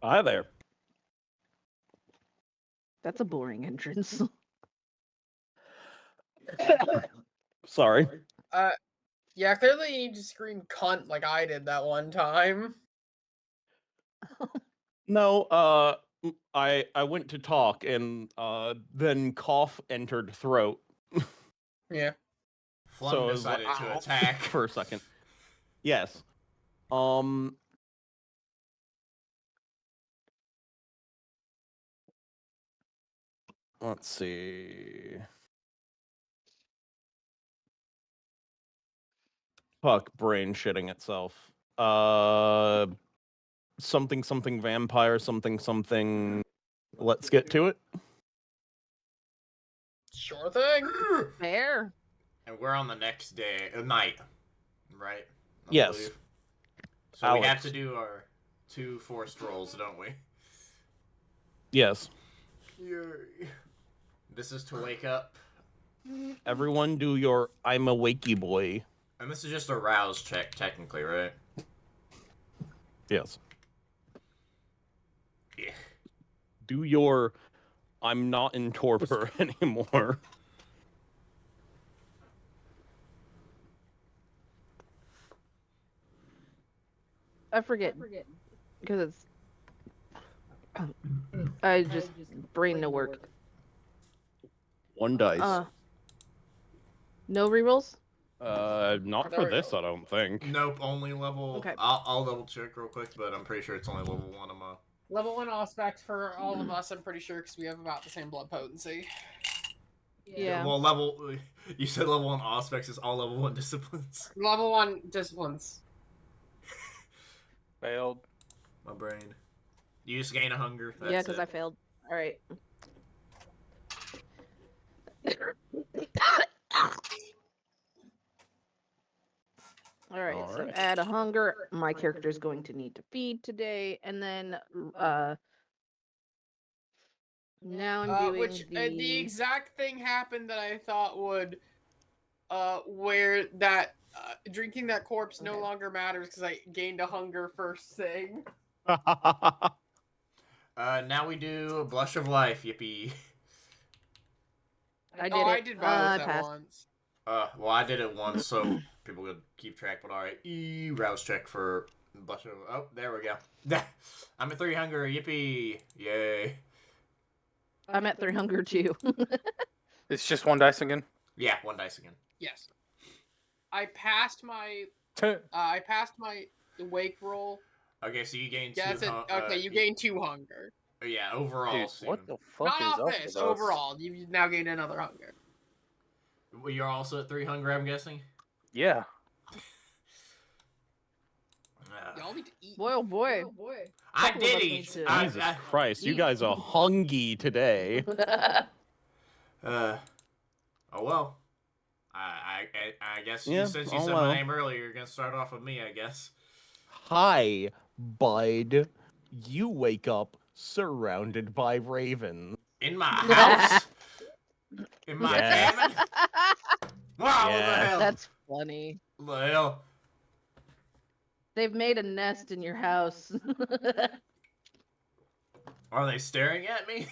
Hi there. That's a boring entrance. Sorry. Yeah, clearly you need to scream cunt like I did that one time. No, I went to talk and then cough entered throat. Yeah. Flum So it was like, decided to "Ow," attack. for a second. Yes. Let's see. Fuck, brain shitting itself. Something something vampire, something something. Let's get to it. Sure thing. Fair. And we're on the next day, night, right? I Yes. believe. So we have Alex. to do our 2 forced rolls, don't we? Yes. Yay. This is to wake up. Everyone do your I'm a wakey boy. And this is just a rouse check, technically, right? Yes. Yeah. Do your I'm not in torpor anymore. I forget because it's. I just brain no work. One dice. No rerolls. Not There for we this, go. I don't think. Nope, only level... Okay. I'll double check real quick, but I'm pretty sure it's only level 1 of my... Level 1 aspect for all of us, I'm pretty sure, because we have about the same blood potency. Yeah. Well, level... You said level 1 aspects is all level 1 disciplines. Level 1 disciplines. Failed. My brain. You just gain a hunger. That's Yeah, because it. I failed. All right. All right, so Alright. add a hunger. My character is going to need to feed today, and then now I'm doing Which the the exact thing happened that I thought would, where that drinking that corpse no Okay. longer matters because I gained a hunger first thing. Now we do a Blush of Life, yippee. I did Oh, it. I did both I at passed. once. Well, I did it once, so people could keep track, but alright. Rouse check for Blush of... Oh, there we go. I'm at 3 hunger, yippee. Yay. I'm at 3 hunger too. It's just 1 dice again. Yeah, 1 dice again. Yes. I passed my wake roll. Okay, so you gain 2 Yeah, that's it. Okay, you gain 2 hunger. Yeah, overall Dude, soon. what the fuck Not is off up this. with us? Overall, you've now gained another hunger. Well, you're also at 3 hunger, I'm guessing? Yeah. Y'all need to eat. Boy, oh boy. I couple of did us eat! need to- Jesus Christ, you guys are hungry today. Oh well. I guess Yeah, since you oh said well. my name earlier, you're gonna start off with me, I guess. Hi, bud. You wake up surrounded by ravens. In my house? In my Yes. cabin? Wow, what the Yes. hell? That's funny. What the hell? They've made a nest in your house. Are they staring at me?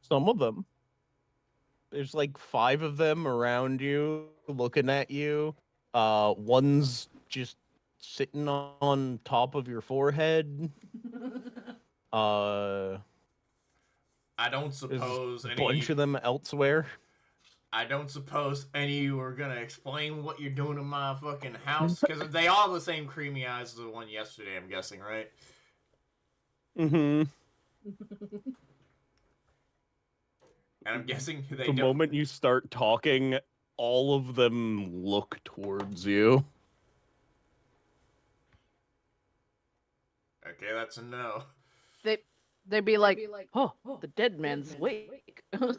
Some of them. There's like 5 of them around you, looking at you. One's just sitting on top of your forehead. I don't There's suppose a any... bunch of them elsewhere. I don't suppose any of you are gonna explain what you're doing in my fucking house? Because they all have the same creamy eyes as the one yesterday, I'm guessing, right? Mm-hmm. And I'm guessing they The don't... moment you start talking, all of them look towards you. Okay, that's a no. They'd be like, oh, the dead man's awake. Oh,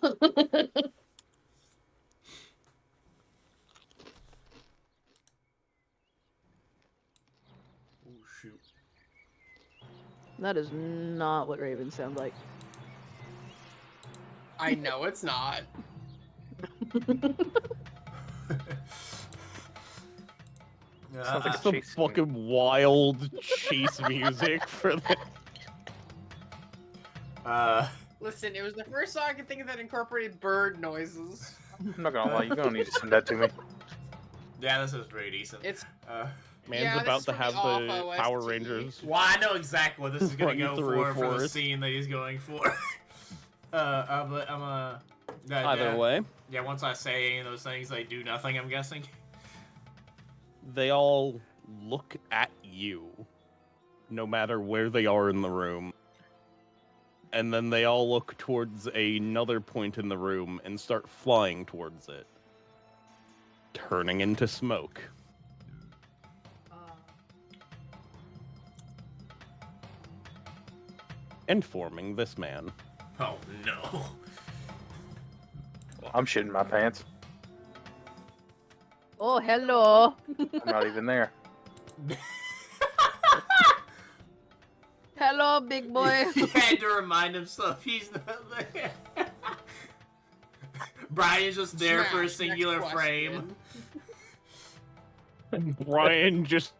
shoot. That is not what ravens sound like. I know it's not. Sounds like It's a the chase scene. fucking wild chase music for the. Listen, it was the first song I could think of that incorporated bird noises. I'm not gonna lie, you don't need to send that to me. Yeah, this is pretty decent. It's Man's yeah, this about is to from have the Alpha Power OST. Rangers. Well, I know exactly what this is gonna Run go through for the forest. scene that he's going for. But I'm Either way, Yeah, once I say any of those things, they do nothing. I'm guessing. they all look at you, no matter where they are in the room. And then they all look towards another point in the room and start flying towards it, turning into smoke. And forming this man. Oh no. I'm shitting my pants. Oh, hello. I'm not even there. Hello, big boy. He had to remind himself he's not there. Brian's just there for a Smash, singular next frame. question. Brian just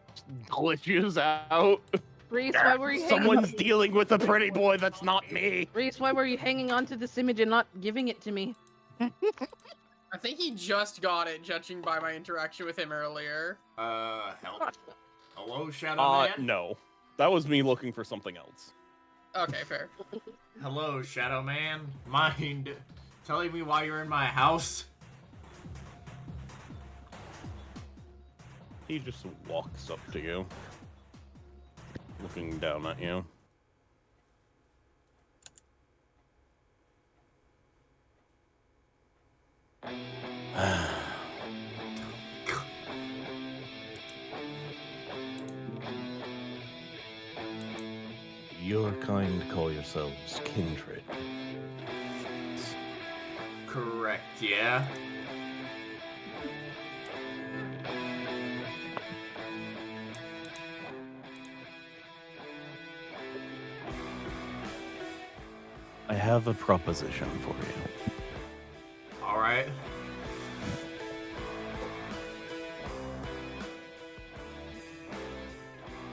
glitches out. Reese, why were you Someone's hanging? dealing with a pretty boy that's not me. Reese, why were you hanging onto this image and not giving it to me? I think he just got it, judging by my interaction with him earlier. Help. Hello, Shadow Man? No. That was me looking for something else. Okay, fair. Hello, Shadow Man. Mind telling me why you're in my house? He just walks up to you, looking down at you. Your kind call yourselves kindred. Correct, yeah. I have a proposition for you. Alright.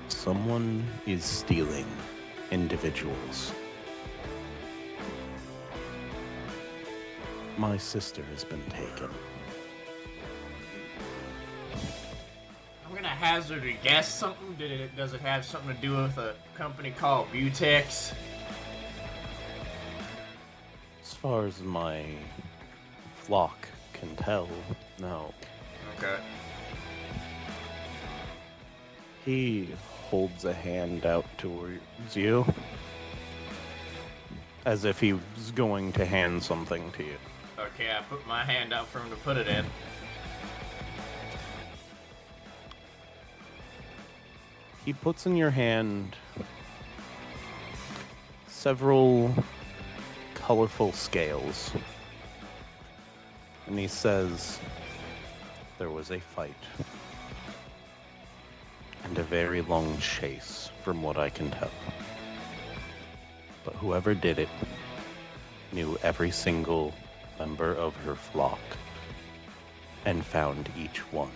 Someone is stealing individuals. My sister has been taken. I'm gonna hazard a guess something. Does it have something to do with a company called Butex? As far as my flock can tell, no. Okay. He holds a hand out towards you, as if he was going to hand something to you. Okay, I put my hand out for him to put it in. He puts in your hand several colorful scales, and he says, there was a fight and a very long chase, from what I can tell. But whoever did it knew every single member of her flock and found each one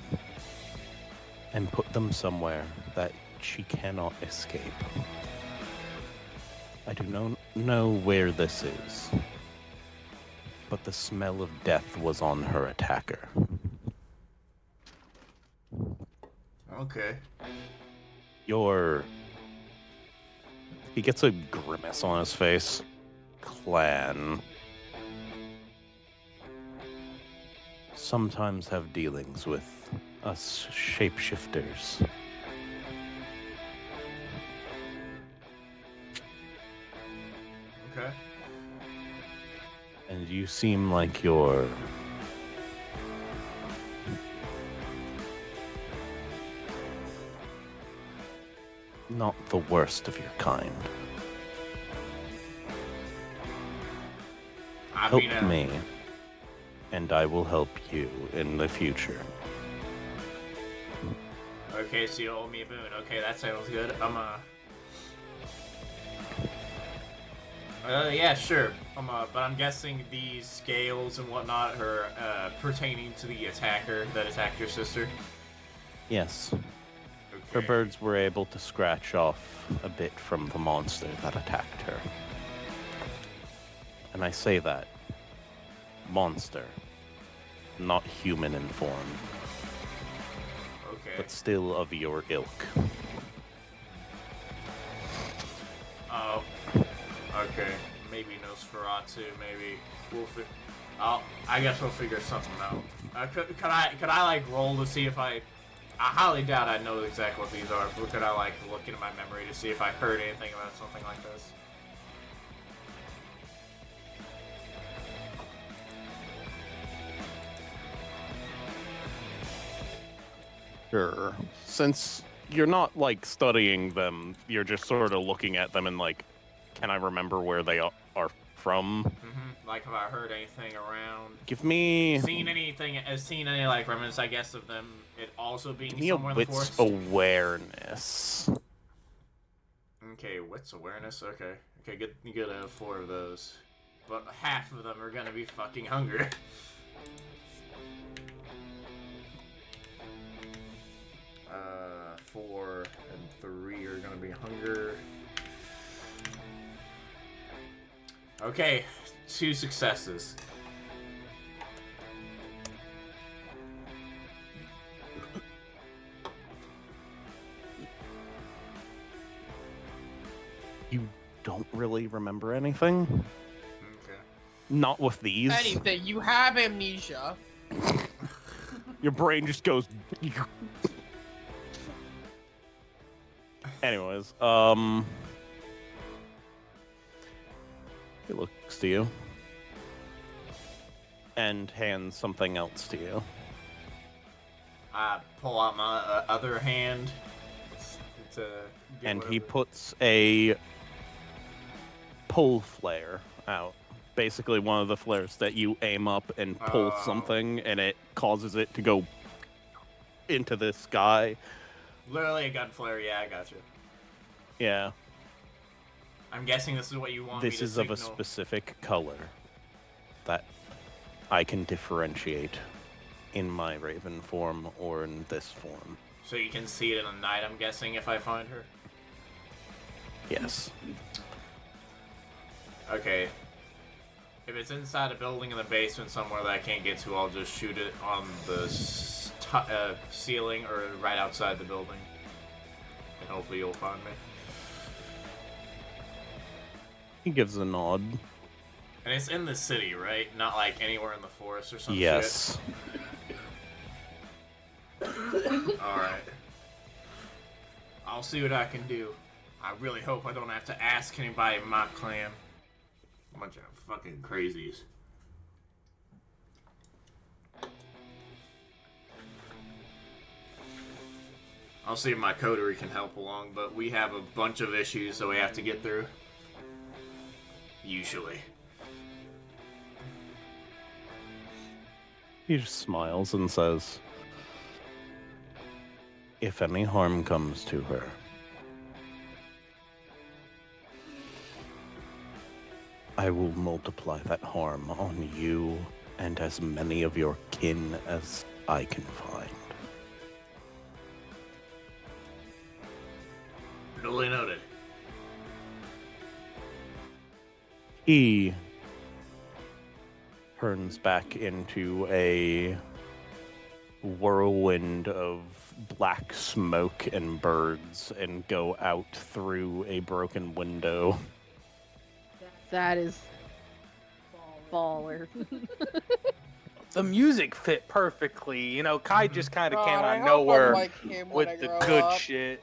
and put them somewhere that she cannot escape. I do not know where this is, but the smell of death was on her attacker. Okay. He gets a grimace on his face. Clan sometimes have dealings with us shapeshifters. Okay. And you seem like you're not the worst of your kind. I Help mean, me, and I will help you in the future. Okay, so you owe me a boon. Okay, that sounds good. Yeah, sure. But I'm guessing these scales and whatnot are pertaining to the attacker that attacked your sister. Yes, Her birds were able to scratch off a bit from the monster that attacked her. And I say that. Monster. Not human in form, Okay. but still of your ilk. Oh. Okay. Maybe Nosferatu. Maybe we'll I guess we'll figure something out. Could I like roll to see if I highly doubt I know exactly what these are, but could I like look into my memory to see if I heard anything about something like this? Sure. Since you're not like studying them, you're just sort of looking at them and like, can I remember where they are from? Mm-hmm. Like, have I heard anything around? Give me. Seen any like remnants, I guess, of them? It also being Give me a somewhere in the wits forest. awareness. Okay, wits awareness. Okay, you get 4 of those, but half of them are gonna be fucking hunger. 4 and 3 are gonna be hunger. Okay, 2 successes. You don't really remember anything? Okay. Not with these. Anything. You have amnesia. Your brain just goes. Anyways, he looks to you and hands something else to you. I pull out my other hand to get And he whatever. puts a pull flare out. Basically, one of the flares that you aim up and pull Oh. something, and it causes it to go into the sky. Literally a gun flare. Yeah, I got you. Yeah. I'm guessing this is what you want me This to is of a signal. specific color that I can differentiate in my raven form or in this form. So you can see it in the night, I'm guessing, if I find her? Yes. Okay. If it's inside a building in the basement somewhere that I can't get to, I'll just shoot it on the ceiling or right outside the building. And hopefully you'll find me. He gives a nod. And it's in the city, right? Not like anywhere in the forest or some Yes. shit? Alright. I'll see what I can do. I really hope I don't have to ask anybody in my clan. A bunch of fucking crazies. I'll see if my coterie can help along, but we have a bunch of issues that we have to get through. Usually. He just smiles and says, if any harm comes to her, I will multiply that harm on you and as many of your kin as I can find. Duly noted. He turns back into a whirlwind of black smoke and birds and go out through a broken window. That is baller. The music fit perfectly. You know, Kai just kind of came God, I out of hope I'm nowhere like him when I with the grow good up. shit.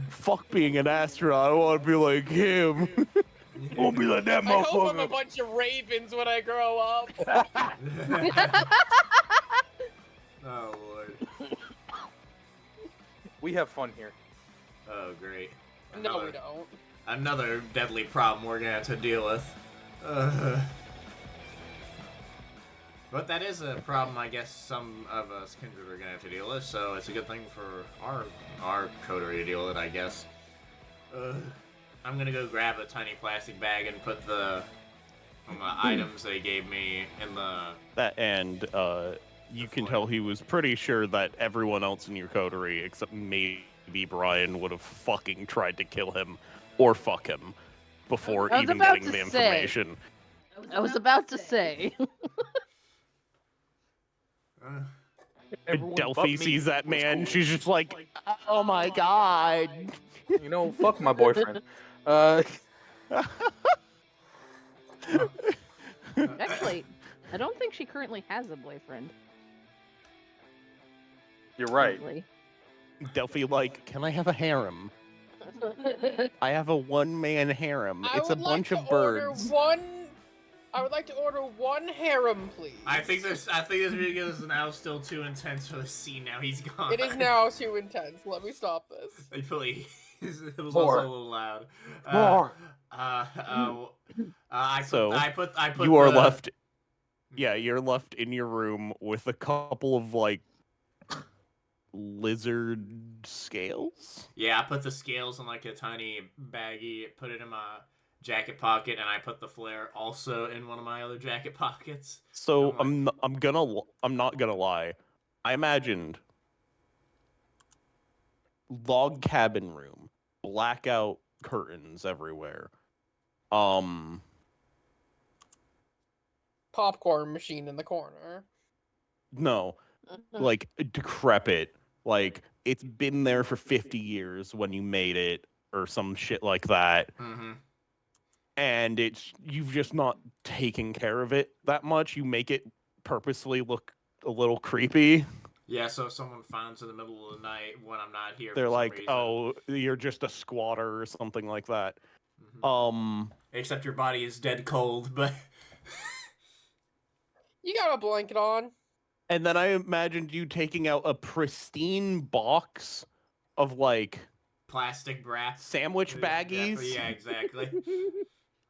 Fuck being an astronaut, I want to be like him. Won't be like that I hope I'm a motherfucker. bunch of ravens when I grow up. Oh, Lord. We have fun here. Oh, great. No, we don't. Another deadly problem we're gonna have to deal with. But that is a problem I guess some of us kindred are gonna have to deal with, so it's a good thing for our coterie to deal with, I guess. I'm gonna go grab a tiny plastic bag and put the items they gave me in the... That and you can tell he was pretty sure that everyone else in your coterie, except maybe Brian, would have fucking tried to kill him or fuck him before I was even about getting to the say. information. I was about to say. Everyone Delphi but me sees that was man, cool. she's just like, oh my god. You know, fuck my boyfriend. Uh, Actually, I don't think she currently has a boyfriend. you're right. Currently. Delphi like, can I have a harem? I have a one-man harem. I It's a would like bunch to of birds. I would like to order one harem, please. I think this video is now still too intense for the scene. Now he's gone. It is now too intense. Let me stop this. Please. It was More. also a little loud. More. I put You are the- left. Yeah, you're left in your room with a couple of like lizard scales. Yeah, I put the scales in like a tiny baggie, put it in my jacket pocket, and I put the flare also in one of my other jacket pockets. So I'm I'm not gonna lie. I imagined log cabin room, blackout curtains everywhere. Popcorn machine in the corner. No, like decrepit. Like it's been there for 50 years when you made it or some shit like that. Mm-hmm. And you've just not taken care of it that much. You make it purposely look a little creepy. Yeah, so if someone finds in the middle of the night when I'm not here, They're for some like, reason, "Oh, you're just a squatter or something like that." mhm. Except your body is dead cold, but You got a blanket on. And then I imagined you taking out a pristine box of like plastic wrap. sandwich baggies, Yeah, exactly.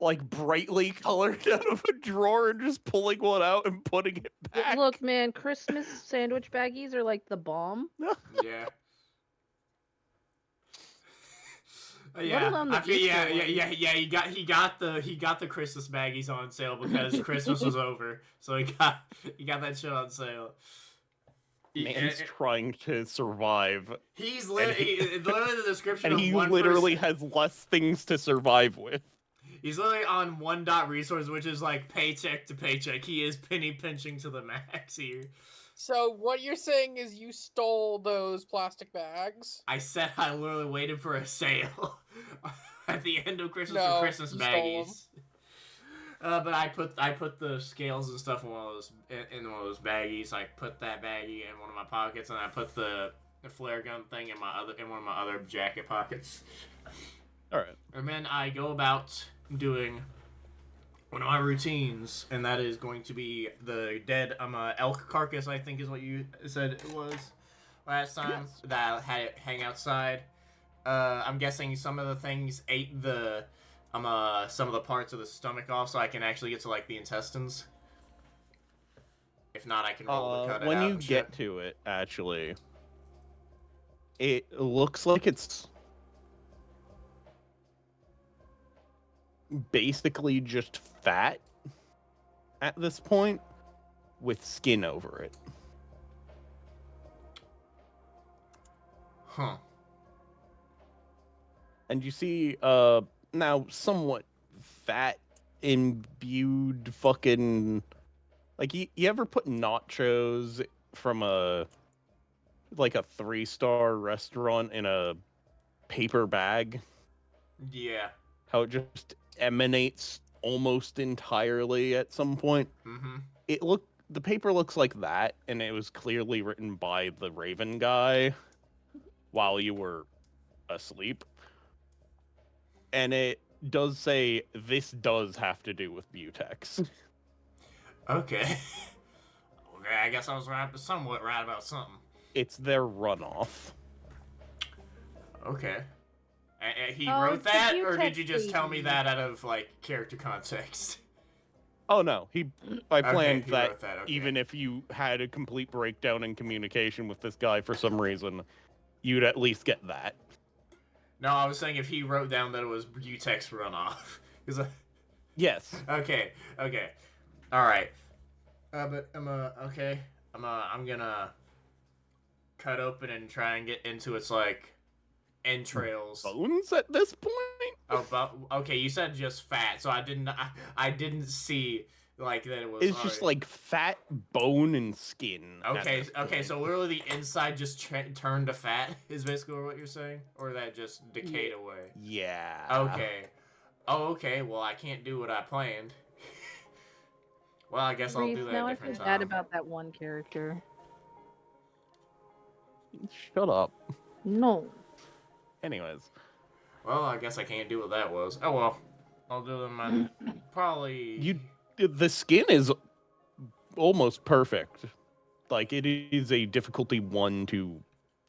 like brightly colored out of a drawer, and just pulling one out and putting it back. Look, man, Christmas sandwich baggies are like the bomb. Yeah. Let alone the I feel Easter yeah. He got the Christmas baggies on sale because Christmas was over, so he got that shit on sale. Man's trying to survive, He's literally the description and of he one literally person. has less things to survive with. He's literally on one dot resource, which is like paycheck to paycheck. He is penny pinching to the max here. So what you're saying is you stole those plastic bags? I said I literally waited for a sale at the end of Christmas No, for Christmas you stole baggies. But I put the scales and stuff in one of those baggies. I put that baggie in one of my pockets, and I put the flare gun thing in one of my other jacket pockets. All right. And then I go about doing one of my routines, and that is going to be the dead elk carcass, I think is what you said it was last time. Yes. That I had it hang outside. I'm guessing some of the things ate some of the parts of the stomach off, so I can actually get to like the intestines. If not, I can roll the cut it When out you and get shit. to it, actually, it looks like it's basically just fat at this point with skin over it. Huh. And you see now somewhat fat imbued fucking, like, you ever put nachos from a 3-star restaurant in a paper bag? Yeah. How it just emanates almost entirely at some point. Mm-hmm. The paper looks like that, and it was clearly written by the Raven guy while you were asleep. And it does say this does have to do with Butex. Okay. Okay, I guess I was somewhat right about something. It's their runoff. Okay. He Oh, wrote it's the that, or did Butex you just tell me baby. that out of like character context? Oh no, I planned he that, wrote that, okay. even if you had a complete breakdown in communication with this guy for some reason, you'd at least get that. No, I was saying if he wrote down that it was Butex runoff. Yes. Okay. All right. But okay. I'm gonna cut open and try and get into its like entrails. Bones at this point? Oh, but okay, you said just fat, so I didn't see like that it was. It's just like fat, bone, and skin. at Okay, this okay, point. so literally the inside just turned to fat is basically what you're saying, or that just decayed away. Yeah. Okay. Oh, okay. Well, I can't do what I planned. Well, I guess I'll Reese, do that now a I different feel time. bad about that one character. Shut up. No. Anyways, Well, I guess I can't do what that was. Oh well, I'll do them. Probably. the skin is almost perfect. Like it is a difficulty 1 to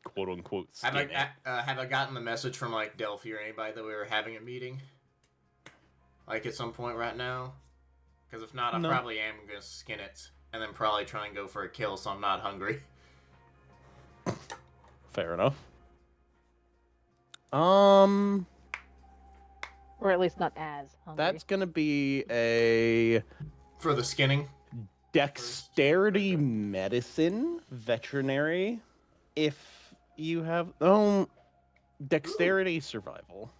quote unquote skin Have it. have I gotten the message from like Delphi or anybody that we were having a meeting? Like at some point right now? Because if not, I No. probably am gonna skin it and then probably try and go for a kill, so I'm not hungry. Fair enough. Or at least not as hungry. That's gonna be a For the skinning. dexterity medicine veterinary. If you have dexterity survival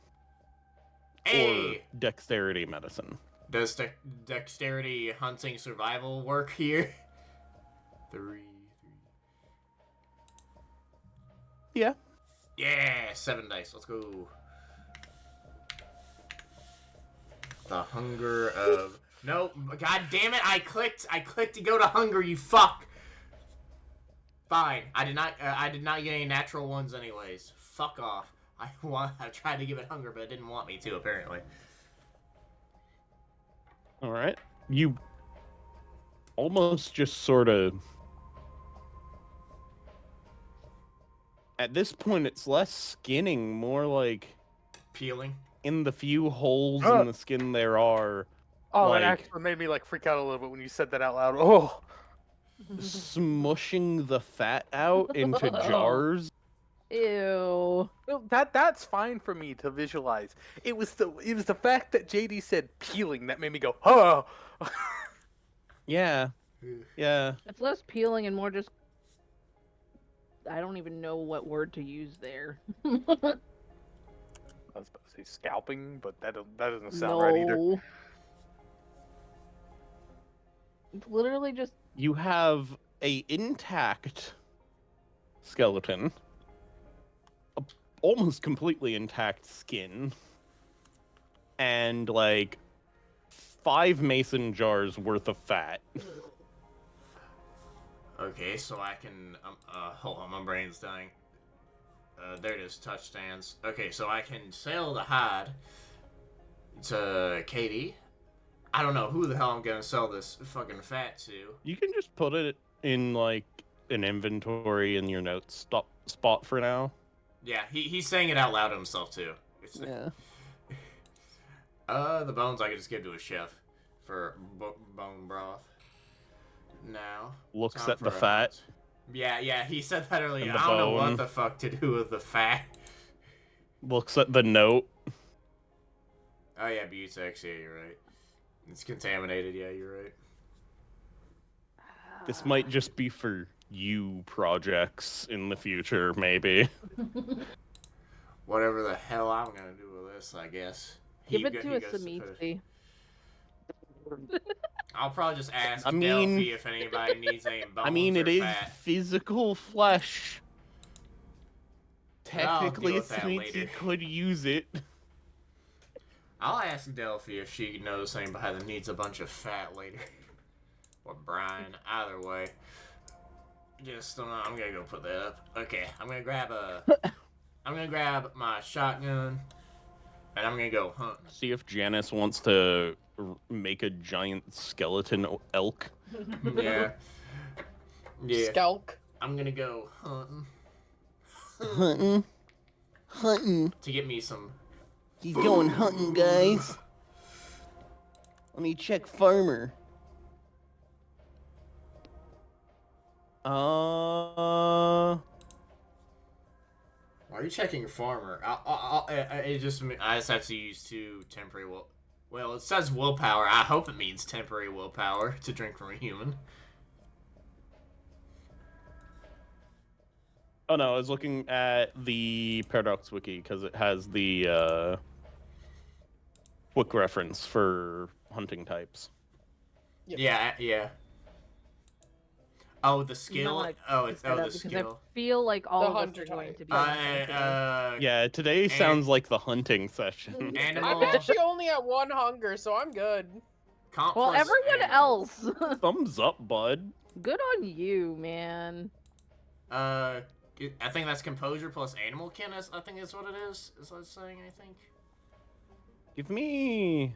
Hey! or dexterity medicine. Does dexterity hunting survival work here? 3. Yeah. Yeah, 7 dice. Let's go. The hunger of no. God damn it! I clicked to go to hunger. You fuck. Fine. I did not get any natural ones anyways. Fuck off. I tried to give it hunger, but it didn't want me to apparently. All right. You almost just sort of. At this point, it's less skinning, more like Peeling. in the few holes Ugh. in the skin there are, Oh, like- that actually made me like freak out a little bit when you said that out loud. Oh, smushing the fat out into jars. Ew. no, that's fine for me to visualize. It was the fact that JD said peeling that made me go, oh. Yeah. Yeah. It's less peeling and more just. I don't even know what word to use there. I was about to say scalping, but that doesn't sound right either. No. It's literally just. You have a intact skeleton, a almost completely intact skin, and like 5 mason jars worth of fat. Okay, so I can. Hold on, my brain's dying. There it is, touch stands. Okay, so I can sell the hide to Katie. I don't know who the hell I'm gonna sell this fucking fat to. You can just put it in like an inventory in your notes spot for now. Yeah, he's saying it out loud to himself too. It's, Yeah. The bones I could just give to a chef for bone broth. Now. Looks time at the for a fat. hunt. Yeah, he said that earlier. And the I don't know bone. what the fuck to do with the fat. Looks at the note. Oh yeah, Butex, yeah, you're right. It's contaminated, yeah, you're right. This might just be for you projects in the future, maybe. Whatever the hell I'm gonna do with this, I guess. Give He it go- to he a goes to put it- Samizi. I'll probably just ask I mean- Delphi if anybody needs any bones I mean, or it is fat. physical flesh. But I'll Technically, deal with that Smithy later. could use it. I'll ask Delphi if she knows anybody that needs a bunch of fat later. Or Brian, either way. Just don't know. I'm gonna go put that up. Okay, I'm gonna grab my shotgun, and I'm gonna go hunt. See if Janice wants to make a giant skeleton elk. Yeah. Yeah. Skelk. I'm gonna go hunting Hunting. to get me some. He's going hunting, guys. Let me check farmer. Why are you checking farmer? I just have to use 2 temporary will. Well, it says willpower. I hope it means temporary willpower to drink from a human. Oh no, I was looking at the Paradox Wiki because it has the quick reference for hunting types. Yep. Yeah. Oh, the skill. wanna Oh, it's That the up, because skill. I feel like all The of us hunter are going type. to be hunting today. Yeah, today and- sounds like the hunting session. Animal. I'm actually only at 1 hunger, so I'm good. Comp Well, plus everyone animal. else. Thumbs up, bud. Good on you, man. I think that's composure plus animal kin. I think is what it is. Is what it's saying. I think. Give me.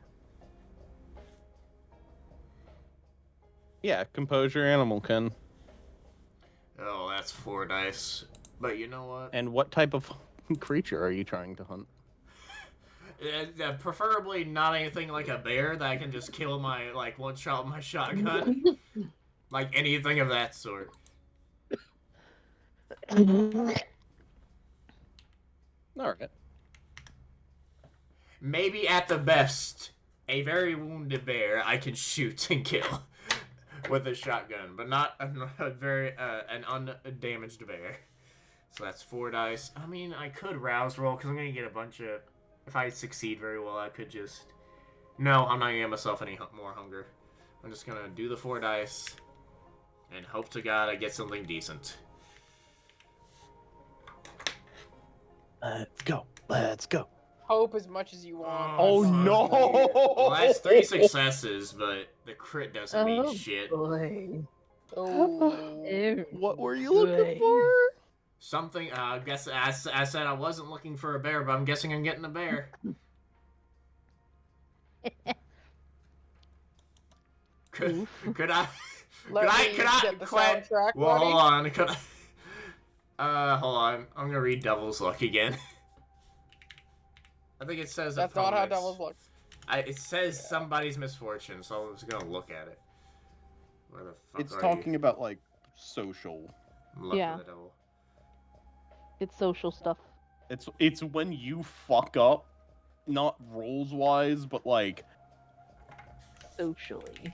Yeah, composure, animal kin. Oh, that's 4 dice. But you know what? And what type of creature are you trying to hunt? Preferably not anything like a bear that I can just kill my one shot with my shotgun. Like anything of that sort. All right. Maybe at the best, a very wounded bear I can shoot and kill with a shotgun, but not a very an undamaged bear. So that's 4 dice. I mean, I could rouse roll because I'm gonna get a bunch of. If I succeed very well, I could just. No, I'm not gonna give myself any more hunger. I'm just gonna do the 4 dice and hope to God I get something decent. Let's go. Let's go. Hope as much as you want. Oh, fuck. no! Well, that's 3 successes, but the crit doesn't mean shit. Boy. Oh. What were you looking for? Something, I guess, I said I wasn't looking for a bear, but I'm guessing I'm getting a bear. Could I? Let me get the soundtrack Well, ready. hold on. Hold on. I'm gonna read Devil's Luck again. I think it says That's not how opponents. Devil's Luck. It says somebody's misfortune, so I was gonna look at it. Where the fuck It's are talking you? about, like, social. Luck Yeah. of the devil. It's social stuff. It's when you fuck up, not rolls wise, but like Socially.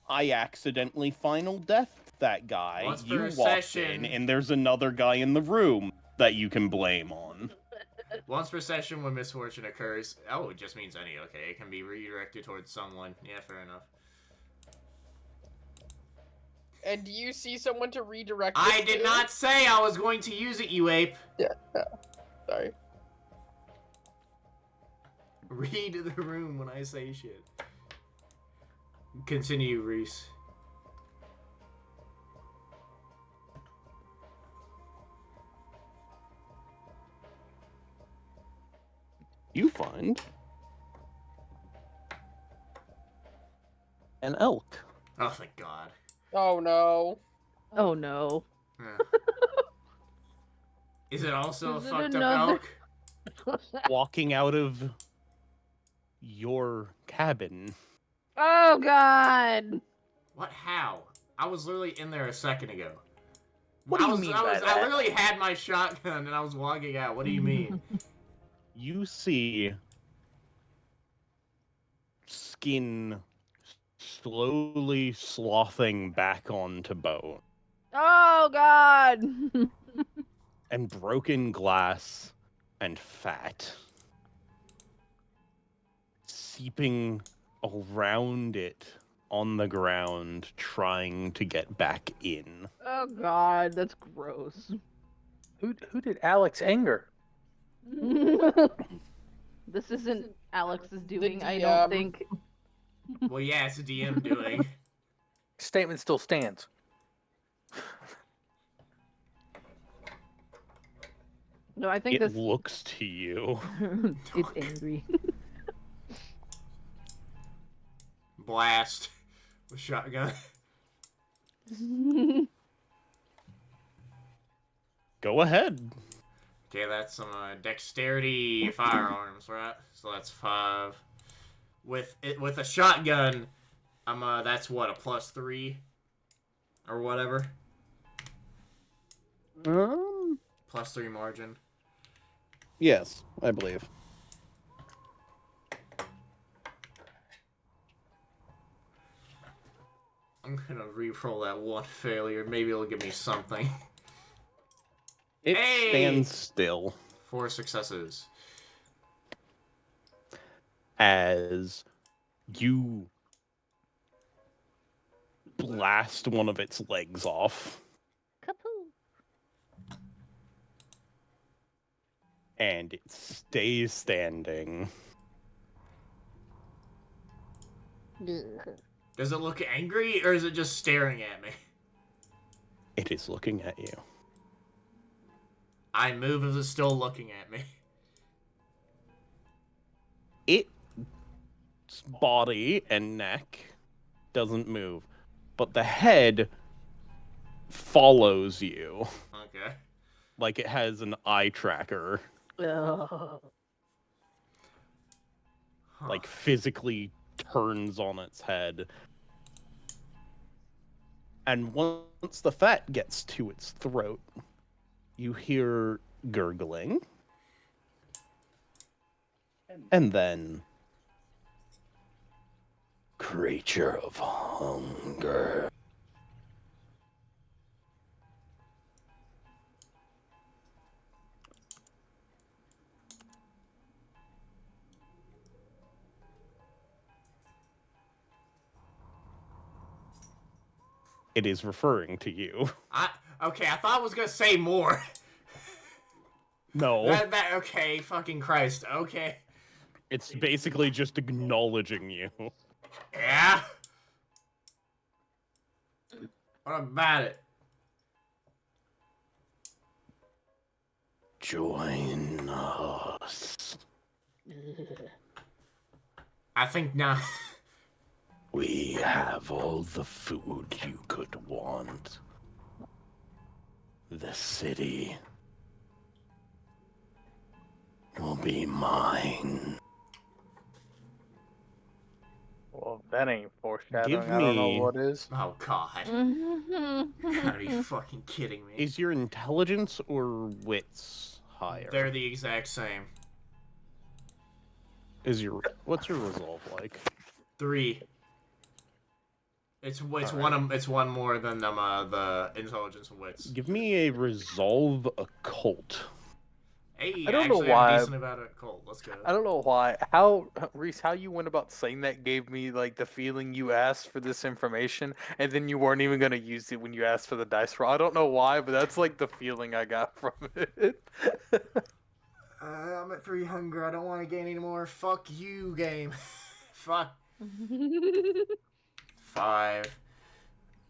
I accidentally final death that guy. Once You per walked session- in, and there's another guy in the room that you can blame on. Once per session when misfortune occurs. Oh, it just means any. Okay, it can be redirected towards someone. Yeah, fair enough. And do you see someone to redirect I this did to? not say I was going to use it, you ape. Sorry. Read the room when I say shit. Continue, Reese. You find an elk. Oh, thank God. Oh no. Oh no. Yeah. Is it also Is a it fucked another- up elk? Walking out of your cabin. Oh god. What? How? I was literally in there a second ago. What do you mean by I that? literally had my shotgun and I was walking out. What do you mean? You see skin slowly slothing back onto bone, Oh god. and broken glass and fat seeping around it on the ground, trying to get back in. Oh god, that's gross. Who did Alex anger? This isn't Alex's doing, I DM. don't think. Well, yeah, it's a DM doing. Statement still stands. No, I think It this looks to you. it's angry. Blast with shotgun. Go ahead. Okay, that's some dexterity firearms, right? So that's 5. With a shotgun, that's what, a +3 or whatever. +3 margin. Yes, I believe. I'm gonna re-roll that one failure. Maybe it'll give me something. It Hey! stands still 4 successes. as you blast one of its legs off, Kapoo. and it stays standing. Ugh. Does it look angry, or is it just staring at me? It is looking at you. I move, is it still looking at me? Its body and neck doesn't move, but the head follows you Okay. like it has an eye tracker, Ugh. Huh. like physically turns on its head. And once the fat gets to its throat, you hear gurgling. And then, creature of hunger. It is referring to you. Okay, I thought I was gonna say more. No, Okay, fucking Christ, okay. it's basically just acknowledging you. Yeah? What about it? Join us. I think not. We have all the food you could want. The city will be mine. Well, if that ain't foreshadowing. Give I don't know me- what is. Oh god. Gotta be fucking kidding me. Is your intelligence or wits higher? They're the exact same. What's your resolve like? 3. It's one more than the intelligence and wits. Give me a resolve occult. Hey, I don't know actually, why. I'm decent about it. Cool, let's go. I don't know why. How, Reese, how you went about saying that gave me like the feeling you asked for this information and then you weren't even gonna use it when you asked for the dice roll. I don't know why, but that's like the feeling I got from it. I'm at 3 hunger. I don't want to gain any more. Fuck you, game. Fuck. 5.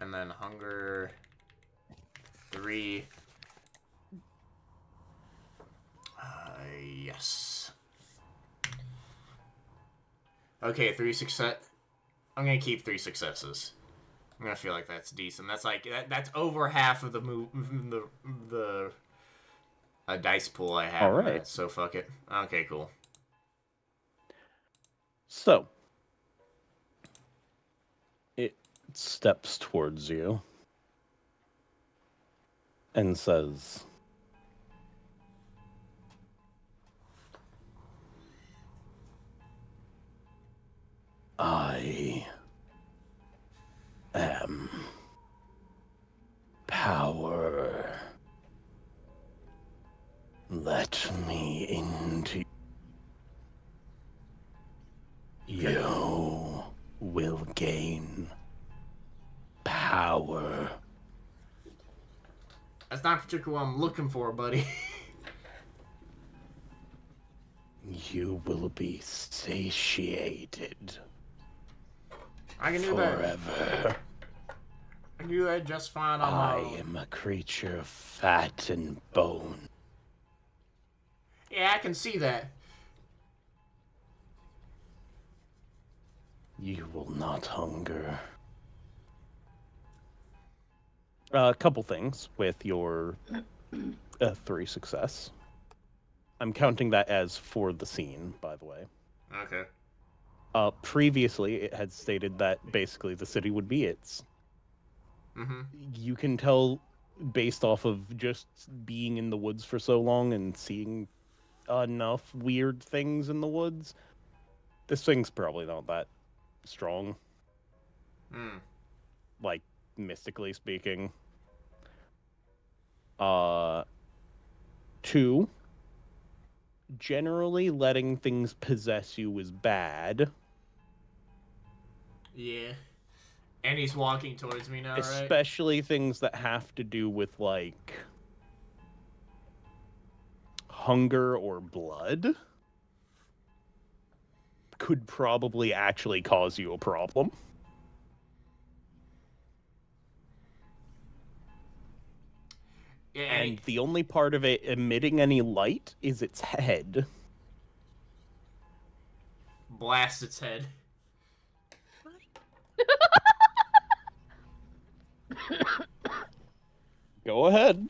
And then hunger. 3. Yes. Okay, 3 success. I'm gonna keep 3 successes. I'm gonna feel like that's decent. That's like that's over half of the dice pool I have. All on right. that, so fuck it. Okay, cool. So, it steps towards you and says, I am power. Let me into. You will gain power. That's not particularly what I'm looking for, buddy. You will be satiated I can do that. forever. I can do that just fine on my I own. am a creature of fat and bone. Yeah, I can see that. You will not hunger. A couple things with your 3 success. I'm counting that as for the scene, by the way. Okay. Previously, it had stated that basically the city would be its. Mm-hmm. You can tell based off of just being in the woods for so long and seeing enough weird things in the woods, this thing's probably not that strong, Mm. like mystically speaking. 2, generally letting things possess you is bad. Yeah. And he's walking towards me now, right? Especially things that have to do with, like, hunger or blood could probably actually cause you a problem. Yeah, And the only part of it emitting any light is its head. blast its head. Go ahead.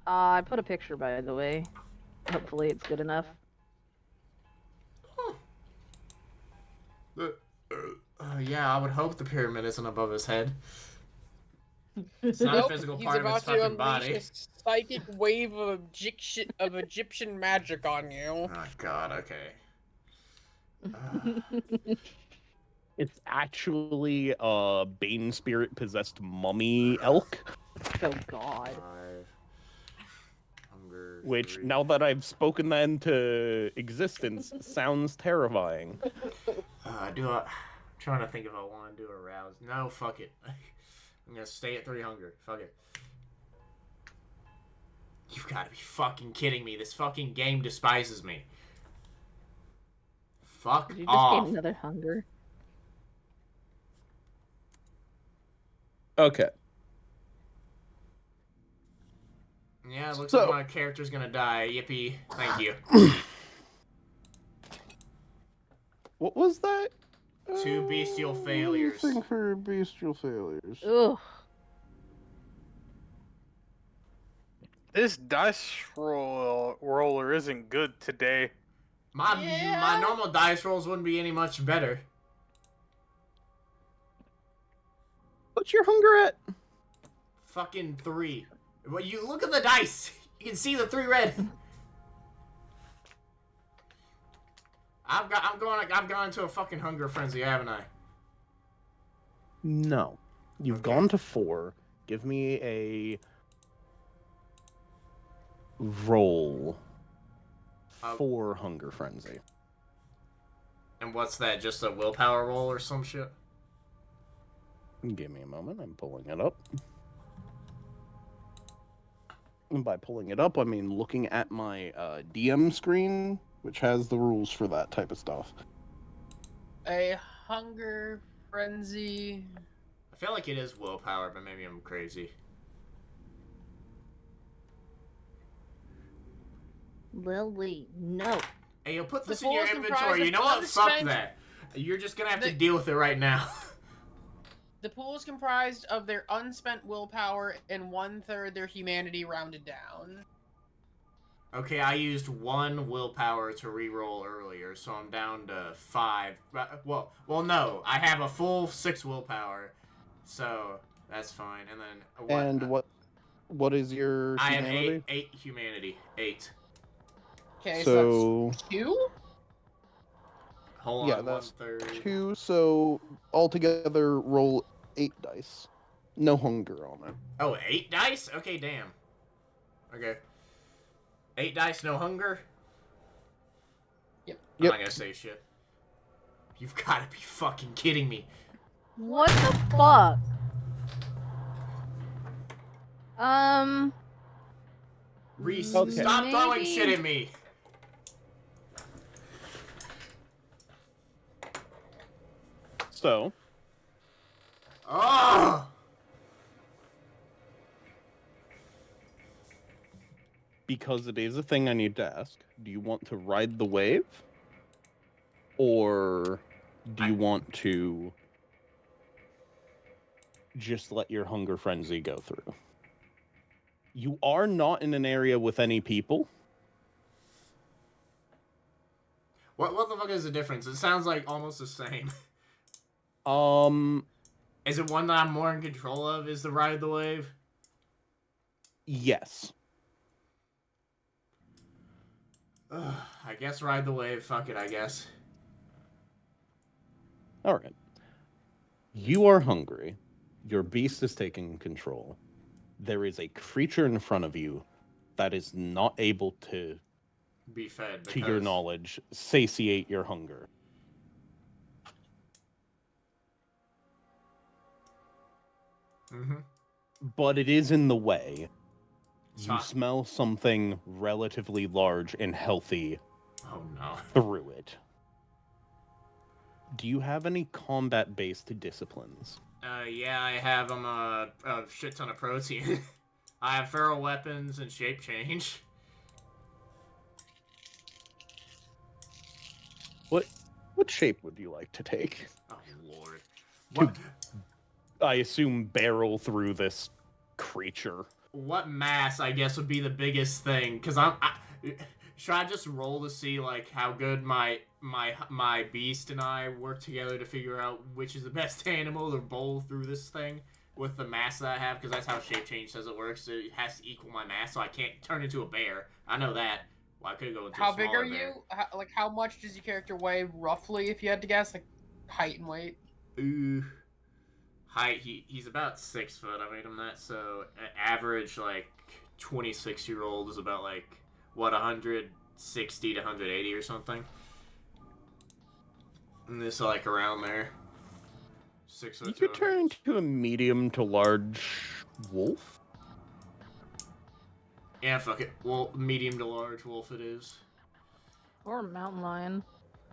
I put a picture, by the way. Hopefully it's good enough. Yeah, I would hope the pyramid isn't above his head. It's not Nope, a physical he's part of his about to fucking unleash body. a psychic wave of Egyptian magic on you. Oh god, okay. It's actually a Bane spirit possessed mummy elk, Oh god. 5. Hunger. which 3. now that I've spoken that into existence sounds terrifying. I'm trying to think if I want to do a rouse. No, fuck it. I'm gonna stay at 3 hunger. Fuck it. You've got to be fucking kidding me. This fucking game despises me. Fuck Did you just off. gain another hunger? Okay. Yeah, it looks So- like my character's gonna die. Yippee. Thank you. What was that? 2 bestial failures. Thing for bestial failures. Ugh. This dice roller isn't good today. My normal dice rolls wouldn't be any much better. What's your hunger at? Fucking 3. Well, you look at the dice. You can see the 3 red. I've gone into a fucking hunger frenzy, haven't I? No. You've Okay. gone to 4. Give me a roll for hunger frenzy. And what's that? Just a willpower roll or some shit? Give me a moment. I'm pulling it up. And by pulling it up, I mean looking at my DM screen, which has the rules for that type of stuff. A hunger frenzy. I feel like it is willpower, but maybe I'm crazy. Well, wait, no. Hey, you'll put The this in your pool is comprised inventory. of You know what? Fuck unspent- that. You're just gonna have to The- deal with it right now. The pool is comprised of their unspent willpower and 1/3 their humanity rounded down. Okay, I used 1 willpower to re-roll earlier, so I'm down to 5. Well, no, I have a full 6 willpower, so that's fine. And then And what is your I have humanity? 8 humanity. 8. Okay, So that's 2? Hold Yeah, on, that's 1/3. 2, so altogether roll 8 dice. No hunger on it. Oh, 8 dice? Okay, damn. Okay. 8 dice, no hunger? Yep. I'm Yep. not gonna say shit. You've gotta be fucking kidding me. What the fuck? Reese, Okay. stop throwing Maybe- shit at me. So, Oh! because it is a thing I need to ask, do you want to ride the wave? Or do you want to just let your hunger frenzy go through? You are not in an area with any people. What the fuck is the difference? It sounds like almost the same. Is it one that I'm more in control of? Is the ride the wave? Yes. Ugh, I guess ride the wave. Fuck it, I guess. All right. You are hungry. Your beast is taking control. there is a creature in front of you that is not able to, Be fed. to your knowledge, satiate your hunger. Mm-hmm. But it is in the way. It's You not- smell something relatively large and healthy Oh no. through it. Do you have any combat-based disciplines? Yeah, I have a shit ton of protein. I have feral weapons and shape change. What shape would you like to take? Oh lord. To- What I assume barrel through this creature. what mass I guess would be the biggest thing? Cause should I just roll to see like how good my beast and I work together to figure out which is the best animal to bowl through this thing with the mass that I have? Because that's how shape change says it works. It has to equal my mass, so I can't turn into a bear. I know that. Well, I could go into How a big smaller are bear. you? How much does your character weigh roughly, if you had to guess? Like, height and weight? Ooh. Height, he's about 6 foot. I made him that, so average like 26-year-old is about like what 160 to 180 or something. And this like around there. 6 foot. You to could turn into a medium to large wolf. Yeah, fuck it. Well, medium to large wolf it is. Or a mountain lion.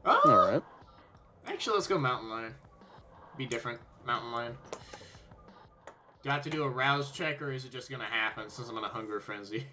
Oh, All right. actually, let's go mountain lion. Be different, mountain lion. Do I have to do a rouse check, or is it just gonna happen since I'm in a hunger frenzy?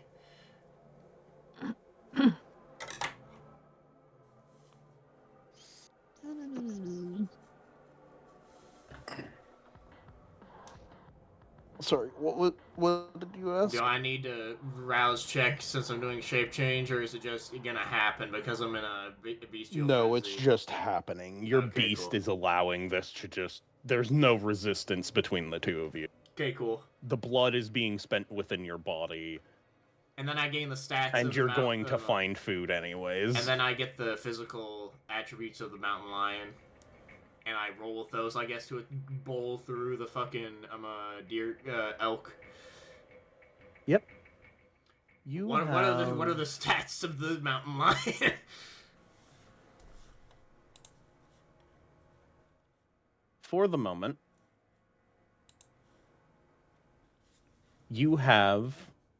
Sorry, what did you ask? Do I need to rouse check since I'm doing shape change, or is it just gonna happen because I'm in a bestial No, frenzy? it's just happening. Your Okay, beast cool. is allowing this to just... There's no resistance between the two of you. Okay, cool. The blood is being spent within your body, And then I gain the stats and of you're the going to find food anyways. And then I get the physical attributes of the mountain lion. And I roll with those, I guess, to bowl through the fucking deer elk. Yep. You What are the stats of the mountain lion? For the moment, you have...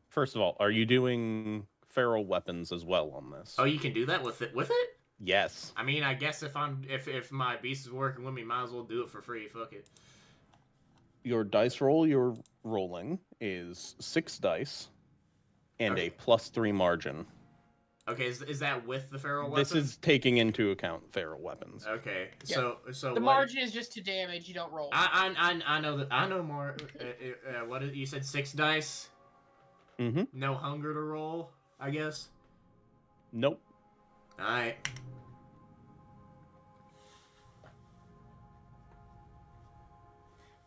First of all, are you doing feral weapons as well on this? Oh, you can do that with it? With it? Yes. I mean, I guess if my beast is working with me, might as well do it for free. Fuck it. Your dice roll you're rolling is 6 dice and Okay. a +3 margin. Okay, is that with the feral weapon? This is taking into account feral weapons. Okay. Yeah. So The what- margin is just to damage, you don't roll. I know that. I know more. What you said? 6 dice. Mm-hmm. No hunger to roll, I guess. Nope. Alright.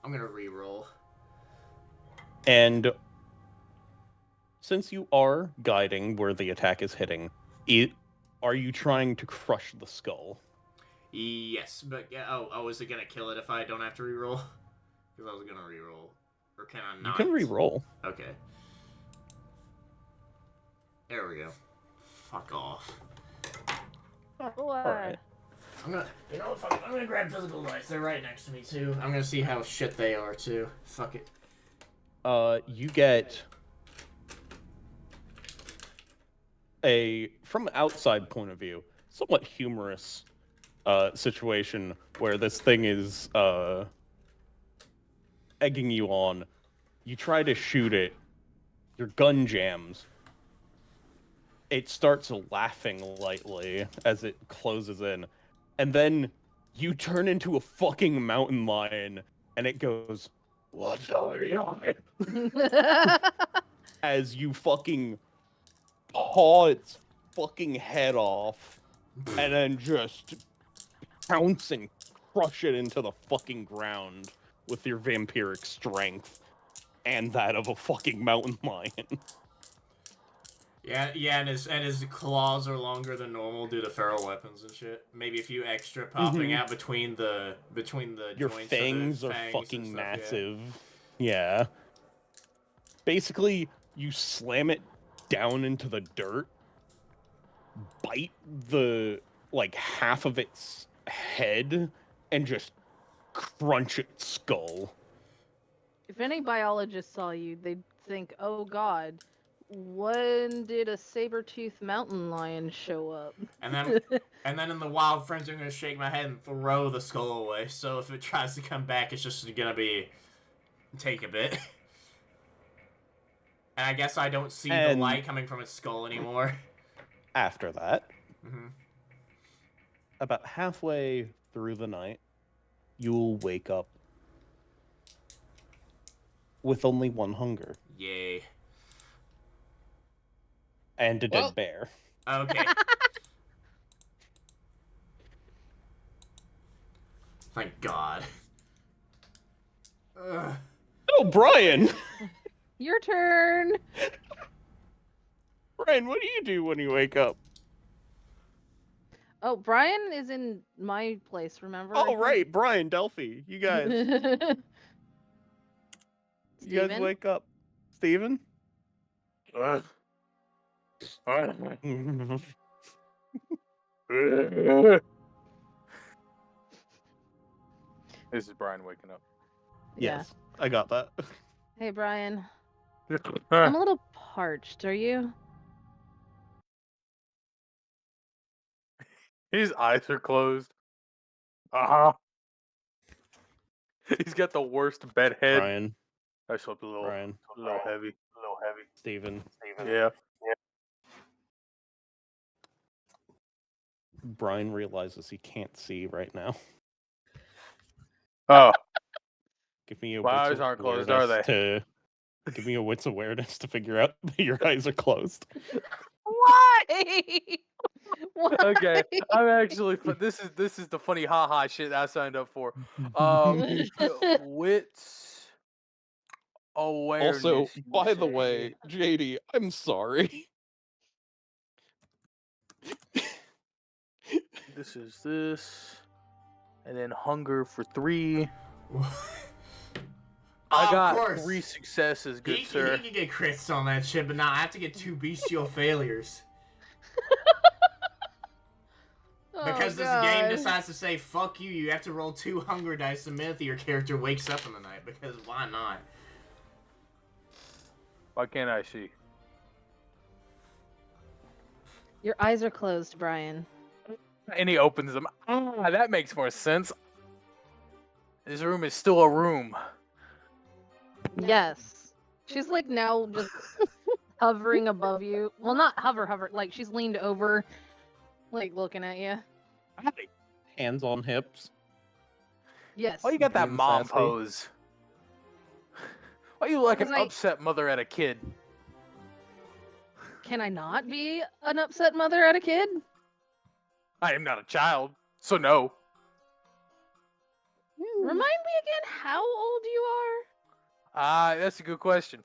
I'm gonna re-roll. And since you are guiding where the attack is hitting, are you trying to crush the skull? Yes, but yeah. Oh, is it gonna kill it if I don't have to re-roll? Because I was gonna re-roll, or can I not? You can re-roll. Okay. There we go. Fuck off. Alright. I'm gonna, you know what? Fuck it. I'm gonna grab physical dice. They're right next to me too. I'm gonna see how shit they are too. Fuck it. You get from an outside point of view, somewhat humorous situation where this thing is egging you on. You try to shoot it, your gun jams. It starts laughing lightly as it closes in, and then you turn into a fucking mountain lion, and it goes, "What's are you?" As you fucking paw its fucking head off, and then just pounce and crush it into the fucking ground with your vampiric strength and that of a fucking mountain lion. Yeah, and his claws are longer than normal due to feral weapons and shit. Maybe a few extra popping out between the Your joints fangs of the are fangs fucking and stuff, massive. Yeah. basically you slam it down into the dirt, bite the like half of its head, and just crunch its skull. If any biologist saw you, they'd think, "Oh God, when did a saber-toothed mountain lion show up?" And then in the wild frenzy, I'm gonna shake my head and throw the skull away. So if it tries to come back, it's just gonna be take a bit. And I guess I don't see the light coming from its skull anymore. After that, Mm-hmm. about halfway through the night, you'll wake up with only one hunger Yay. and a Well- dead bear. Okay. Thank God. Ugh. Oh, Brian! Your turn. Brian, what do you do when you wake up? Oh, Brian is in my place. Remember? Oh, right, Brian, Delphi. You guys, you guys Steven? wake up. Steven? This is Brian waking up. Yeah. Yes, I got that. Hey, Brian. I'm a little parched. Are you? His eyes are closed. Uh-huh. He's got the worst bed head. Brian, I slept a little Brian, heavy. Steven. Yeah. Brian realizes he can't see right now. Oh, Give me a my wits eyes aren't closed, are awareness to give me a wits awareness to figure out that your eyes are closed. Why? Why? okay. I'm actually. This is the funny haha shit I signed up for. Wits awareness. Also, you by the say. way, JD, I'm sorry. This is this, and then hunger for 3. I Of got course. 3 successes, good He sir. can get crits on that shit, but now I have to get 2 bestial failures. Because this game decides to say, fuck you, you have to roll 2 hunger dice the minute that your character wakes up in the night, because why not? Why can't I see? Your eyes are closed, Brian. And he opens them. Ah, that makes more sense. This room is still a room. Yes. She's like now just hovering above you. Well, not hover. Like she's leaned over, like looking at you. Hands on hips. Yes. Why you got that Being mom sassy. pose? Why you like an Because I- upset mother at a kid? Can I not be an upset mother at a kid? I am not a child, so no. Remind me again how old you are? That's a good question.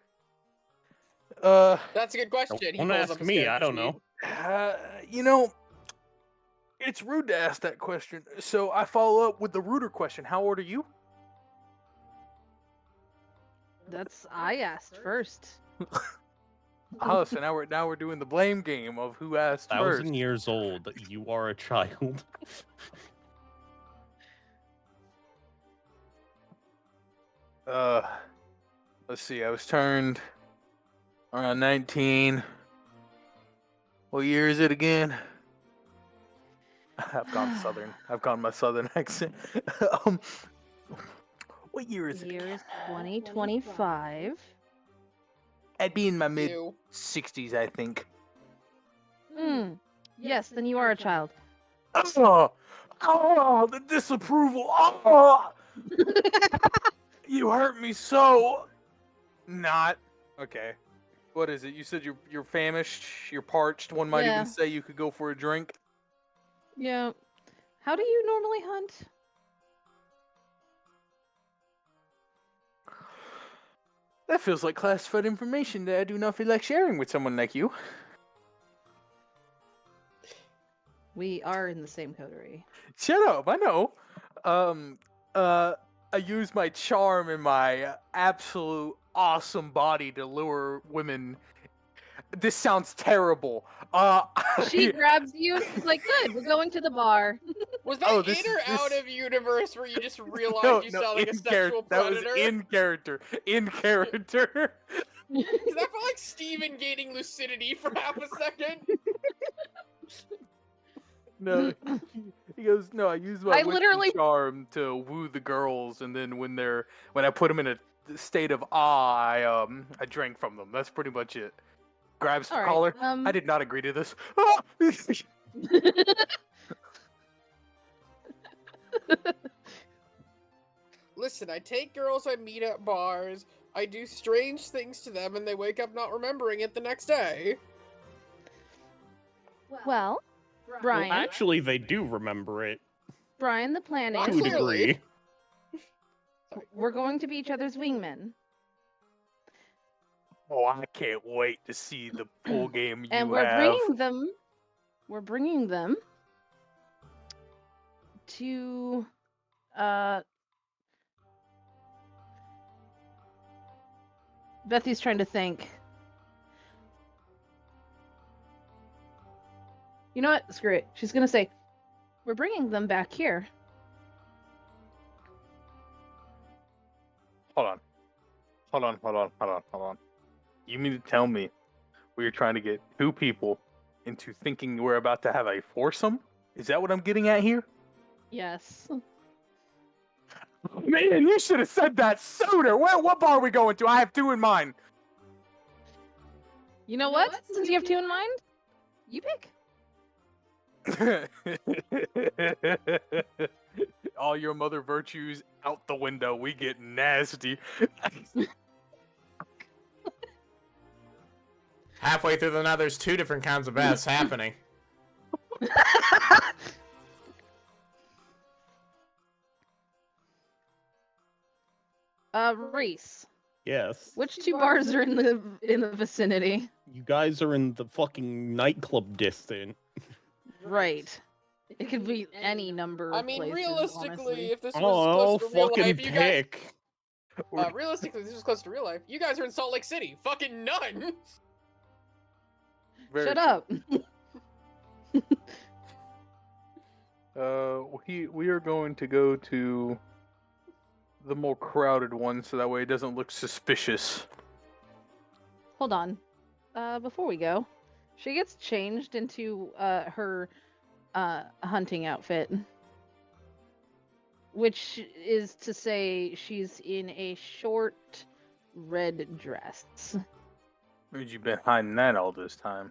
That's a good question. He Don't pulls ask up his me, I character don't sheet. know. You know, it's rude to ask that question, so I follow up with the ruder question. How old are you? That's I asked first. Oh, so now we're doing the blame game of who asked first. 1,000 years old. You are a child. Let's see. I was turned around 19. What year is it again? I've gone southern. I've gone my southern accent. What year is it? Year Again? is 2025. I'd be in my mid Ew. 60s, I think. Hmm. Yes, then you are a child. Oh, the disapproval. Oh, you hurt me so. Not. Okay. What is it? You said you're famished, you're parched. One might Yeah. even say you could go for a drink. Yeah. How do you normally hunt? That feels like classified information that I do not feel like sharing with someone like you. We are in the same coterie. Shut up, I know. I use my charm and my absolute awesome body to lure women. This sounds terrible. She grabs you and she's like, "Good, we're going to the bar." Was that Oh, in this or is- out this- of universe where you just realized no, you no, sound like a in sexual character. That predator? was in character. In character. Because I felt like Steven gaining lucidity for half a second. No, he goes. No, I use my I wit literally- and charm to woo the girls, and then when I put them in a state of awe, I drank from them. That's pretty much it. Grabs the All right, collar. I did not agree to this. Listen, I take girls I meet at bars, I do strange things to them, and they wake up not remembering it the next day. Well, Brian, Actually, they do remember it Brian, the plan Not to a is clearly. degree. we're going to be each other's wingmen, Oh, I can't wait to see the full game you and we're have. bringing them. We're bringing them to Bethy's trying to think. You know what? Screw it. She's gonna say, "We're bringing them back here." Hold on. You mean to tell me we're trying to get two people into thinking we're about to have a foursome? Is that what I'm getting at here? Yes. Man, you should have said that sooner. What bar are we going to? I have two in mind. You know what? Since you have two in mind, you pick. All your mother virtues out the window. We get nasty. Halfway through the night, there's two different kinds of baths happening. Reese, Yes. which two bars are in the vicinity? You guys are in the fucking nightclub distant. Right. It could be any number of I mean, places, realistically, honestly. if this was Oh, close to real fucking life, you guys. pick. Realistically, if this was close to real life, you guys are in Salt Lake City. Fucking none. Very Shut true. up. We are going to go to the more crowded one, so that way it doesn't look suspicious. Hold on. Before we go, she gets changed into her hunting outfit, which is to say she's in a short red dress. Where'd you been hiding that all this time?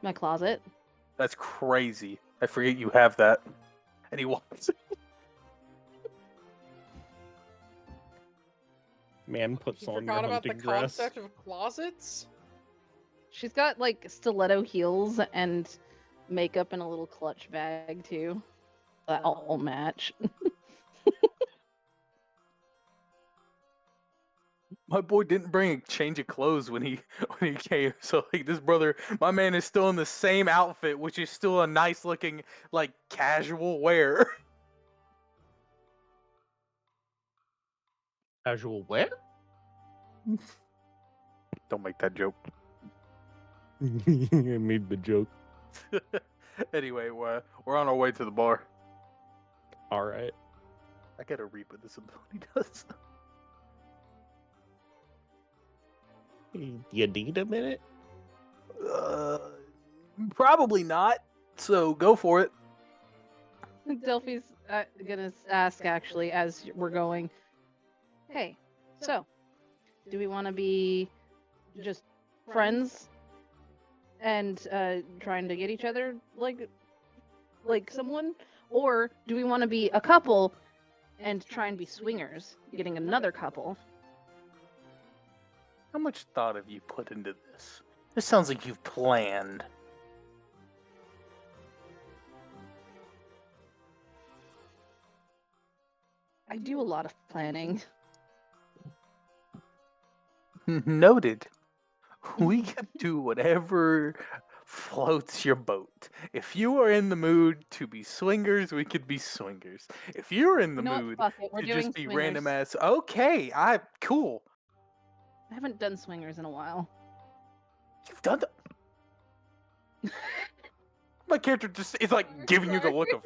My closet. That's crazy. I forget you have that. And he wants it. Man puts You on your forgot about the hunting dress. concept of closets? She's got like stiletto heels and makeup in a little clutch bag too. That all match. My boy didn't bring a change of clothes when he came. So like this brother, my man is still in the same outfit, which is still a nice looking like casual wear. Casual wear? Don't make that joke. I made the joke. Anyway, we're on our way to the bar. All right. I gotta read what this ability does. You need a minute? Probably not. So go for it. Delphi's gonna ask actually as we're going. Hey, so do we want to be just friends and trying to get each other like someone, or do we want to be a couple and try and be swingers, getting another couple? How much thought have you put into this? This sounds like you've planned. I do a lot of planning. Noted. We can do whatever floats your boat. If you are in the mood to be swingers, we could be swingers. If you're in the You know what? mood Fuck it. We're to doing just be swingers. random ass, okay, cool. I haven't done swingers in a while. You've done the. My character just is like giving you the look of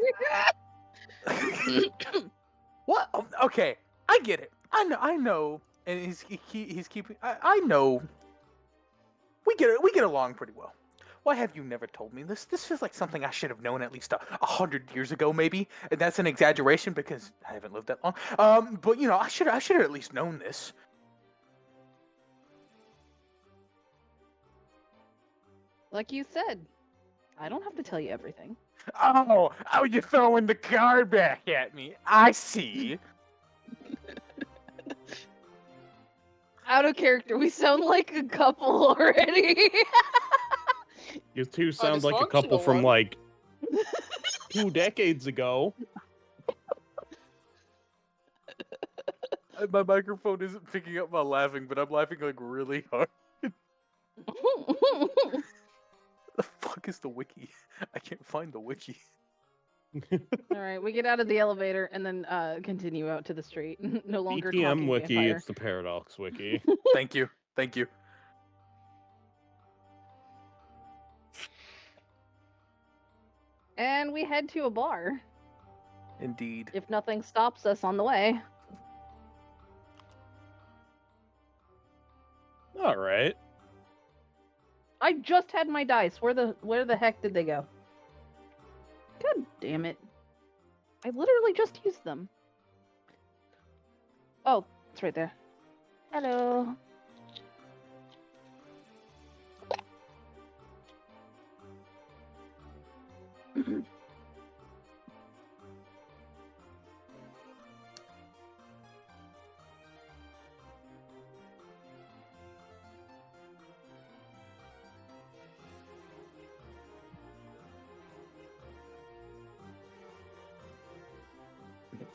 what? Okay, I get it. I know, and he's keeping. I know. We get along pretty well. Why have you never told me this? This feels like something I should have known at least 100 years ago, maybe. And that's an exaggeration because I haven't lived that long. But you know, I should have at least known this. Like you said, I don't have to tell you everything. Oh, you're throwing the card back at me. I see. Out of character, we sound like a couple already. You two sound like a couple dysfunctional from one. like 2 decades ago. My microphone isn't picking up my laughing, but I'm laughing like really hard. The fuck is the wiki? I can't find the wiki. All right, we get out of the elevator and then continue out to the street. No longer VTM talking wiki, vampire. it's the Paradox wiki. Thank you. Thank you. And we head to a bar, Indeed. if nothing stops us on the way. All right. I just had my dice. Where the heck did they go? God damn it. I literally just used them. Oh, it's right there. Hello.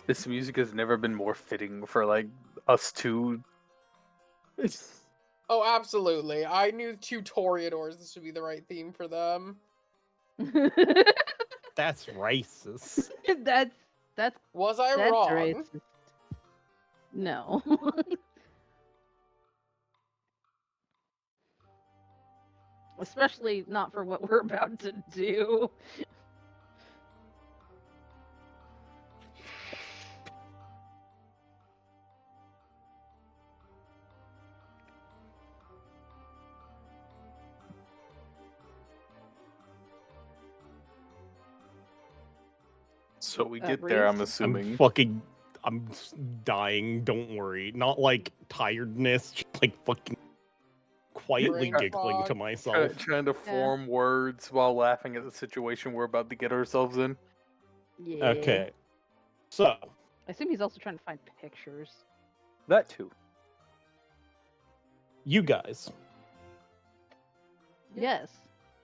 This music has never been more fitting for like us two. Oh, absolutely. I knew two Toreadors. This would be the right theme for them. That's racist. that's Was I that's wrong? racist. No. Especially not for what we're about to do. So we get there, I'm Reese? assuming. I'm dying, don't worry. Not like tiredness, just like fucking quietly Brain giggling to fog. myself. Trying to form words while laughing at the situation we're about to get ourselves in. Yeah. Okay. So, I assume he's also trying to find pictures. That too. you guys Yes.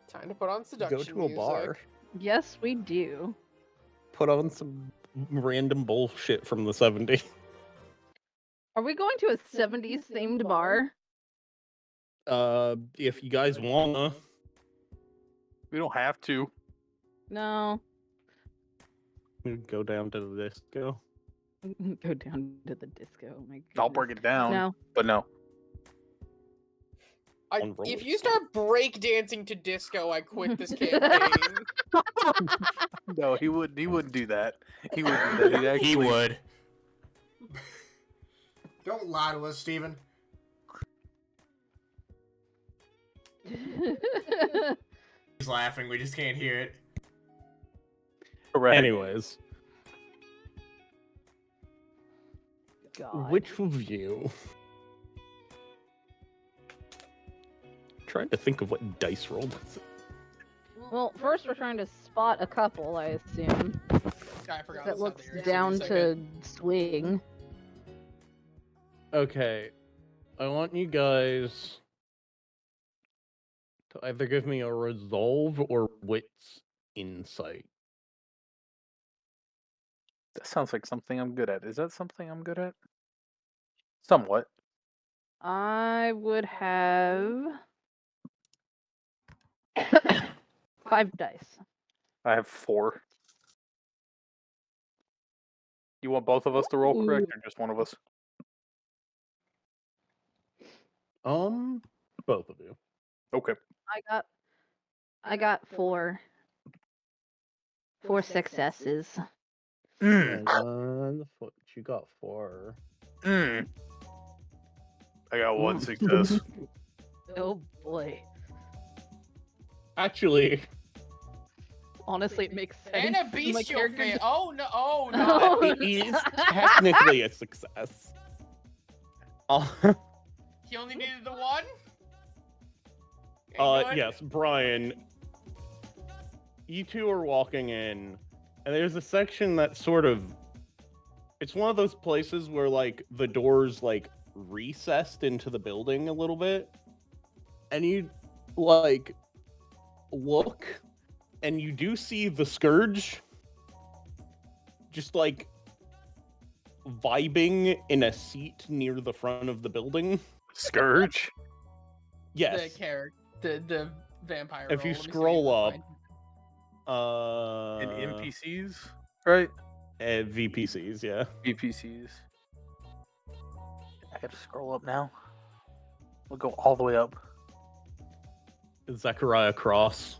Time to put on seduction go to a music. bar, Yes, we do. put on some random bullshit from the 70s. Are we going to a 70s themed bar? If you guys wanna. We don't have to. No. Go down to the disco. Go down to the disco. Oh my I'll goodness. break it down. No. But no. On roller If you start break dancing to disco, I quit this campaign. No, he wouldn't do that. He wouldn't do that. He'd actually, He would. Don't lie to us, Steven. He's laughing. We just can't hear it. Correct. Anyways, God. which of you? Trying to think of what dice rolled. Well, first we're trying to spot a couple, I assume. I forgot That that's not looks the answer. down Give me a second. to swing. Okay, I want you guys to either give me a resolve or wits insight. That sounds like something I'm good at. Is that something I'm good at? Somewhat. I would have 5 dice. I have 4. You want both of us to roll correct, or just one of us? Both of you. Okay. I got 4 successes. Mm. You got 4. Mm. I got 1 success. Oh boy. Actually, Honestly, it makes sense. And a My bestial character fail. just- Oh no! Oh no! it is technically a success. He only needed the 1. Okay, good. Yes, Brian. You two are walking in, and there's a section that sort of. It's one of those places where, like, the doors, like, recessed into the building a little bit. And you, like, look, and you do see the Scourge just, like, vibing in a seat near the front of the building. Scourge? Yes. The character, the vampire. If roll. you Let me see scroll if I up, can find- And NPCs? Right? VPCs, yeah. NPCs. I gotta scroll up now. We'll go all the way up. Zechariah Cross.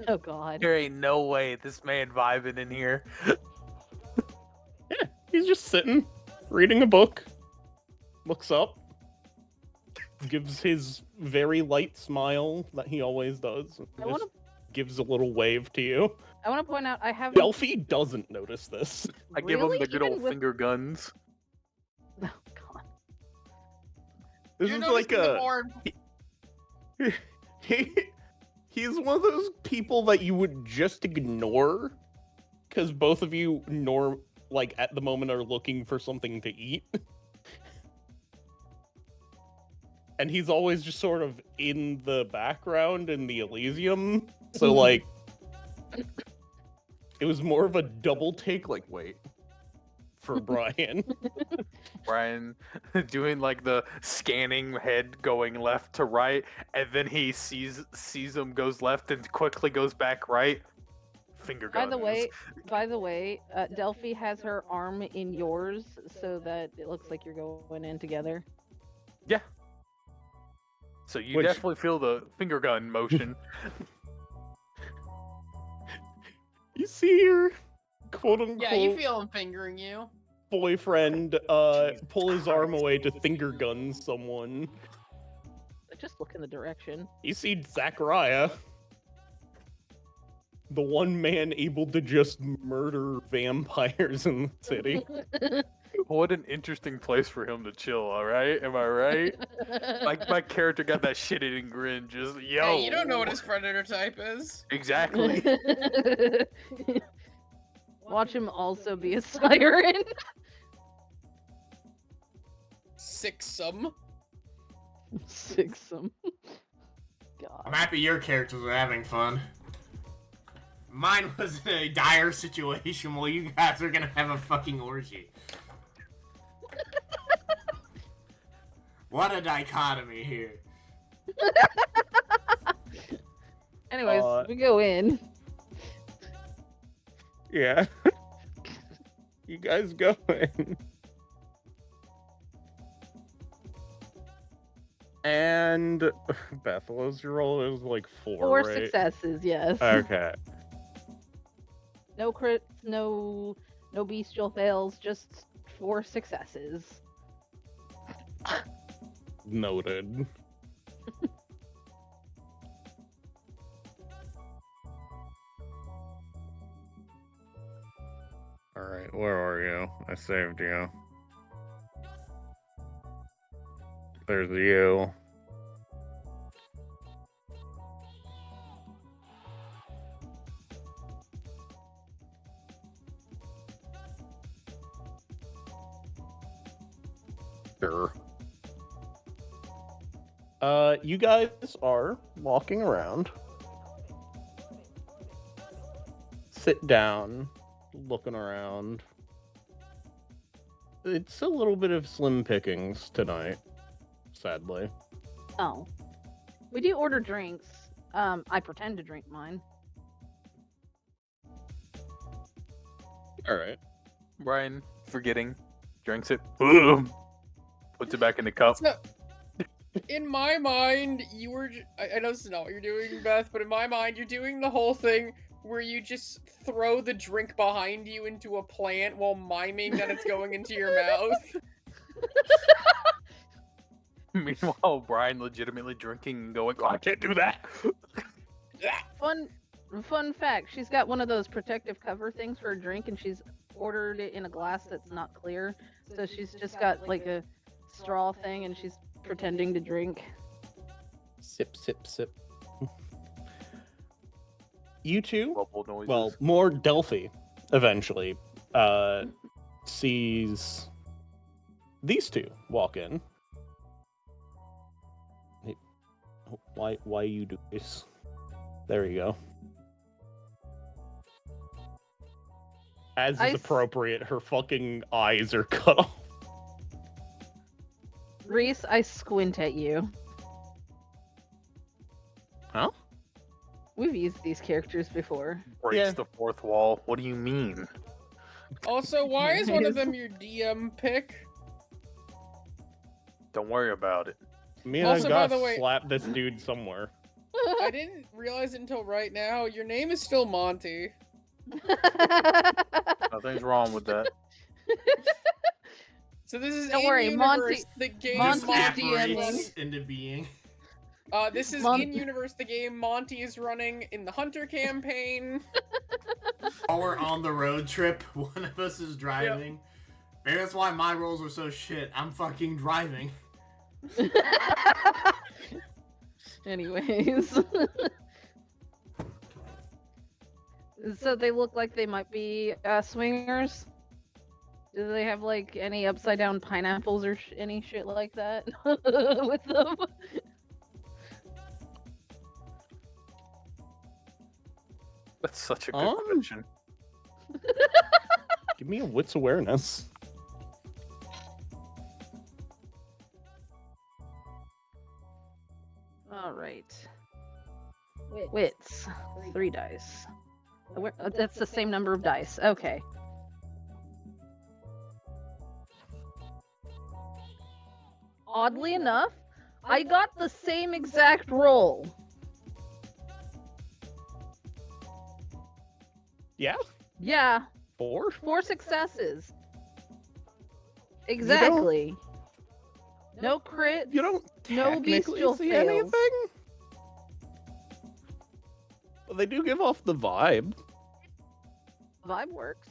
Oh god. There ain't no way this man vibing in here. Yeah, he's just sitting, reading a book, looks up, gives his very light smile that he always does, and I wanna- just gives a little wave to you. I want to point out I have Delphi doesn't notice this. I give him Really? the good Even old with- finger guns. Oh god. This You're is like noticing the a... more- He's one of those people that you would just ignore, because both of you like at the moment are looking for something to eat. And he's always just sort of in the background in the Elysium. So like it was more of a double take, like, wait, for Brian. Brian doing like the scanning head going left to right, and then he sees him goes left and quickly goes back right. Finger guns. By the way, Delphi has her arm in yours so that it looks like you're going in together. Yeah. So you Which- definitely feel the finger gun motion. You see your quote unquote Yeah, you feel him fingering you. boyfriend Jesus pull his arm Christ. away to finger gun someone. Just look in the direction. You see Zachariah, the one man able to just murder vampires in the city. What an interesting place for him to chill, alright? Am I right? Like my character got that shit-eating grin, just yo. Hey, you don't know what his predator type is. Exactly. Watch him also be a siren. Sixsome. Sixum. God. I'm happy your characters are having fun. Mine was in a dire situation while you guys are gonna have a fucking orgy. What a dichotomy here. Anyways, we go in. Yeah. You guys go in. And Bethel's roll is like 4, 4 right? successes, yes. Okay. No crits, no bestial fails, just 4 successes. Noted. Alright, where are you? I saved you. There's you. Sure. You guys are walking around. Sit down, looking around. It's a little bit of slim pickings tonight, sadly. Oh. We do order drinks. I pretend to drink mine. All right. Brian, forgetting, drinks it, puts it back in the cup. So, in my mind, you were. I know this is not what you're doing, Beth, but in my mind, you're doing the whole thing where you just throw the drink behind you into a plant while miming that it's going into your mouth. Meanwhile, Brian legitimately drinking and going, "Oh, I can't do that." Fun fact, she's got one of those protective cover things for a drink, and she's ordered it in a glass that's not clear. So she's just got like a straw thing, and she's pretending to drink. Sip, sip, sip. You two, Bubble noises. well, more Delphi eventually sees these two walk in. Hey, why you do this? There you go. As is appropriate, her fucking eyes are cut off. Reese, I squint at you. Huh? We've used these characters before. Breaks Yeah. the fourth wall. What do you mean? Also, why is one of Nice. them your DM pick? Don't worry about it. Me and Also, I by gotta the way- slap this dude somewhere. I didn't realize it until right now. Your name is still Monty. Nothing's wrong with that. So this is Don't in worry, universe. Monty- The game Monty's Monty is DMing. running. apparates into being. This is Mon- in universe. The game Monty is running in the Hunter campaign. While we're on the road trip, one of us is driving. Maybe that's why my rolls are so shit. I'm fucking driving. Anyways. So they look like they might be swingers. Do they have like any upside down pineapples or any shit like that with them? That's such a good question. Give me a wits awareness. All right. Wits. 3 dice. That's the same number of dice. Okay. Oddly enough, I got the same exact roll. Yeah? Yeah, 4? 4 successes. Exactly. No crit. You don't No technically bestial see fails. anything? Well, they do give off the vibe. Vibe works.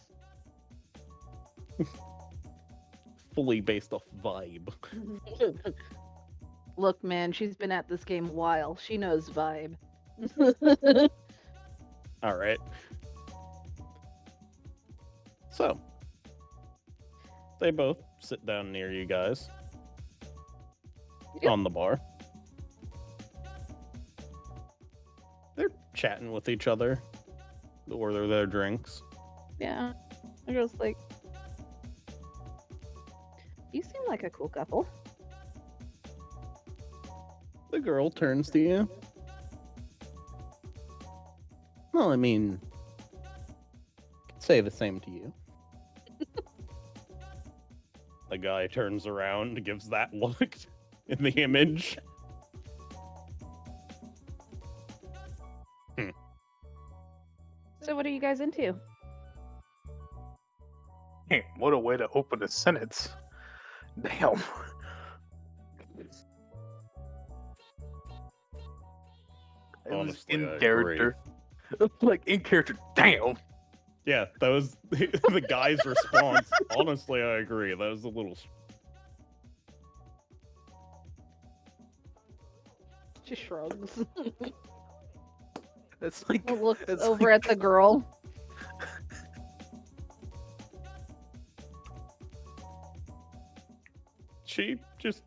Fully based off vibe. Look, man, she's been at this game a while. She knows vibe. All right. So, they both sit down near you guys Yep. on the bar. They're chatting with each other, order their drinks. Yeah. The girl's like, you seem like a cool couple. The girl turns to you. Well, I mean, I could say the same to you. The guy turns around, gives that look in the image. So what are you guys into? Hey, what a way to open a sentence. Damn. It was Honestly, in I character. Like in character. Damn. Yeah, that was the guy's response. Honestly, I agree. That was a little. She shrugs. It's like Looks it's over like- at the girl. She just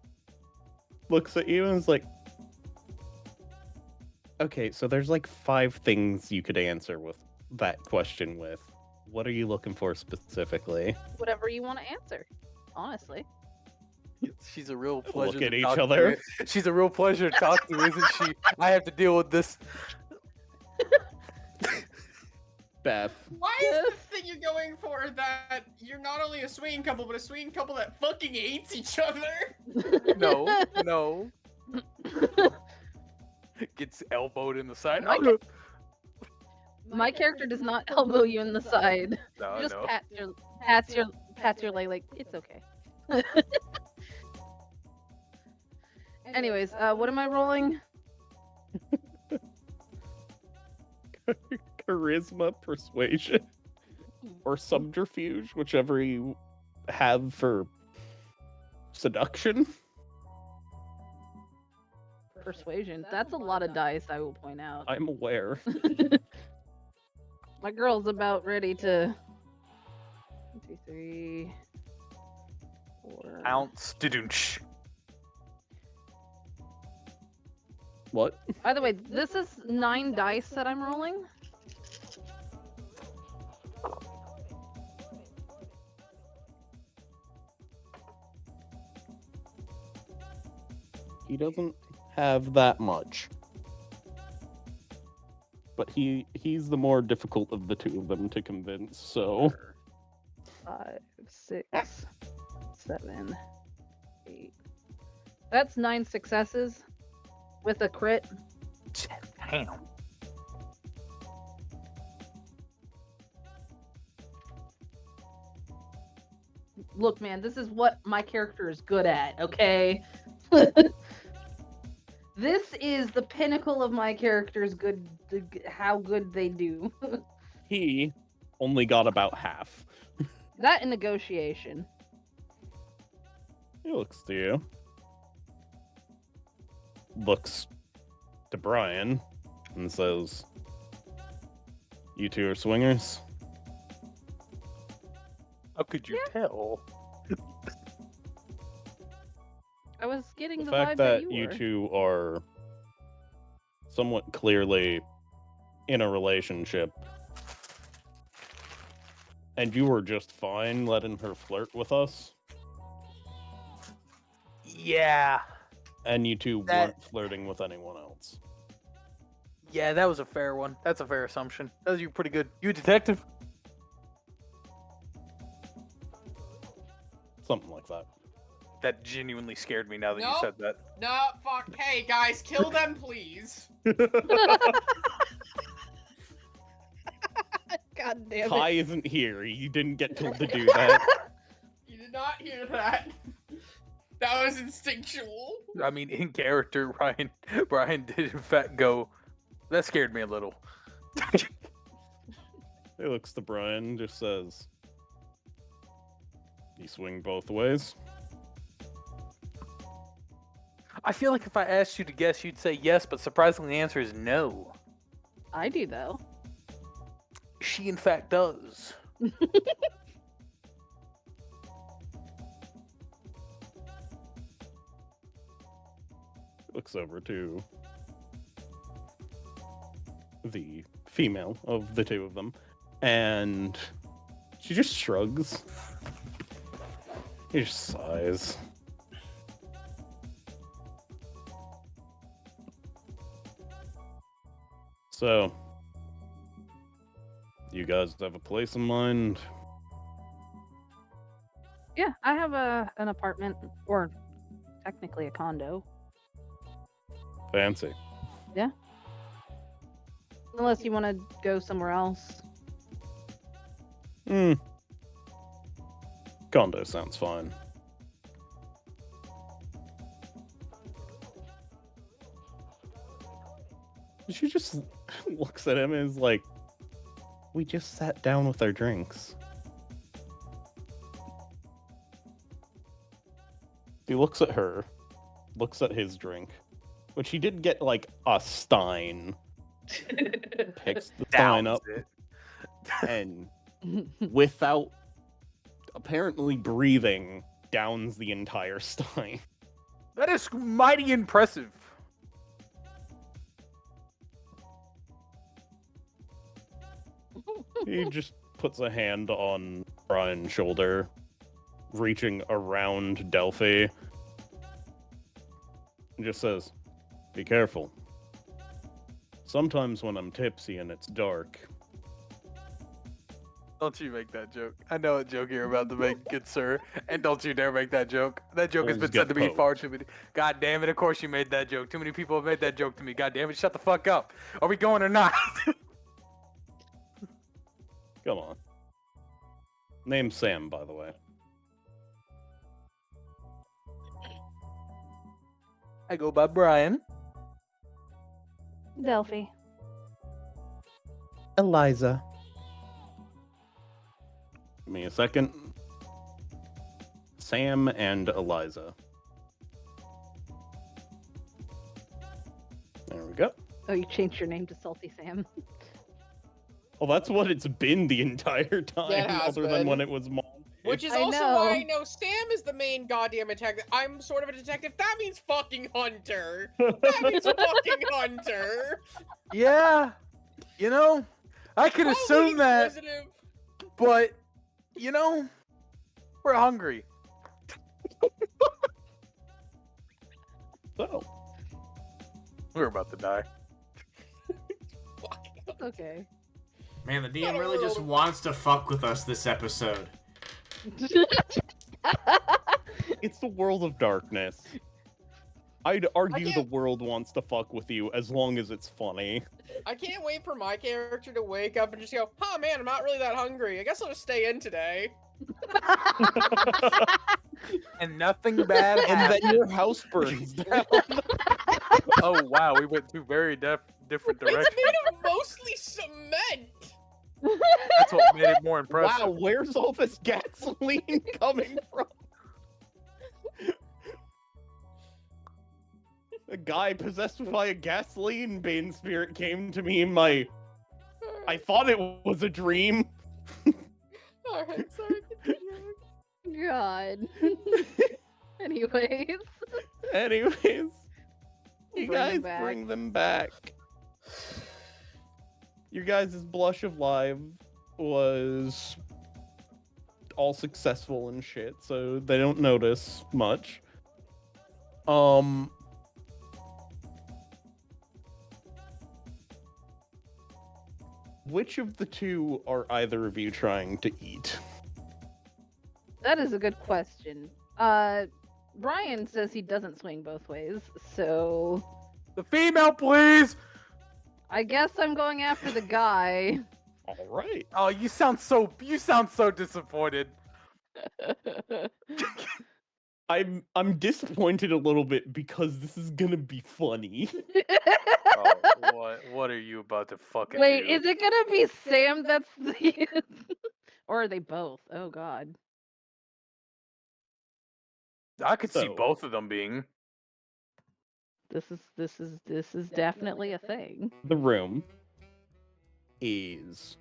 looks at you and is like, okay, so there's like 5 things you could answer with that question with. What are you looking for specifically? Whatever you want to answer. Honestly. She's a real pleasure. Look at to each talk to. other. She's a real pleasure to talk to, isn't she? I have to deal with this. Beth. Why is the thing you're going for that you're not only a swinging couple, but a swinging couple that fucking hates each other? No. Gets elbowed in the side. My, Oh, no. my character does not elbow you in the side. No, Just no. pats your leg like it's okay. Anyways, what am I rolling? Charisma, persuasion, or subterfuge, whichever you have for seduction. Persuasion. That's a lot of dice, I will point out. I'm aware. My girl's about ready to. 1, 2, 3, 4. Ounce. Dudunch. What? By the way, this is 9 dice that I'm rolling. He doesn't have that much. But he's the more difficult of the two of them to convince, so 5, 6, 7, 8. That's 9 successes with a crit. Damn. Look, man, this is what my character is good at, okay? This is the pinnacle of my character's good, how good they do. he only got about half. That in negotiation. He looks to you. Looks to Brian and says, "You two are swingers?" How could you tell? I was getting The the, fact vibe that you you were. two are somewhat clearly in a relationship and you were just fine letting her flirt with us, Yeah. and you two That- weren't flirting with anyone else. Yeah, that was a fair one. That's a fair assumption. That was you pretty good. You a detective? Something like that. That genuinely scared me now that you Nope. said that. No, fuck. Hey, guys, kill them, please. God damn it. Kai isn't here. He didn't get told to do that. You did not hear that. That was instinctual. I mean, in character, Brian did in fact go. That scared me a little. He looks to Brian, just says, "You swing both ways?" I feel like if I asked you to guess, you'd say yes, but surprisingly, the answer is no. I do, though. She, in fact, does. Looks over to the female of the two of them, and she just shrugs. He just sighs. So, you guys have a place in mind? Yeah, I have an apartment, or technically a condo. Fancy. Unless you want to go somewhere else. Condo sounds fine. She just looks at him and is like, "We just sat down with our drinks." He looks at her, looks at his drink, which he did get like a stein, picks the stein up, Downs it. and without apparently breathing, downs the entire stein. That is mighty impressive. He just puts a hand on Brian's shoulder, reaching around Delphi and just says, "Be careful. Sometimes when I'm tipsy and it's dark, Don't you make that joke. I know what joke you're about to make, good sir. And don't you dare make that joke. That joke has Holes been said get to me far poked. too many. God damn it, of course you made that joke. Too many people have made that joke to me. God damn it, shut the fuck up. Are we going or not? come on." Name's Sam, by the way. I go by Brian. Delphi. Eliza. Give me a second. Sam and Eliza. There we go. Oh, you changed your name to Salty Sam. Well, that's what it's been the entire time, Yeah, it has other than when been. it was mom. Which is I also why I know. know Sam is the main goddamn detective. I'm sort of a detective. That means fucking hunter. That means fucking hunter. Yeah. You know, I could Probably assume that, inquisitive. but, you know, we're hungry. So, We're about to die. Fuck. Okay. Man, the DM Not a really just world. wants to fuck with us this episode. it's the world of darkness. I'd argue the can't- world wants to fuck with you as long as it's funny. I can't wait for my character to wake up and just go, "Huh, man, I'm not really that hungry. I guess I'll just stay in today." And nothing bad And happened. then your house burns down. Oh, wow, we went two very different directions. It's made of mostly cement. That's what made it more impressive. Wow, where's all this gasoline coming from? A guy possessed by a gasoline bane spirit came to me in my... I thought it was a dream. Alright, sorry. continue. God. Anyways. Anyways, Bring you them guys back. bring them back. Your guys' blush of live was all successful and shit, so they don't notice much. Which of the two are either of you trying to eat? That is a good question. Brian says he doesn't swing both ways, so The female, please! I guess I'm going after the guy. All right. Oh, you sound so disappointed. I'm disappointed a little bit because this is gonna be funny. Oh, what are you about to fucking Wait, do? is it gonna be Sam that's the or are they both? Oh god. I could see So- both of them being. This is definitely a thing. The room is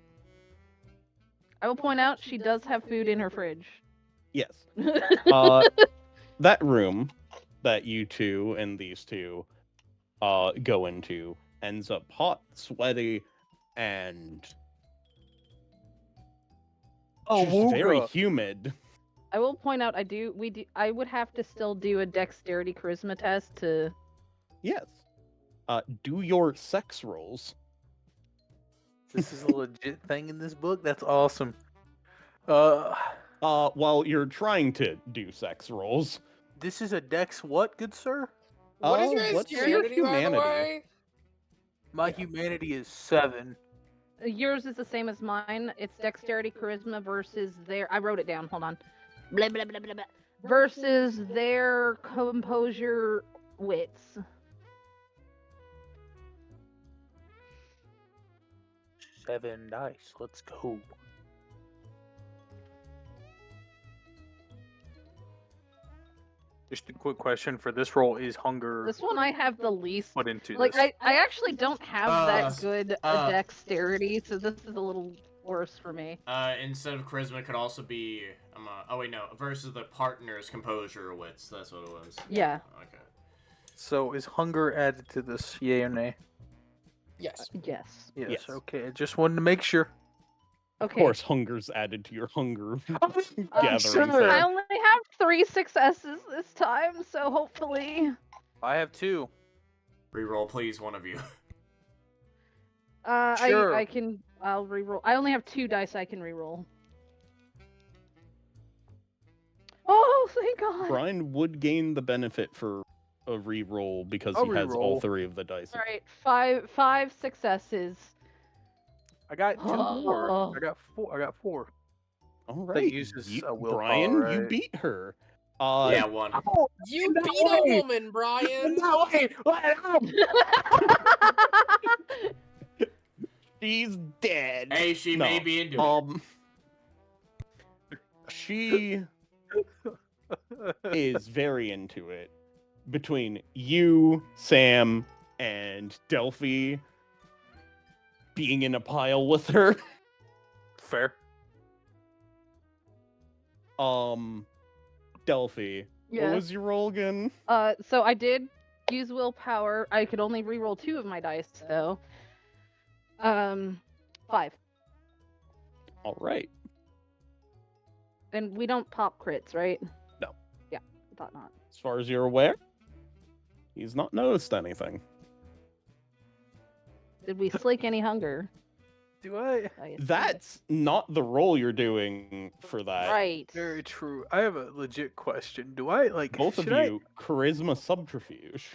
I will point out she does have food in her fridge. yes. That room that you two and these two go into ends up hot, sweaty, and just very wooga. humid. I will point out I would have to still do a dexterity charisma test to Yes. Do your sex rolls. This is a legit thing in this book. That's awesome. While you're trying to do sex rolls. This is a dex what, good sir? What is your what's your humanity, by the humanity? way? My humanity is 7. yours is the same as mine. It's dexterity charisma versus their I wrote it down, hold on. Blah blah blah blah blah. Versus their composure wits. 7 dice. Let's go. Just a quick question for this roll: is hunger This one I have the least put into like this? I actually don't have that good a uh, dexterity, so this is a little worse for me. Instead of charisma, it could also be oh wait, no, versus the partner's composure or wits. That's what it was. Yeah. Okay. So is hunger added to this? Yay or nay? Yes. Yes. Yes. Yes. Okay. I just wanted to make sure. Okay. Of course, hunger's added to your hunger gathering. sure. thing. I only have 3 successes this time, so hopefully. I have 2. Reroll, please, one of you. Sure. I'll reroll. I only have 2 dice I can reroll. Oh, thank God! Brian would gain the benefit for a reroll because I'll he has all reroll. 3 of the dice. All right, five successes. I got 2 more. Oh. I got 4. I got 4. All That right, uses a willpower, Brian, you right? beat her. Yeah, one. Oh, You no beat a way! woman, Brian. No, wait, let up! She's dead. Hey, she No, may be into it. She is very into it. Between you, Sam, and Delphi being in a pile with her. Fair. Delphi, Yeah. what was your roll again? So I did use willpower. I could only reroll 2 of my dice, though. 5. All right. And we don't pop crits, right? No. Yeah, I thought not. As far as you're aware, he's not noticed anything. Did we slake any hunger? Do I? That's not the roll you're doing for that. Right. Very true. I have a legit question. Do I like Both of should I- you, charisma subterfuge.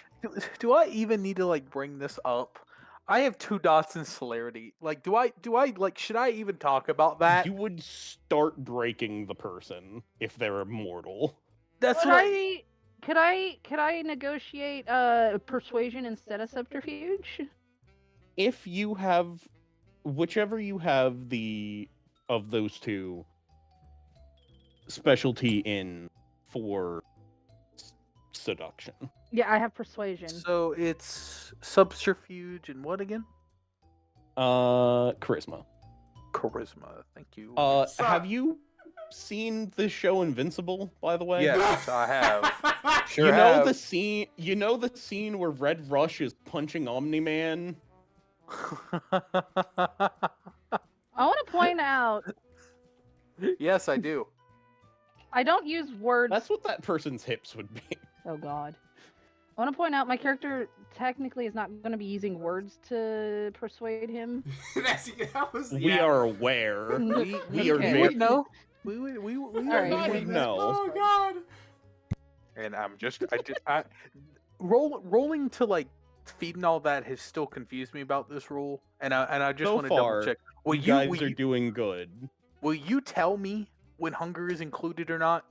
do I even need to like bring this up? I have 2 dots in celerity. Like, do I like? Should I even talk about that? You would start breaking the person if they're immortal. That's Could what I negotiate persuasion instead of subterfuge? If you have, whichever you have of those 2 specialty in for seduction. Yeah, I have persuasion. So it's subterfuge and what again? Charisma. Charisma. Thank you. Have you seen the show Invincible, by the way? Yes, I have. Sure You know have. the scene. You know the scene where Red Rush is punching Omni-Man. I want to point out Yes, I do. I don't use words. That's what that person's hips would be. Oh God. I want to point out my character technically is not going to be using words to persuade him. that was. We Yeah. are aware. We are Okay. very. know. We Alright. God, We know. Oh God. And I rolling to like feeding all that has still confused me about this rule, and I just So want to far, double check. Will You you guys are doing good. will you tell me when hunger is included or not?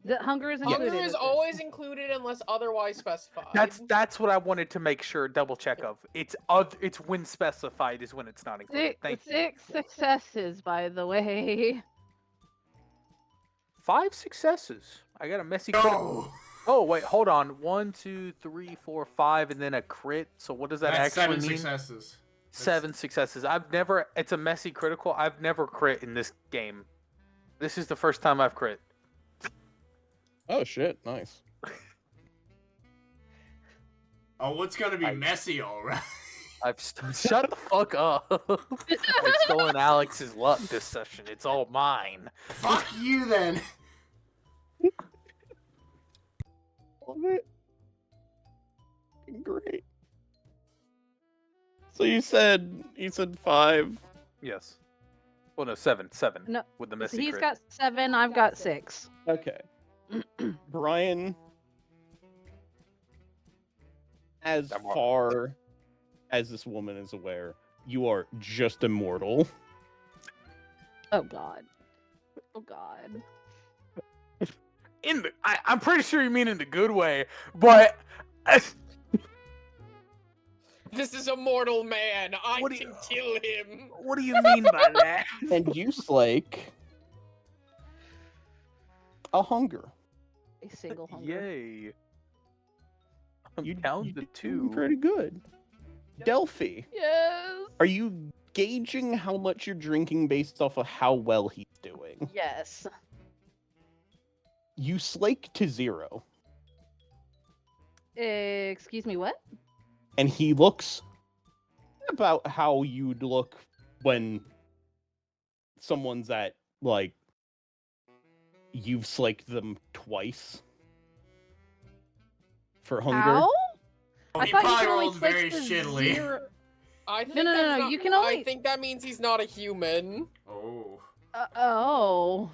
The hunger is included. Hunger with is this. always included unless otherwise specified. That's what I wanted to make sure double check of. It's when specified is when it's not included. Thank you. 6 successes, by the way. 5 successes. I got a messy crit. No. Oh wait, hold on. 1, 2, 3, 4, 5, and then a crit. So what does that That's actually 7 mean? successes. 7 successes. I've never. It's a messy critical. I've never crit in this game. This is the first time I've crit. Oh shit! Nice. Oh, what's gonna be messy, all right? Shut the fuck up. I've stolen Alex's luck this session. It's all mine. Fuck you then. Love it. Great. So you said 5. Yes. Well, no, 7. No, with the So messy he's crit. got 7, I've got 6. Okay. Brian, as I'm wrong. far as this woman is aware, you are just immortal. Oh God. Oh God. I'm pretty sure you mean in the good way, but This is a mortal man. I What do can you- kill him. what do you mean by that? And you slake a hunger. A single hunger. Yay! I'm You down to did 2. pretty good. Delphi, Yes. are you gauging how much you're drinking based off of how well he's doing? Yes. You slake to 0, Excuse me, what? and he looks about how you'd look when someone's at, like, you've slaked them twice. for hunger. How? Oh, I he thought you probably could only rolled switch very to shittily. zero. I think No, that's no, not, you can I only. think that means he's not a human. Oh. Oh.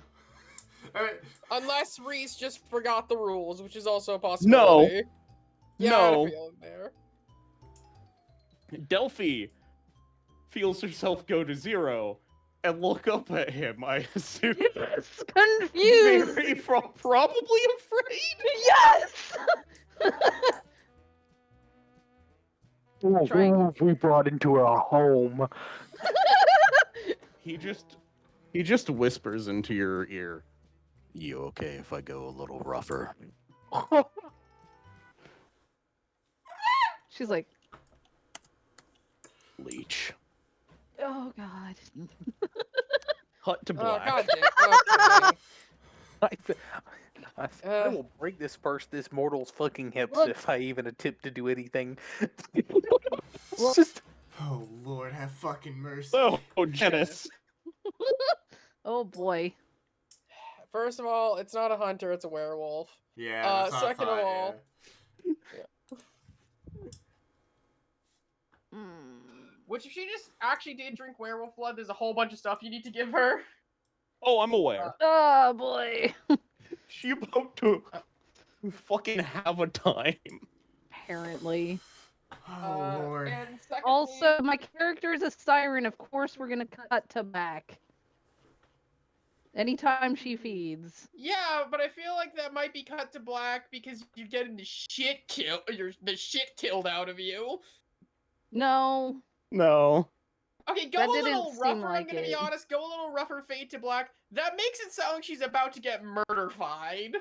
Alright. Unless Reese just forgot the rules, which is also a possibility. Yeah, I had a No. feeling there. Delphi feels herself go to zero and look up at him. I assume. Yes, confused. Very probably afraid. Yes. Trying. Who have we brought into our home? He just whispers into your ear. You okay if I go a little rougher? She's like, Leech. oh god. Hut to Oh, black. god damn. Okay. I will break this mortal's fucking hips Look. if I even attempt to do anything. Well- It's just Oh Lord, have fucking mercy. So, Janice. Oh boy. First of all, it's not a hunter, it's a werewolf. Yeah, that's what I second of thought, all- Hmm. Which, if she just actually did drink werewolf blood, there's a whole bunch of stuff you need to give her. Oh, I'm aware. Oh boy. She about to fucking have a time. Apparently. Oh Lord. And secondly, Also, my character is a siren. Of course, we're gonna cut to back. Anytime she feeds. yeah, but I feel like that might be cut to black because you're getting the shit killed out of you. No. No. Okay, go That a didn't little seem rougher, like I'm gonna be it. honest. Go a little rougher, fade to black. That makes it sound like she's about to get murder-fied.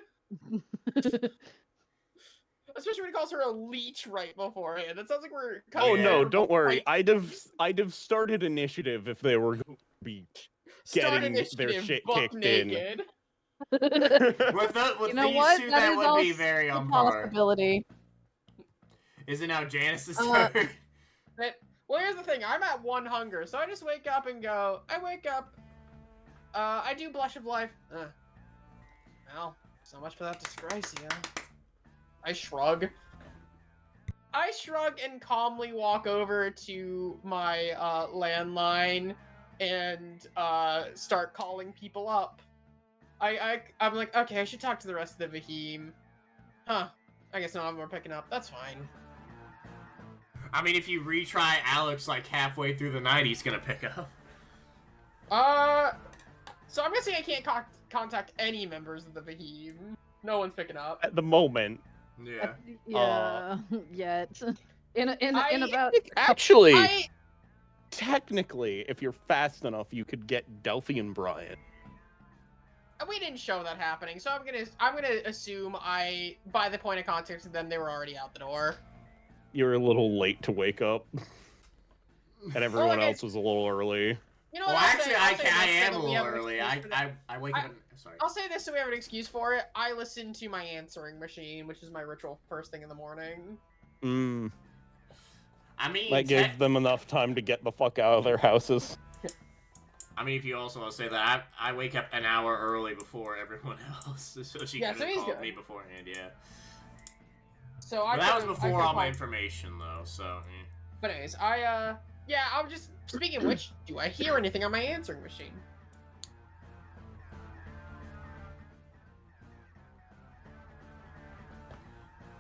Especially when he calls her a leech right beforehand. That sounds like we're Oh cutting Yeah. no, over don't the worry. fight. I'd have started initiative if they were going to be Start getting their initiative, shit buck kicked in. naked. With You know these what? two, That that is would be also very a on par. possibility. Is it now Janice's Uh, turn? Well, here's the thing. I'm at 1 hunger, so I just wake up and go. I wake up. I do blush of life. Well, so much for that dysgracia. I shrug. I shrug and calmly walk over to my landline and start calling people up. I'm like, okay, I should talk to the rest of the Vahim. Huh. I guess none of them are picking up. That's fine. I mean, if you retry Alex like halfway through the night, he's gonna pick up. So I'm guessing I can't contact any members of the Vahim. No one's picking up. At the moment. Yeah. Yeah. Yet. In about. Actually, technically, if you're fast enough, you could get Delphi and Brian. We didn't show that happening, so I'm gonna assume by the point of contact with them, they were already out the door. You're a little late to wake up. And everyone okay. else was a little early. You know Well, what? actually, I'll say I this so am that a we little have an early. excuse for that. I wake up. Sorry. I'll say this so we have an excuse for it. I listen to my answering machine, which is my ritual first thing in the morning. I mean, That gives them enough time to get the fuck out of their houses. I mean, if you also want to say that, I wake up an hour early before everyone else, so she Yeah, could so have he's called good. me beforehand. Yeah. So But that was could've- I before could've all my called- information, though. So. But anyways, yeah, I'm just speaking of which, do I hear anything on my answering machine?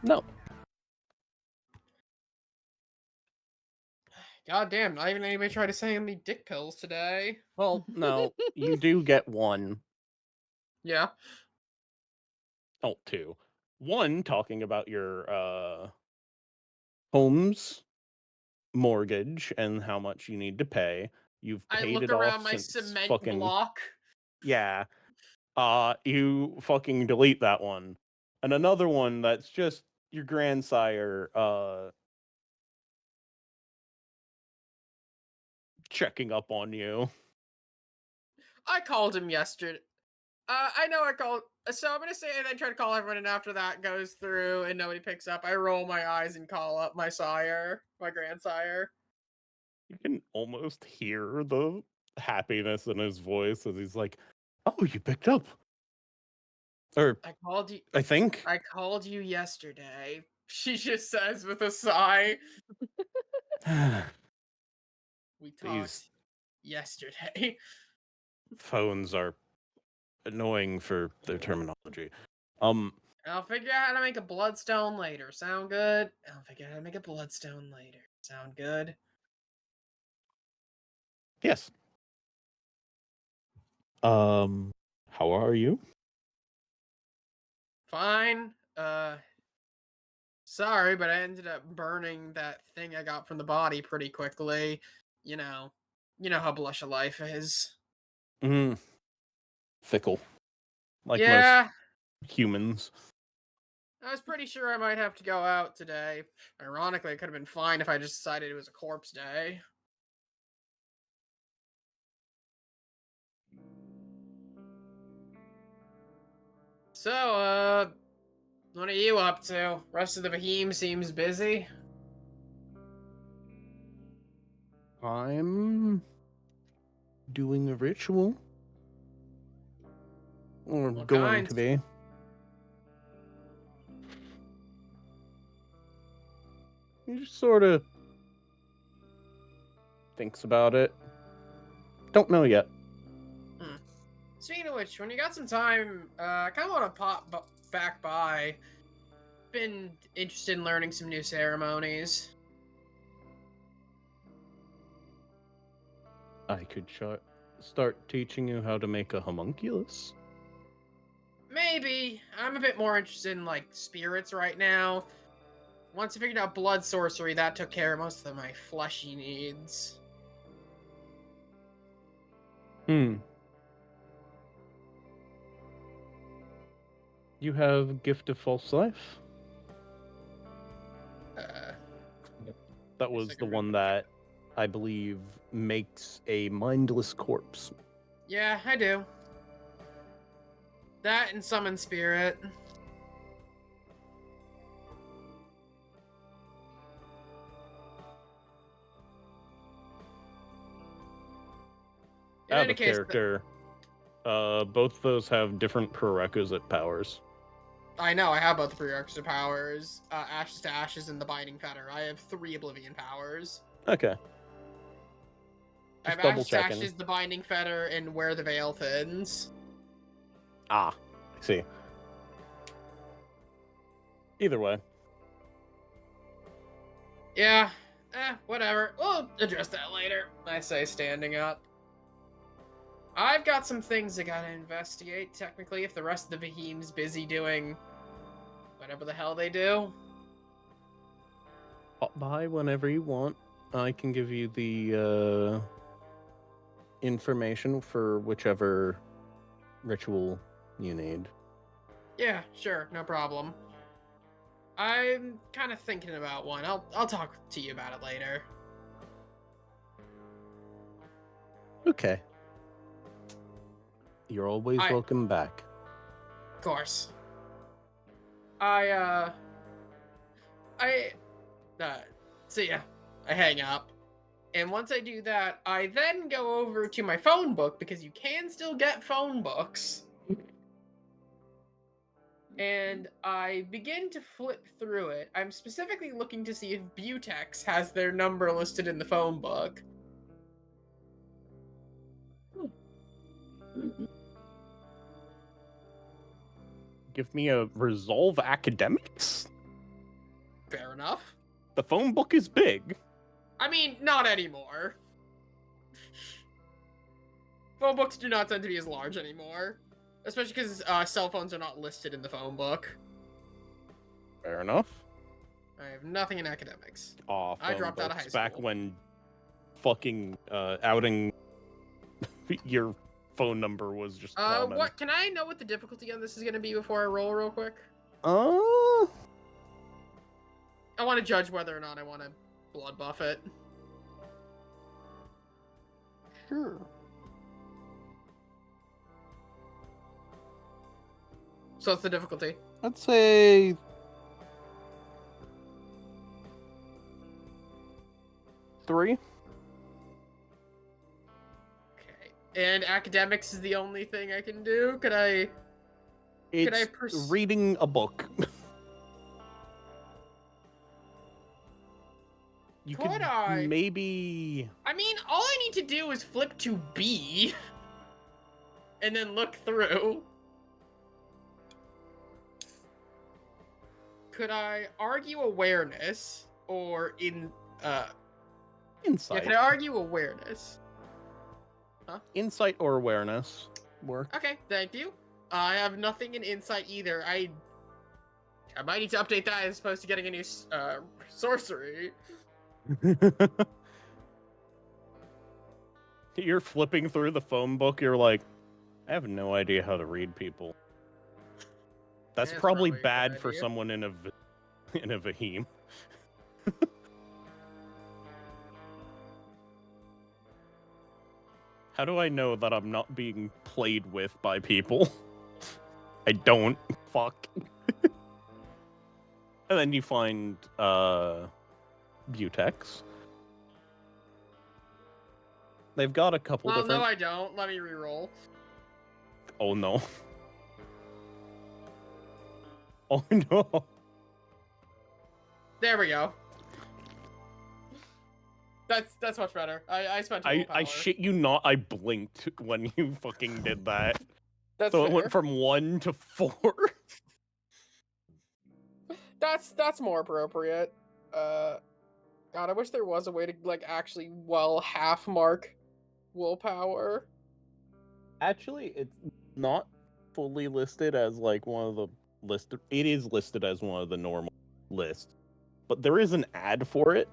No. God damn, not even anybody tried to send me dick pills today. Well, no. You do get one. Yeah. Oh, two. One talking about your home's mortgage and how much you need to pay. You've I paid look it around off my since cement fucking block. yeah. You fucking delete that one. And another one that's just your grandsire checking up on you. I called him yesterday. I know I called. So I'm gonna say and then try to call everyone, and after that goes through and nobody picks up, I roll my eyes and call up my sire, my grandsire. You can almost hear the happiness in his voice as he's like, "Oh, you picked up." Or I called you. I think. I called you yesterday. She just says with a sigh. We talked These yesterday. phones are annoying for their terminology. I'll figure out how to make a bloodstone later. Sound good? I'll figure out how to make a bloodstone later. Sound good? Yes. How are you? Fine. Sorry, but I ended up burning that thing I got from the body pretty quickly. You know how blush of life is. Mm, fickle, like most Yeah, humans. I was pretty sure I might have to go out today. Ironically, it could have been fine if I just decided it was a corpse day. So, what are you up to? Rest of the Beheem seems busy. I'm doing a ritual. Or What going kind? to be. He just sort of thinks about it. Don't know yet. Speaking of which, when you got some time, I kind of want to pop back by. Been interested in learning some new ceremonies. I could start teaching you how to make a homunculus. Maybe. I'm a bit more interested in, like, spirits right now. Once I figured out blood sorcery, that took care of most of my fleshy needs. You have Gift of False Life? That was the one that I believe makes a mindless corpse. Yeah, I do. That and summon spirit. In Out any of case, character. Both those have different prerequisite powers. I know, I have both the prerequisite powers. Ashes to Ashes and the Binding Fetter. I have 3 Oblivion powers. Okay. I have double Ashes to checking. Ashes, the Binding Fetter, and Where the Veil Thins. Ah, I see. Either way. Yeah, whatever. We'll address that later. I say, standing up. I've got some things I gotta investigate, technically, if the rest of the Beheem's busy doing whatever the hell they do. Pop by whenever you want. I can give you the information for whichever ritual you need. Yeah, sure, no problem. I'm kind of thinking about one. I'll talk to you about it later. Okay. You're always welcome back. Of course. See ya. I hang up. And once I do that, I then go over to my phone book, because you can still get phone books. And I begin to flip through it. I'm specifically looking to see if Butex has their number listed in the phone book. Give me a Resolve Academics? Fair enough. The phone book is big. I mean, not anymore. Phone books do not tend to be as large anymore. Especially because cell phones are not listed in the phone book. Fair enough. I have nothing in academics. Aw, I dropped out of high back school. when fucking outing your phone number was just common. What? Can I know what the difficulty on this is going to be before I roll real quick? Uh... I want to judge whether or not I want to blood buff it. Sure. So what's the difficulty? I'd say 3. Okay. And academics is the only thing I can do? Could I It's reading a book. try. maybe... I mean, all I need to do is flip to B. And then look through. Could I argue awareness? Or yeah, Insight. could I argue awareness? Insight or awareness work. Okay, thank you. I have nothing in insight either. I might need to update that as opposed to getting a new sorcery. You're flipping through the phone book, you're like, I have no idea how to read people. That's That's probably probably a good bad for idea. someone in a Vahim. How do I know that I'm not being played with by people? I don't. Fuck. And then you find Butex. They've got a couple Well, different... no, I don't. Let me reroll. Oh no. Oh no. There we go. That's much better. I spent a I shit you not, I blinked when you fucking did that. That's So fair. it went from 1 to 4. That's more appropriate. God, I wish there was a way to like actually half mark willpower. Actually, it's not fully listed as like one of the listed. It is listed as one of the normal lists, but there is an ad for it.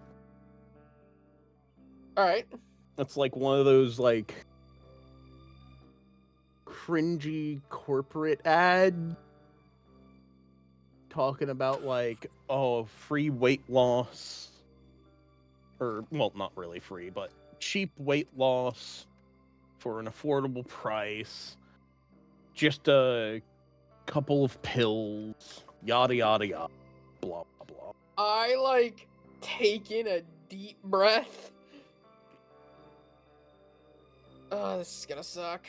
All right. It's like one of those like cringy corporate ad talking about like, oh, free weight loss, or well, not really free, but cheap weight loss for an affordable price. Just a couple of pills, yada yada yada, blah blah blah. I like take in a deep breath. Oh, this is gonna suck.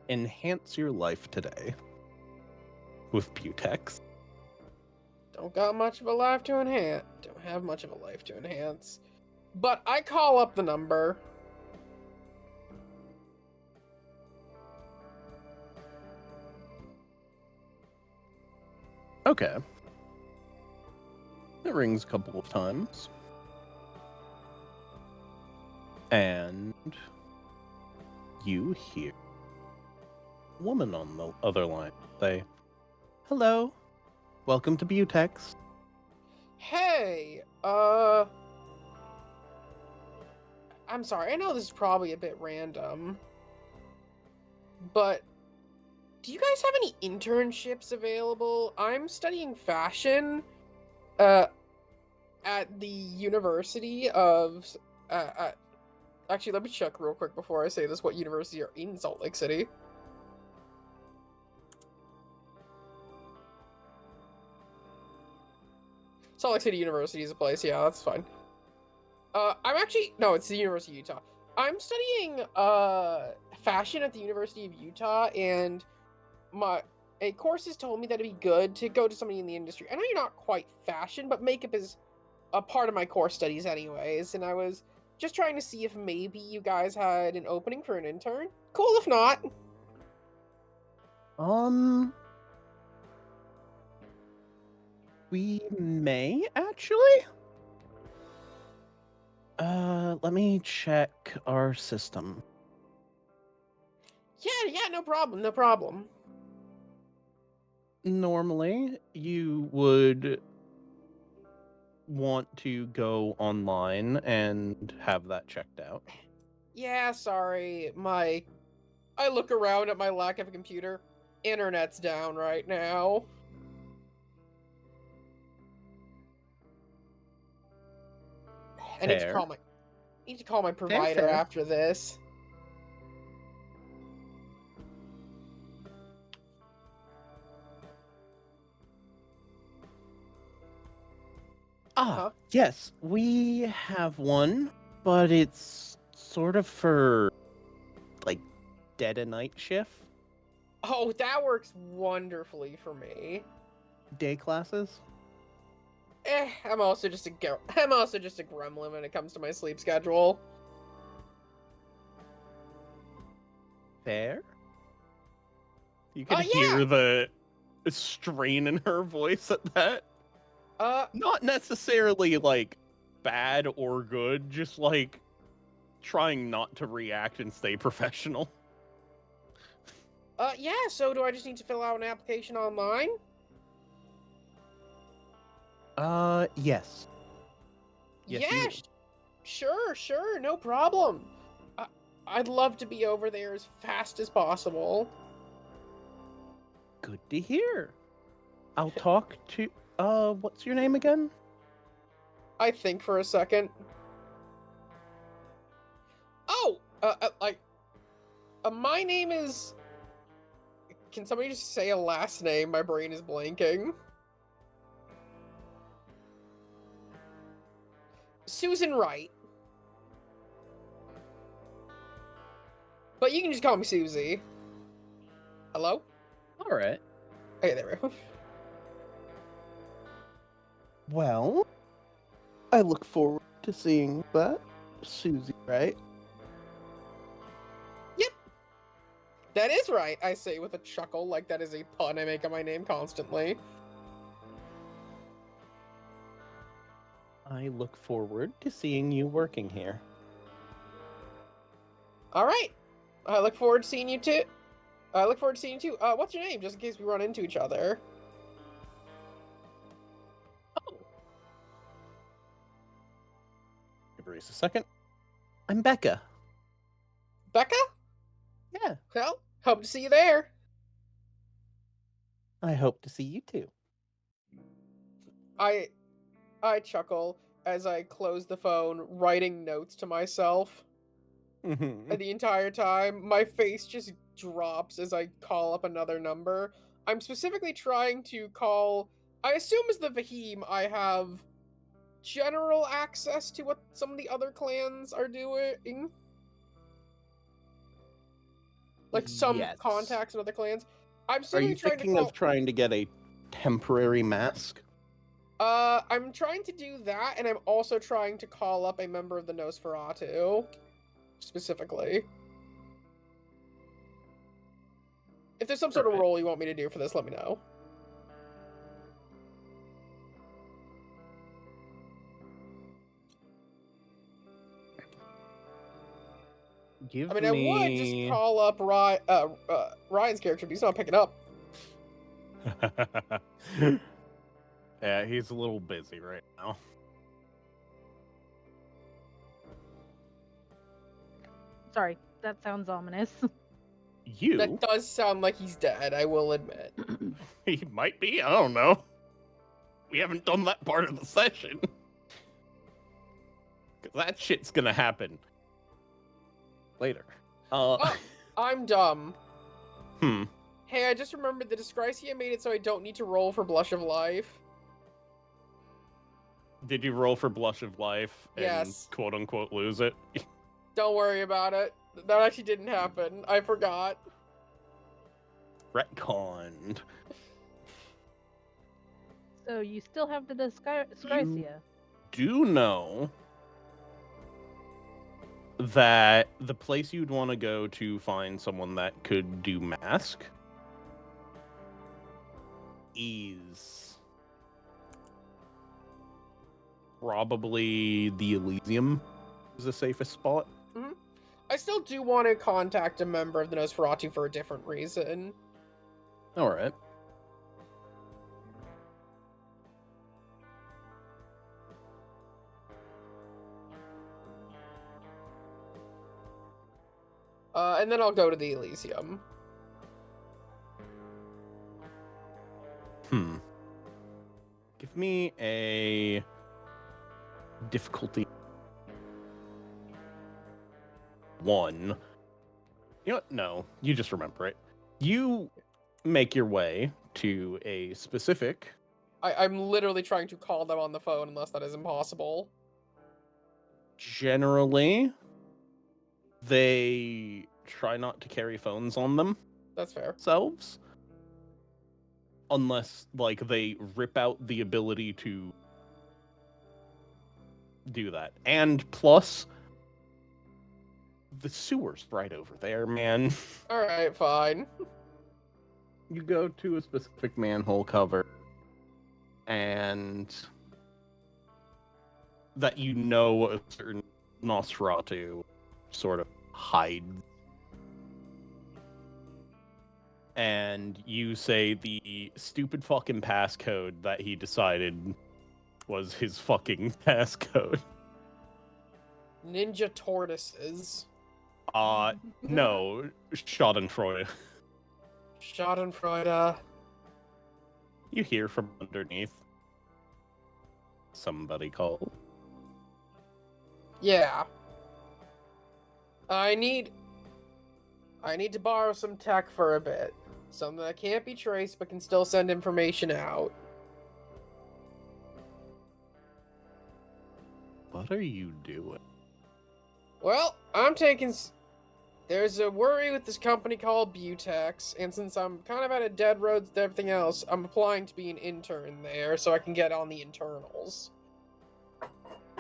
Enhance your life today with Butex. Don't got much of a life to enhance. Don't have much of a life to enhance. But I call up the number. Okay. It rings a couple of times. And you hear a woman on the other line say, hello, welcome to Butex. Hey, I'm sorry, I know this is probably a bit random, but do you guys have any internships available? I'm studying fashion, at the University of, actually, let me check real quick before I say this, what university are in Salt Lake City. Salt Lake City University is a place, yeah, that's fine. No, it's the University of Utah. I'm studying, fashion at the University of Utah, and a course has told me that it'd be good to go to somebody in the industry. I know you're not quite fashion, but makeup is a part of my course studies anyways, and I was just trying to see if maybe you guys had an opening for an intern. Cool if not. We may actually. Let me check our system. Yeah, no problem. Normally, you would want to go online and have that checked out. Yeah, sorry, I look around at my lack of a computer. Internet's down right now. I need to Fair. call my provider fair. after this. Huh? Yes, we have one, but it's sort of for, like, dead of night shift. Oh, that works wonderfully for me. day classes? I'm also just a gremlin when it comes to my sleep schedule. Fair. You can yeah. hear the strain in her voice at that. Not necessarily like bad or good, just like trying not to react and stay professional. Yeah, so do I just need to fill out an application online? Yes. Yes, you do. Sure, no problem. I'd love to be over there as fast as possible. Good to hear. I'll talk to, what's your name again? I think for a second. Oh, my name is... Can somebody just say a last name? My brain is blanking. Susan Wright. But you can just call me Susie. Hello? Alright. Okay, there we go. Well, I look forward to seeing that. Susie, right? That is right, I say with a chuckle, like that is a pun I make on my name constantly. I look forward to seeing you working here. Alright. I look forward to seeing you too. What's your name, just in case we run into each other? Oh. Give Reese a second. I'm Becca. Becca? Yeah. Well, hope to see you there. I hope to see you too. I chuckle as I close the phone, writing notes to myself. And the entire time, my face just drops as I call up another number. I'm specifically trying to call... I assume as the Vahim, I have general access to what some of the other clans are doing. Like some Yes. contacts in other clans. I'm Are specifically you trying to thinking call... of trying to get a temporary mask? I'm trying to do that, and I'm also trying to call up a member of the Nosferatu. Specifically. If there's some sort of role you want me to do for this, let me know. I mean, I would just call up Ryan's character, but he's not picking up. Yeah, he's a little busy right now. Sorry, that sounds ominous. You? That does sound like he's dead, I will admit. He might be, I don't know. We haven't done that part of the session. Because that shit's gonna happen. Later. Oh, I'm dumb. Hmm. Hey, I just remembered the Disgracia made it so I don't need to roll for Blush of Life. Did you roll for Blush of Life and Yes. quote-unquote lose it? Don't worry about it. That actually didn't happen. I forgot. Retconned. So you still have the Disgracia. Do know that the place you'd want to go to find someone that could do mask is probably the Elysium is the safest spot. Mm-hmm. I still do want to contact a member of the Nosferatu for a different reason. Alright. And then I'll go to the Elysium. Give me a difficulty 1. You know what? No, you just remember it. You make your way to a specific... I'm literally trying to call them on the phone unless that is impossible. Generally, they try not to carry phones on them That's fair. themselves. unless like they rip out the ability to do that. And plus, the sewer's right over there, man. Alright, fine. You go to a specific manhole cover, and that you know a certain Nosferatu sort of hides. And you say the stupid fucking passcode that he decided was his fucking passcode. Ninja tortoises. No, Schadenfreude. Schadenfreude. You hear from underneath. Somebody called. Yeah. I need to borrow some tech for a bit. Something that can't be traced but can still send information out. What are you doing? Well, there's a worry with this company called Butex, and since I'm kind of at a dead road with everything else, I'm applying to be an intern there so I can get on the internals.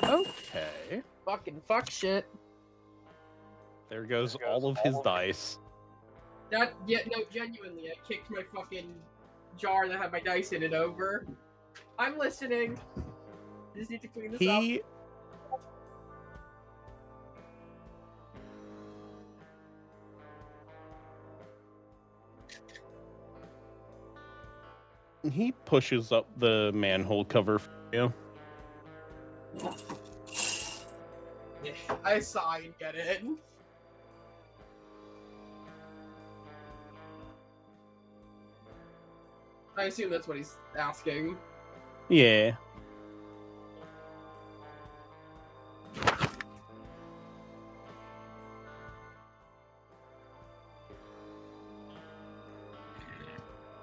Okay. Fucking fuck shit. There goes all of his dice. No, genuinely, I kicked my fucking jar that had my dice in it over. I'm listening. Just need to clean this up. He pushes up the manhole cover for you. I sigh and get it. I assume that's what he's asking. Yeah.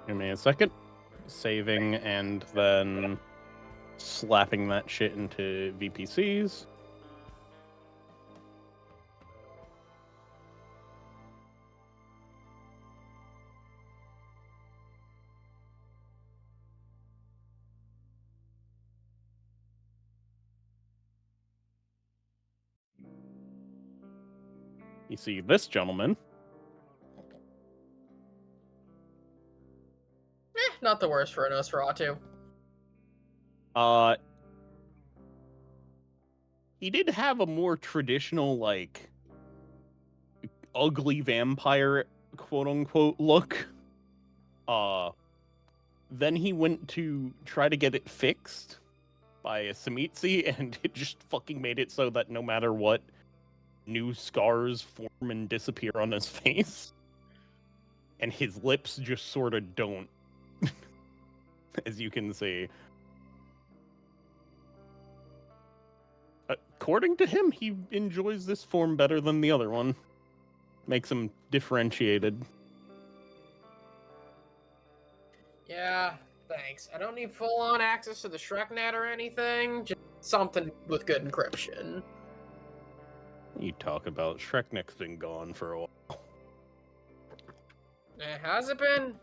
Give me a second. Saving and then slapping that shit into VPCs. You see this gentleman. Not the worst for a Nosferatu. He did have a more traditional, like, ugly vampire, quote-unquote, look. Then he went to try to get it fixed by a Samitsi, and it just fucking made it so that no matter what, new scars form and disappear on his face. And his lips just sort of don't, as you can see. According to him, he enjoys this form better than the other one. Makes him differentiated. Yeah, thanks. I don't need full-on access to the ShrekNet or anything. Just something with good encryption. You talk about ShrekNet's been gone for a while. Has it been?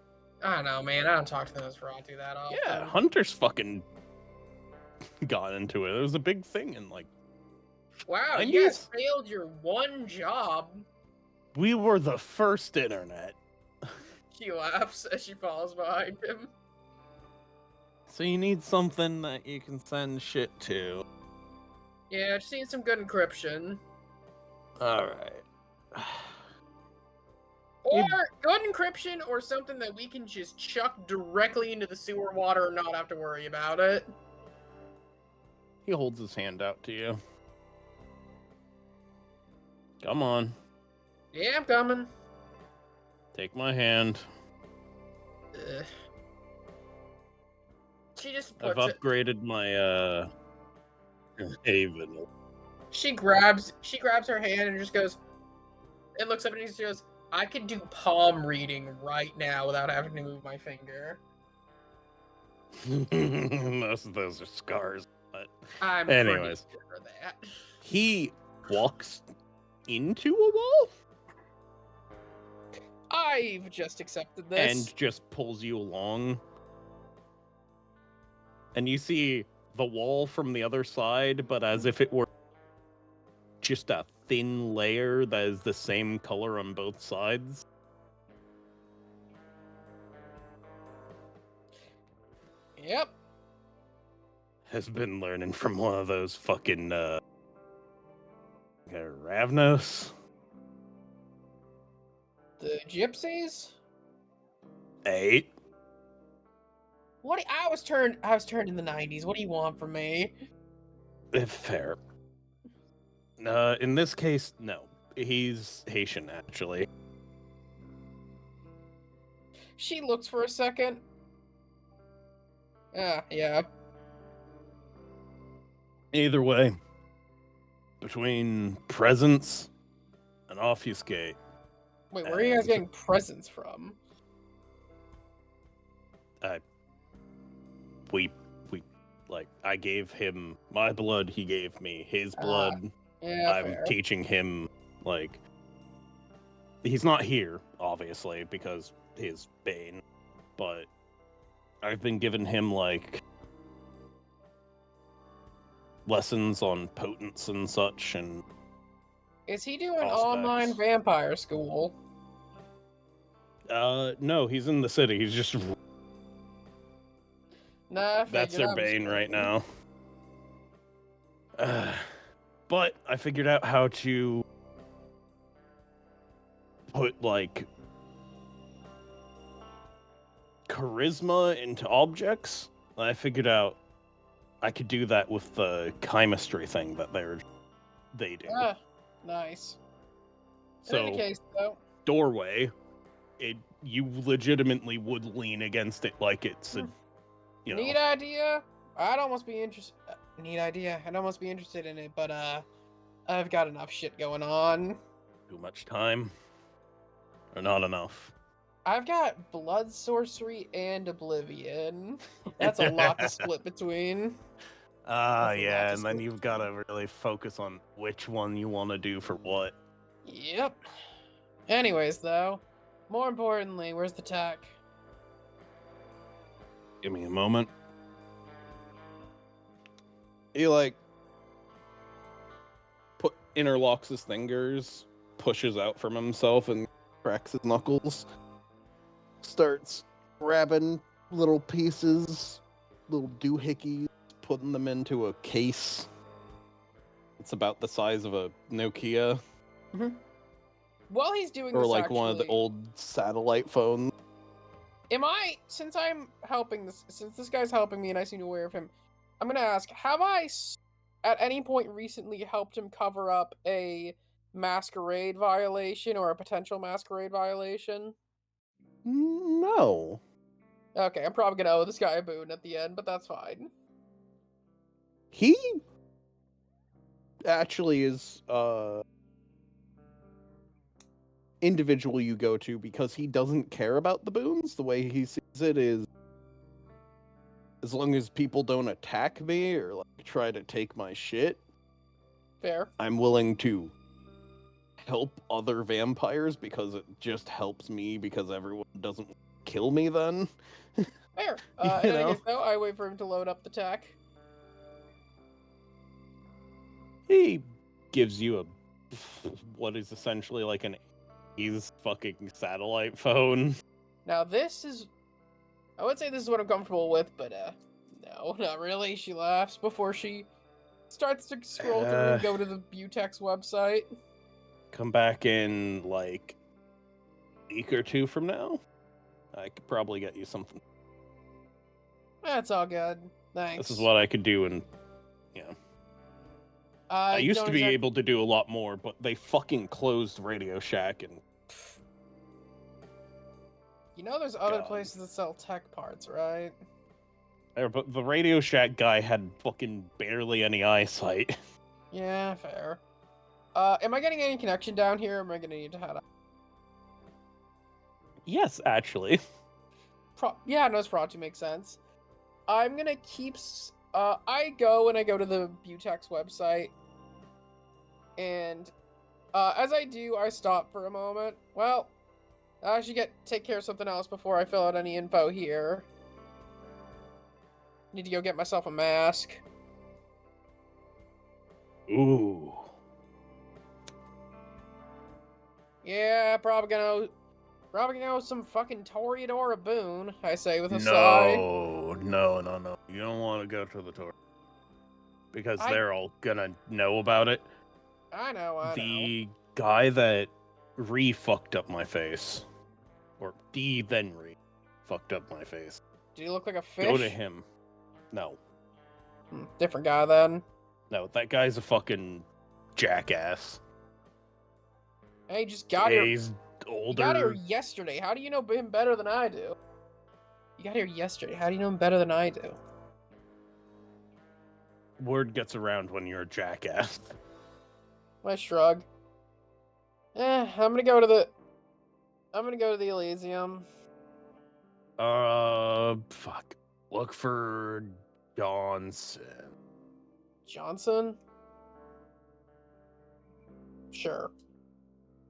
I don't know, man. I don't talk to the Nosferatu that often. Yeah, Hunter's fucking got into it. It was a big thing in, like, Wow, 90s? you guys failed your one job. We were the first internet. She laughs as she falls behind him. So you need something that you can send shit to. Yeah, I just need some good encryption. Alright. Or good encryption, or something that we can just chuck directly into the sewer water and not have to worry about it. He holds his hand out to you. Come on. Yeah, I'm coming. Take my hand. Ugh. She just I've puts it. upgraded my Haven. She grabs her hand and just goes, and looks up and she goes, I could do palm reading right now without having to move my finger. Most of those are scars. But I'm anyways, pretty sure of that. he walks into a wall I've just accepted this. and just pulls you along. and you see the wall from the other side, but as if it were just a thin layer that is the same color on both sides. Yep. Has been learning from one of those fucking Ravnos. The gypsies? 8. What? I was turned in the 90s. What do you want from me? Fair. In this case, no. He's Haitian, actually. She looks for a second. Yeah. Either way, between presents and obfuscate, Wait, where are you guys And- getting presents from? we like, I gave him my blood, he gave me his blood. Yeah, I'm fair. teaching him, like, he's not here, obviously, because he's Bane, but I've been giving him, like, lessons on potence and such, and Is he doing Prospects. online vampire school? no, he's in the city. He's just Nah, I that's figured their I was bane right joking. now. But I figured out how to put, like, charisma into objects. I figured out I could do that with the chemistry thing that they do. Ah, nice. In So any case, though, doorway, you legitimately would lean against it like it's a, you know. neat idea. I'd almost be interested. Neat idea. I'd almost be interested in it, but I've got enough shit going on. Too much time, or not enough. I've got blood sorcery and oblivion. That's a lot to split between. That's a lot Yeah, to and then split you've got to really focus on which one you want to do for what. Yep. Anyways, though, more importantly, where's the tech? Give me a moment. He, like, interlocks his fingers, pushes out from himself, and cracks his knuckles. Starts grabbing little pieces, little doohickeys, putting them into a case. It's about the size of a Nokia, While he's doing or this, like one of the actually, old satellite phones. since this guy's helping me and I seem aware of him, I'm gonna ask, have I at any point recently helped him cover up a masquerade violation or a potential masquerade violation? No. Okay, I'm probably gonna owe this guy a boon at the end, but that's fine. He actually is individual you go to, because he doesn't care about the boons. The way he sees it is, as long as people don't attack me or, like, try to take my shit, Fair. I'm willing to help other vampires, because it just helps me, because everyone doesn't kill me then. Fair. You In any know? case, though, I wait for him to load up the tech. He gives you what is essentially like an 80s fucking satellite phone. Now, I would say this is what I'm comfortable with, but, no, not really. She laughs before she starts to scroll through and go to the Butex website. Come back in, like, a week or two from now. I could probably get you something. That's all good. Thanks. This is what I could do, and I used to be don't able to do a lot more, but they fucking closed Radio Shack, and You know there's other God. places that sell tech parts, right? but the Radio Shack guy had fucking barely any eyesight. Yeah, fair. Am I getting any connection down here, or am I gonna need to head out? Yes, actually. Yeah, no, Spratu makes sense. I'm gonna keep... I go to the Butex website, and as I do, I stop for a moment. Well, I should take care of something else before I fill out any info here. Need to go get myself a mask. Ooh. Yeah, probably gonna go some fucking Toreador a boon, I say with a sigh. No. You don't want to go to the tour. Because I- they're all gonna know about it. I know. The guy that fucked up my face. Or then fucked up my face. Did he look like a fish? Go to him. No. Different guy then. No, that guy's a fucking jackass. Hey, just got here. He's You older. got here yesterday. How do you know him better than I do? You got here yesterday. How do you know him better than I do? Word gets around when you're a jackass. I shrug. I'm gonna go to the Elysium. Fuck. Look for Johnson. Johnson? Sure.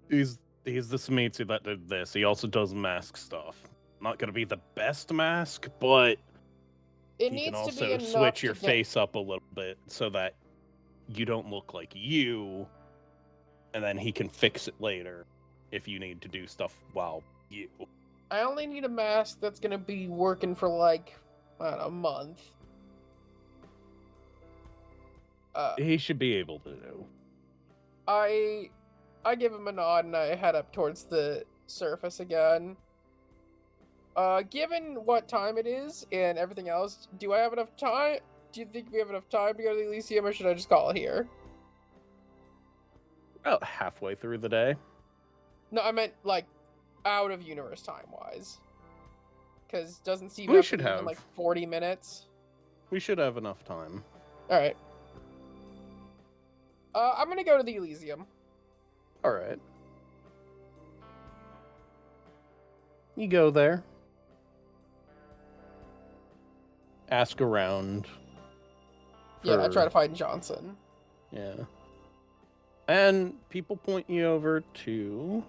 He's the Samitsu that did this. He also does mask stuff. Not gonna be the best mask, but It he needs can to also be enough switch your to get... face up a little bit so that you don't look like you, and then he can fix it later if you need to do stuff while you. I only need a mask that's gonna be working for like, I don't know, a month. He should be able to do. I give him a nod and I head up towards the surface again. Given what time it is and everything else, do I have enough time? Do you think we have enough time to go to the Elysium, or should I just call it here? About halfway through the day. No, I meant like out of universe time-wise. Because doesn't seem We up should to even, have. like 40 minutes. We should have enough time. All right. I'm gonna go to the Elysium. All right. You go there. Ask around. Yeah, I for- try to find Johnson. Yeah. And people point you over to...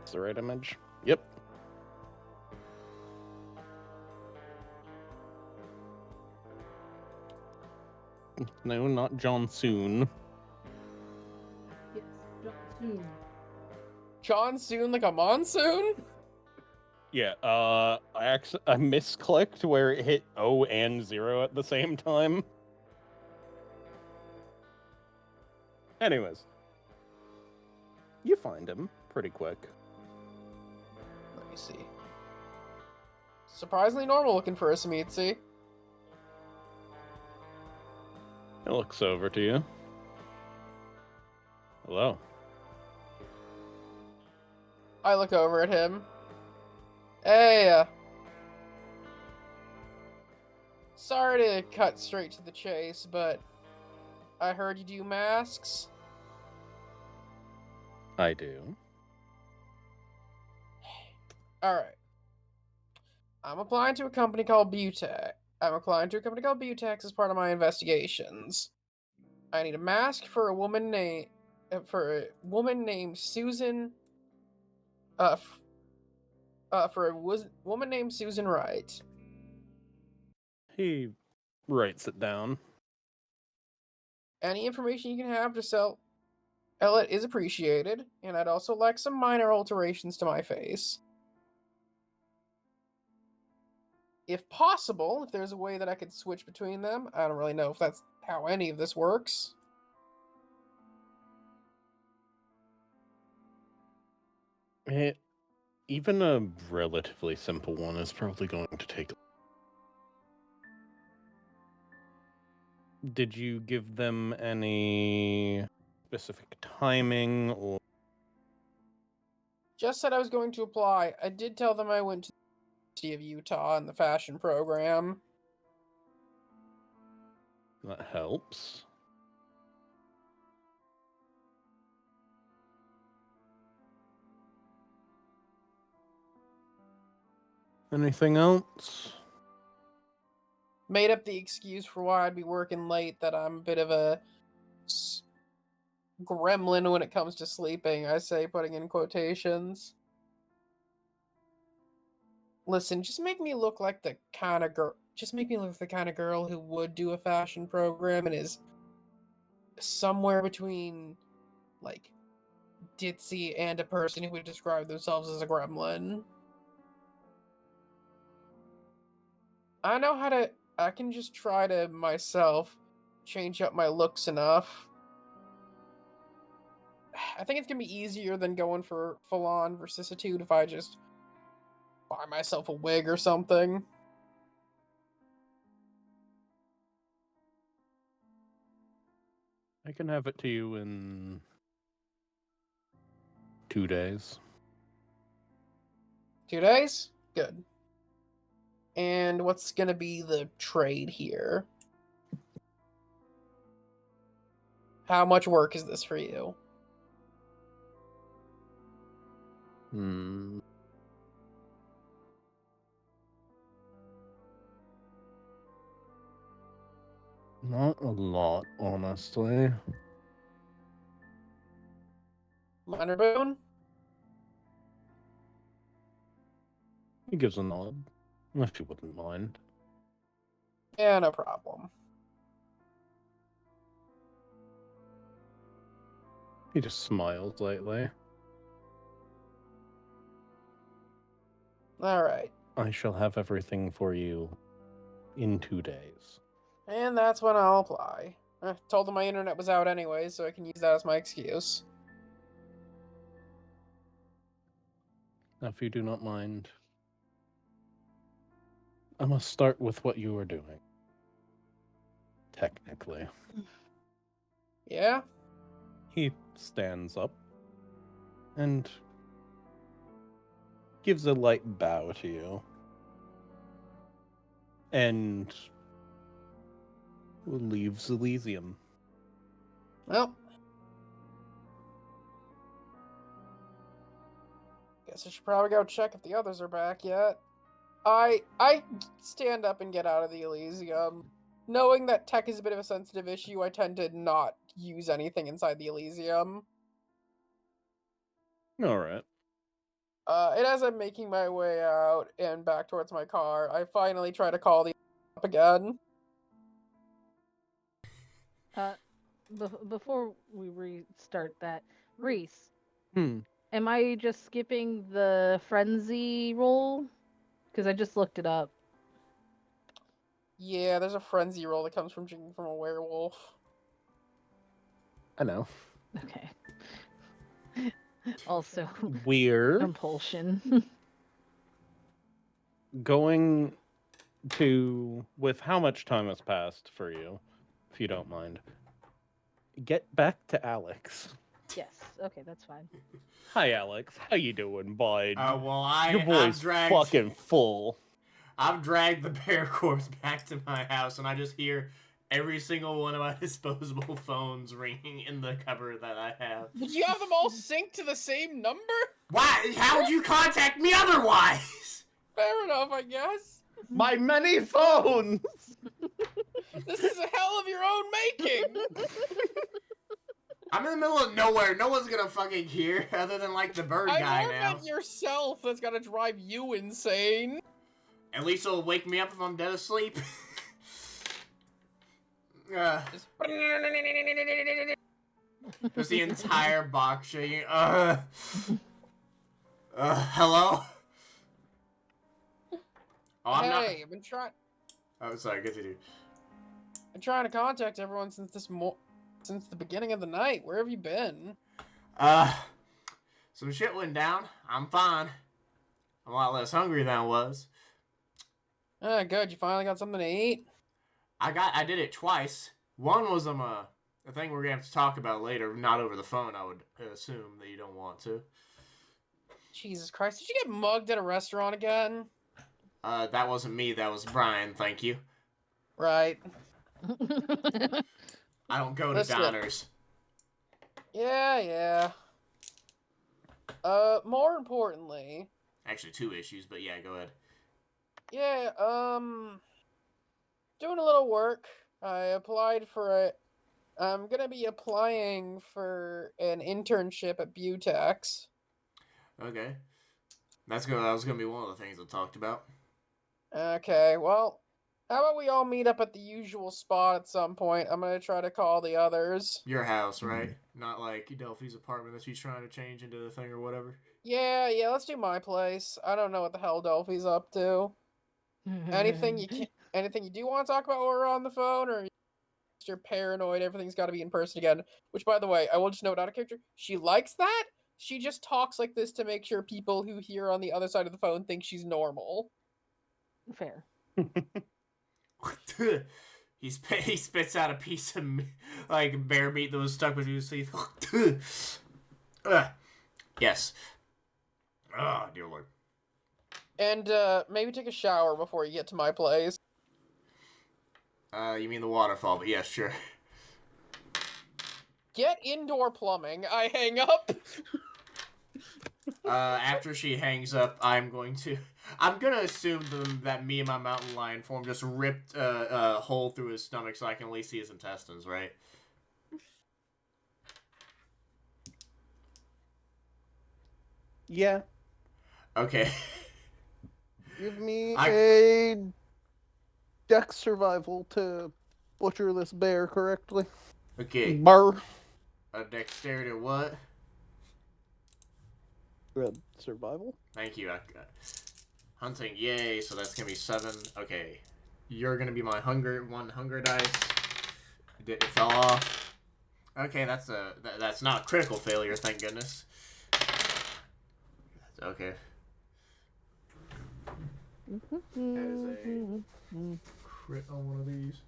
Is the right image? Yep. No, not Johnson. Yes, Johnson. Johnson like a monsoon? Yeah, I misclicked where it hit O and 0 at the same time. Anyways. You find him pretty quick. Let me see. Surprisingly normal looking for a Samitsu. He looks over to you. Hello. I look over at him. Hey, sorry to cut straight to the chase, but I heard you do masks. I do. Alright. I'm applying to a company called Butex. As part of my investigations. I need a mask for a woman named Susan. For a woman named Susan Wright. He writes it down. Any information you can have to sell it is appreciated, and I'd also like some minor alterations to my face. If possible, if there's a way that I could switch between them. I don't really know if that's how any of this works. Even a relatively simple one is probably going to take... Did you give them any specific timing or... Just said I was going to apply. I did tell them I went to the University of Utah in the fashion program. That helps. Anything else? made up the excuse for why I'd be working late that I'm a bit of a gremlin when it comes to sleeping. I say, putting in quotations. Listen, just make me look like the kind of girl. Just make me look like the kind of girl who would do a fashion program and is somewhere between, like, ditzy and a person who would describe themselves as a gremlin. I know how to. I can just try to myself change up my looks enough. I think it's gonna be easier than going for full-on vicissitude if I just buy myself a wig or something. I can have it to you in 2 days. 2 days? Good. And what's gonna be the trade here? How much work is this for you? Not a lot, honestly. Minor boon? He gives a nod, if you wouldn't mind. Yeah, no problem. He just smiles lightly. Alright. I shall have everything for you in 2 days. And that's when I'll apply. I told them my internet was out anyway, so I can use that as my excuse. Now, if you do not mind, I must start with what you are doing. Technically. Yeah? He stands up and gives a light bow to you. And leaves Elysium. Well. Guess I should probably go check if the others are back yet. I stand up and get out of the Elysium. Knowing that tech is a bit of a sensitive issue, I tend to not use anything inside the Elysium. Alright. And as I'm making my way out and back towards my car, I finally try to call the up again. Before we restart that, Reese, Hmm. am I just skipping the frenzy roll? Because I just looked it up. Yeah, there's a frenzy roll that comes from drinking from a werewolf. I know. Okay. Also, Weird. compulsion. Going to, with how much time has passed for you, if you don't mind, get back to Alex. Yes. Okay, that's fine. Hi, Alex. How you doing, bud? Well, Your I've boy's dragged, fucking full. I've dragged the bear corpse back to my house, and I just hear every single one of my disposable phones ringing in the cupboard that I have. Did you have them all synced to the same number? Why? How would you contact me otherwise? Fair enough, I guess. My many phones! This is a hell of your own making. I'm in the middle of nowhere. No one's gonna fucking hear other than, like, the bird guy I more now. meant yourself that's gotta drive you insane. At least it'll wake me up if I'm dead asleep. Just... There's the entire box shaking. Hello? Oh, I'm not. Hey, I've been trying. Oh, sorry, continue. Been trying to contact everyone since since the beginning of the night. Where have you been? Some shit went down. I'm fine. I'm a lot less hungry than I was. Good. You finally got something to eat? I did it twice. One was a thing we're gonna have to talk about later, not over the phone. I would assume that you don't want to. Jesus Christ! Did you get mugged at a restaurant again? That wasn't me. That was Brian. Thank you. Right. I don't go to Listen. diners. Yeah. More importantly. Actually, 2 issues, but yeah, go ahead. Yeah. doing a little work. I applied for a. I'm gonna be applying for an internship at Butex. Okay. That was gonna be one of the things I talked about. Okay, well, how about we all meet up at the usual spot at some point? I'm gonna try to call the others. Your house, right? Not like Delphi's apartment that she's trying to change into the thing or whatever. Yeah, let's do my place. I don't know what the hell Delphi's up to. Anything you do want to talk about while we're on the phone, or you're paranoid, everything's got to be in person again? Which, by the way, I will just note out of character, she likes that. She just talks like this to make sure people who hear on the other side of the phone think she's normal. Fair. He spits out a piece of like bear meat that was stuck between his teeth. Yes. Oh, dear Lord. And maybe take a shower before you get to my place. You mean the waterfall? But yeah, sure. Get indoor plumbing. I hang up. After she hangs up, I'm gonna assume that me and my mountain lion form just ripped a hole through his stomach so I can at least see his intestines, right? Yeah. Okay. Give me a dex survival to butcher this bear correctly. Okay. Bar. A dexterity what? Survival. Thank you. Hunting, yay! So that's gonna be 7. Okay, you're gonna be my one hunger dice. It fell off. Okay, that's not a critical failure, thank goodness. Okay. That is a crit on one of these.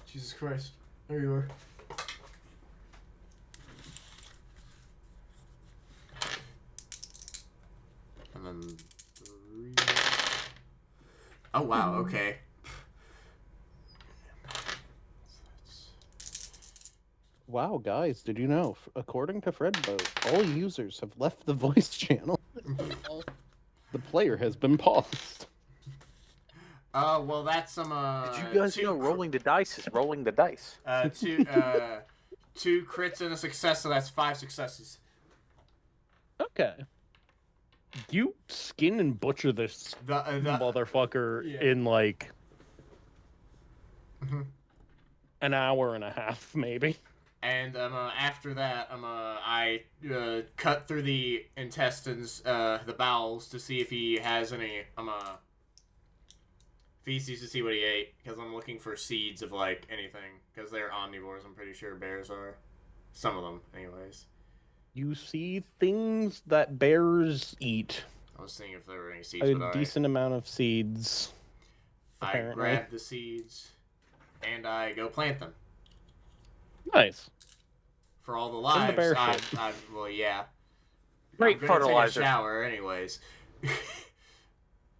Jesus Christ! There you are. And then 3. Oh wow, okay. Wow, guys, did you know? According to Fredboat, all users have left the voice channel. The player has been paused. Well, that's some. Did you guys know rolling the dice is rolling the dice? Two crits and a success, so that's 5 successes. Okay. You skin and butcher this motherfucker in like an hour and a half, maybe. And after that, I cut through the intestines, the bowels, to see if he has any feces to see what he ate, because I'm looking for seeds of like anything, because they're omnivores. I'm pretty sure bears are, some of them, anyways. You see things that bears eat. I was seeing if there were any seeds. A decent amount of seeds. I grab the seeds, and I go plant them. Nice. For all the lives, well, yeah. Great fertilizer. Take a shower, anyways. I'm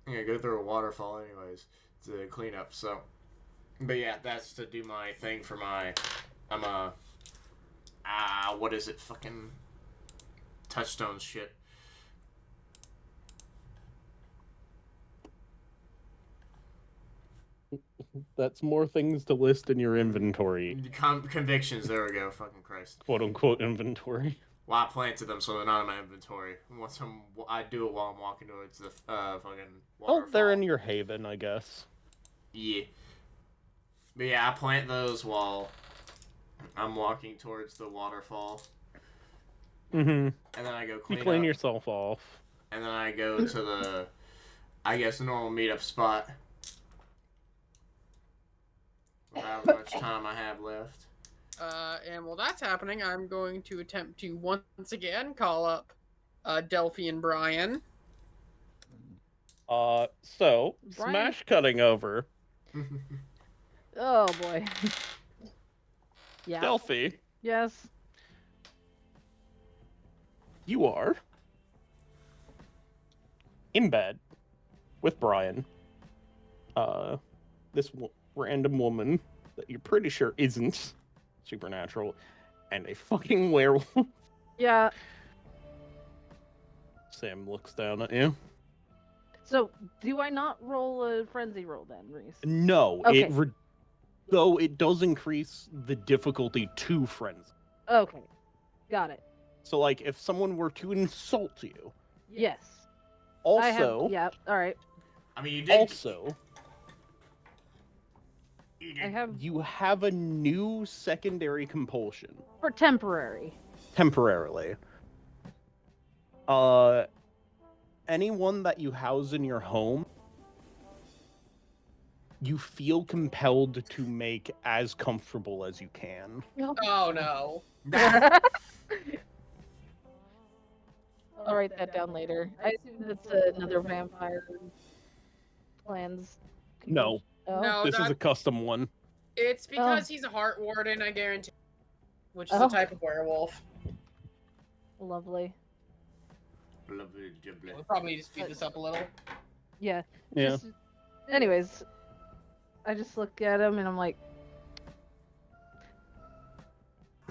gonna go through a waterfall, anyways, to clean up. So, but yeah, that's to do my thing for my. What is it? Fucking touchstone shit. That's more things to list in your inventory. Convictions, there we go. Fucking Christ. Quote unquote inventory. Well, I planted them, so they're not in my inventory. I do it while I'm walking towards the fucking waterfall. Oh, they're in your haven, I guess. Yeah. But yeah, I plant those while I'm walking towards the waterfall. Mm-hmm. And then I go clean yourself off. And then I go to the, I guess, normal meetup spot. About how much time I have left. And while that's happening, I'm going to attempt to once again call up Delphi and Brian. So Brian? smash cutting over. Oh boy. Yeah. Delphi, Yes. you are in bed with Brian. This random woman that you're pretty sure isn't supernatural, and a fucking werewolf. Yeah. Sam looks down at you. So, do I not roll a frenzy roll then, Reese? No, Okay. though it does increase the difficulty to frenzy. Okay, got it. So, like, if someone were to insult you, Yes. also, I have. Yeah. All right. I mean, you did. also, You I did. have you have a new secondary compulsion for temporary. temporarily. Anyone that you house in your home, you feel compelled to make as comfortable as you can. Oh no. I'll write that down later. I assume that's another vampire plans. No, Oh. No, this is a custom one. it's because he's a heart warden, I guarantee. Which is Oh. a type of werewolf. Lovely. We'll probably need to speed this up a little. Yeah. Yeah. Just, anyways, I just look at him and I'm like,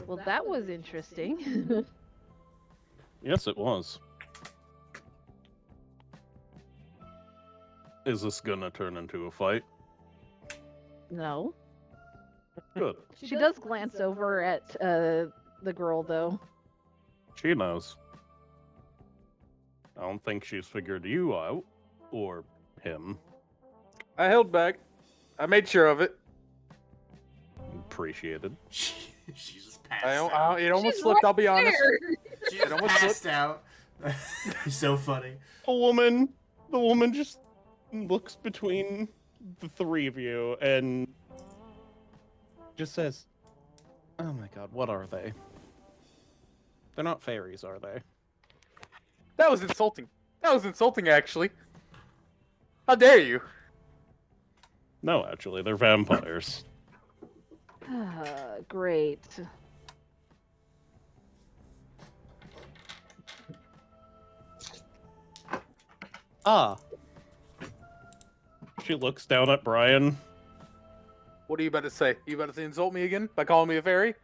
well, that was interesting. Yes, it was. Is this gonna turn into a fight? No. Good. She does glance over at the girl though. She knows. I don't think she's figured you out. Or him. I held back. I made sure of it. Appreciated. She's just passed out. It almost She's slipped, right I'll be honest. there. She just almost passed out. So funny. The woman just looks between the three of you and just says, "Oh my god, what are they? They're not fairies, are they?" That was insulting. That was insulting, actually. How dare you? No, actually, they're vampires. Great. Ah. She looks down at Brian. What are you about to say? You about to insult me again by calling me a fairy?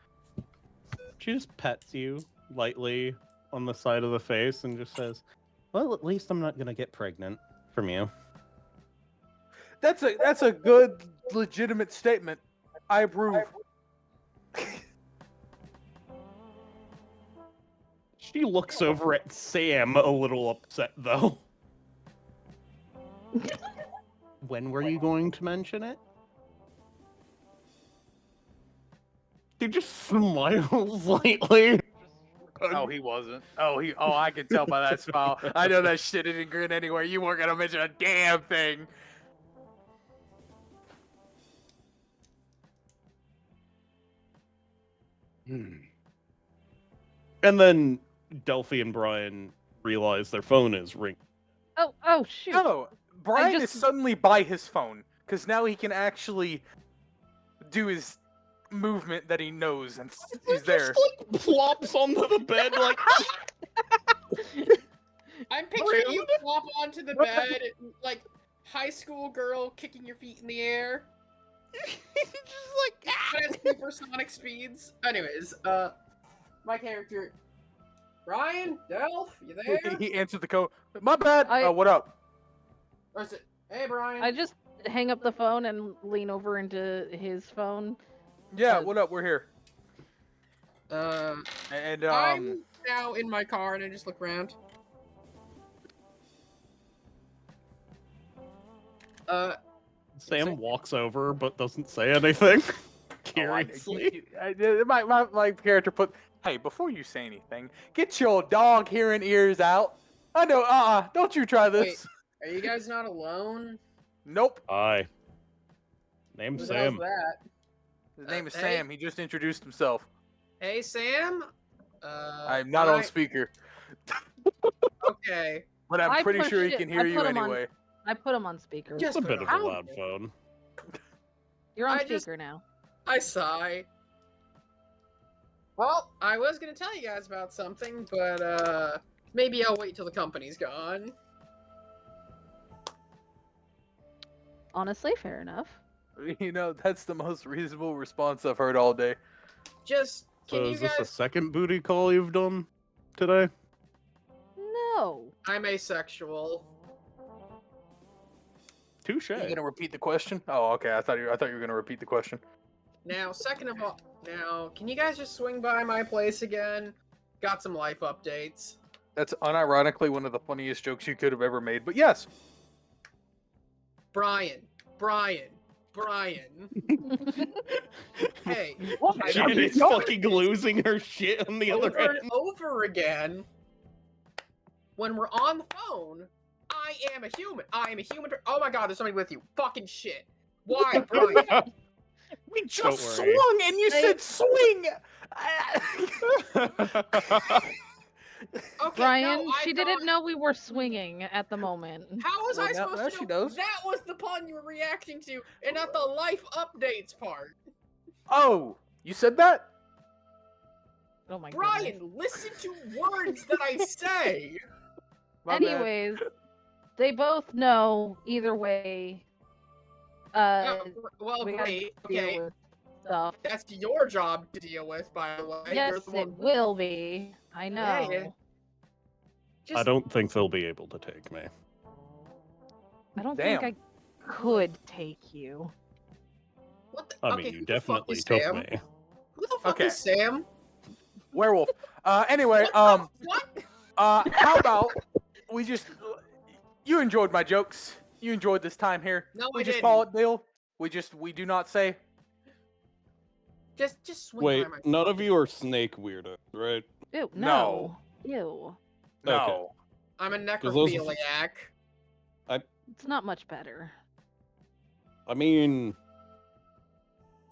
She just pets you lightly on the side of the face and just says, "Well, at least I'm not gonna get pregnant from you." That's a good, legitimate statement. I approve. She looks over at Sam a little upset, though. When were you going to mention it? He just smiles lightly. Oh, he wasn't. Oh, I can tell by that smile. I know that shit didn't grin anywhere. You weren't gonna mention a damn thing. And then Delphi and Brian realize their phone is ringing. Oh shoot. No, Brian just- is suddenly by his phone because now he can actually do his movement that he knows, and he's there. Just like plops onto the bed like. I'm picturing you flop onto the bed, like high school girl kicking your feet in the air. Just like. But at supersonic speeds. Anyways, my character, Ryan, Delph, you there? He answered the code. My bad. I- What up? Or is it, hey Brian? I just hang up the phone and lean over into his phone. Yeah, what up? We're here. And I'm now in my car and I just look around. Sam walks over but doesn't say anything. Curiously. My character put, hey, before you say anything, get your dog hearing ears out. I know, don't you try this. Wait, are you guys not alone? Nope. Hi. Name's Who the hell's Sam. that? His name is hey. Sam. He just introduced himself. Hey Sam? I'm not on speaker, Okay. but I'm I pretty sure he pushed can it- hear I you put him on- anyway. I put him on speaker. Just It's a bit of a How- loud phone. You're on I just- speaker now. I sigh. Well, I was gonna tell you guys about something, but maybe I'll wait till the company's gone. Honestly, fair enough. You know, that's the most reasonable response I've heard all day. Just can So you is this a guys? second booty call you've done today? No. I'm asexual. Touche. Are you gonna repeat the question? Oh, okay. I thought you were gonna repeat the question. Now, second of all, can you guys just swing by my place again? Got some life updates. That's unironically one of the funniest jokes you could have ever made. But yes, Brian. Hey, Jenny's fucking losing her shit on the other over end. and over again, when we're on the phone, I am a human. Oh my god, there's somebody with you. Fucking shit. Why, Brian? we Don't just worry. swung and you said swing. Okay, Brian, no, I she thought- didn't know we were swinging at the moment. How was Well, I now- supposed now to she know knows. that was the pun you were reacting to, and not the life updates part? Oh, you said that? Oh my Brian, goodness. listen to words that I say. My bad. Anyways, they both know either way. Oh, well, We gotta great. deal Okay, with stuff. that's your job to deal with, by the way. Yes, You're the it one- will be. I know. Yeah. I don't think they'll be able to take me. I don't Damn. think I could take you. What the? I okay, mean, who you the fuck definitely is took Sam? me. Who the fuck Okay. is Sam? Werewolf. Anyway, What the- what? how about we just you enjoyed my jokes. You enjoyed this time here. No, we I just didn't. call it deal. We do not say. Just swing Wait, by my none of fucking- you are snake weirdos, right? Ew, No. no. Ew. No. I'm a 'Cause those- necrophiliac. It's not much better. I mean,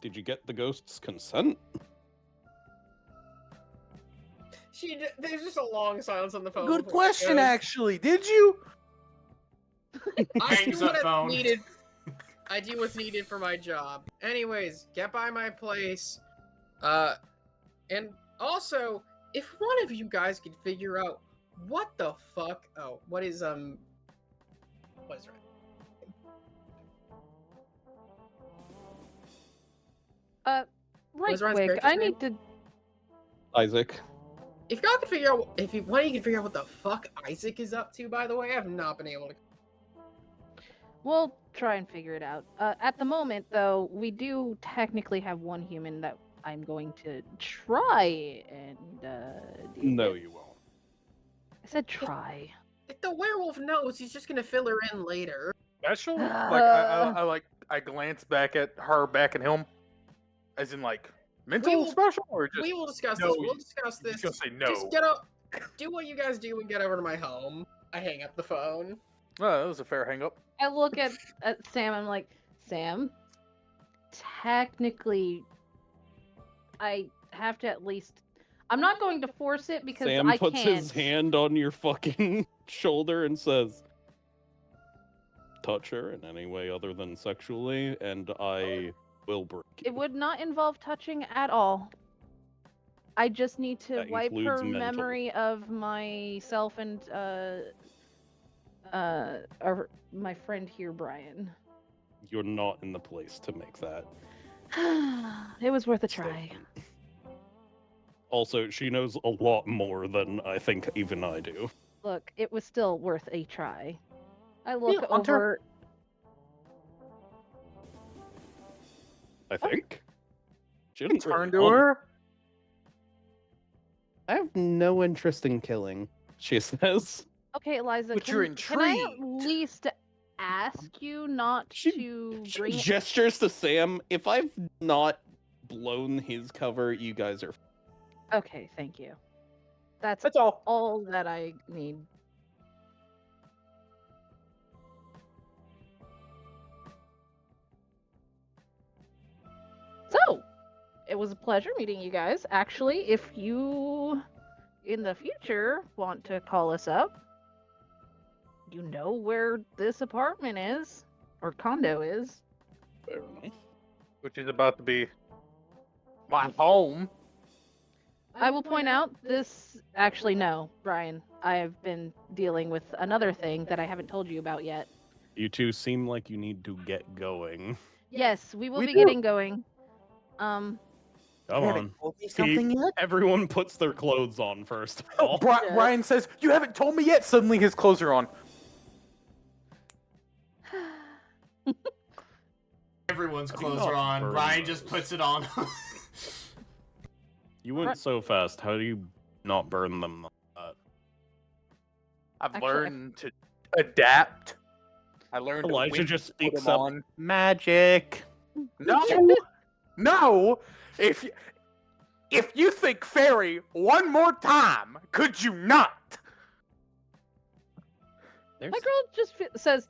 did you get the ghost's consent? There's just a long silence on the phone. Good before she question, goes, actually. Did you? I Hangs do up what's phone. needed. I do what's needed for my job. Anyways, get by my place. And also, if one of you guys could figure out what the fuck. Oh, what is right? Right Was Ryan's quick, character's I name? need to. Isaac. If y'all can figure out, if one of you can figure out what the fuck Isaac is up to, by the way, I have not been able to. We'll try and figure it out. At the moment, though, we do technically have one human that I'm going to try and deal No, with. you won't. I said try. If the werewolf knows, he's just gonna fill her in later. Special? Uh. I glance back at her, back at him, as in like mental We will- special, or just We will discuss no, this. We'll discuss just this. gonna say no. Just get up, do what you guys do, and get over to my home. I hang up the phone. Oh, that was a fair hang up. I look at Sam. I'm like, Sam. Technically, I have to at least. I'm not going to force it because Sam I puts can't. his hand on your fucking shoulder and says, touch her in any way other than sexually, and I will break you. It would not involve touching at all. I just need to That wipe includes her mental. memory of myself and my friend here, Brian. You're not in the place to make that It was worth a try. statement. Also, she knows a lot more than I think even I do. Look, it was still worth a try. I look Yeah, Hunter. over. I think. She didn't Turn really to want it. her. I have no interest in killing, she says. Okay, Eliza, But can, you're can I at intrigued. least ask you not She- to She bring it? gestures to Sam. If I've not blown his cover, you guys are. Okay, thank you. That's That's all. all that I need. So, it was a pleasure meeting you guys. Actually, if you in the future want to call us up, you know where this apartment is or condo is. Fair enough. Which is about to be my home. I will point out this. Actually, no, Brian. I have been dealing with another thing that I haven't told you about yet. You two seem like you need to get going. Yes, we will We be do. getting going. Come You haven't on. told me something yet? Everyone puts their clothes on first of Oh, all. Yeah. Brian says, "You haven't told me yet." Suddenly, his clothes are on. Everyone's How do you clothes not are on. burn Brian just those? puts it on. You went so fast. How do you not burn them like that? I've Actually, learned to adapt. I learned Elijah when just to put speaks them up. on. Magic. No, no. If you think fairy one more time, could you not? There's My girl just says,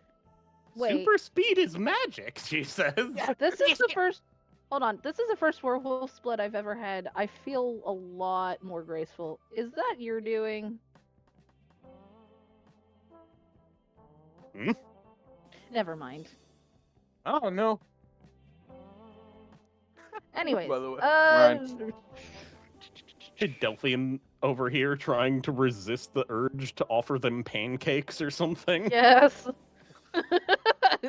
"Wait, super speed is magic," she says. this is the first. Hold on, this is the first werewolf split I've ever had. I feel a lot more graceful. Is that your doing? Hmm? Never mind. Oh no. Anyways, By the way, Ryan. Delphian over here trying to resist the urge to offer them pancakes or something. yes,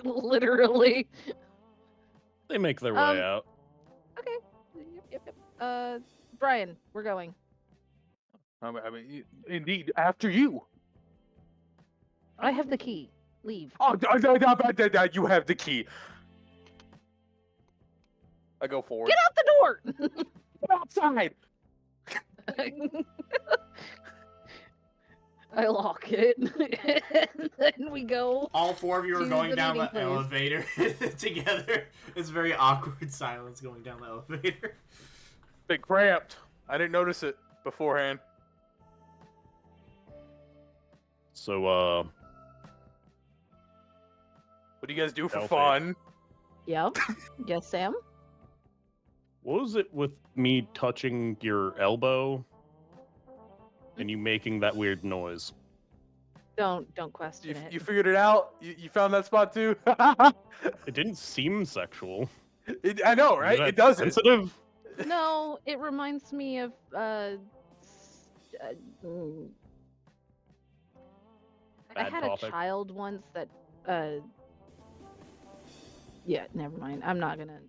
literally. They make their way out. Okay. Yep. Brian, we're going. I mean, indeed, after you. I have the key. Leave. Oh, you have the key. I go forward. Get out the door. Get outside. I lock it, and then we go. All four of you are To going the down the meeting place. elevator together. It's very awkward silence going down the elevator. Bit cramped. I didn't notice it beforehand. So, What do you guys do for Delphi. fun? Yep. Yes, Sam. what was it with me touching your elbow and you making that weird noise? Don't question You, it. you figured it out? You found that spot too? It didn't seem sexual. I know, right? Is that It doesn't. sensitive? No, it reminds me of mm, I Bad had topic. a child once that yeah, never mind. I'm not gonna.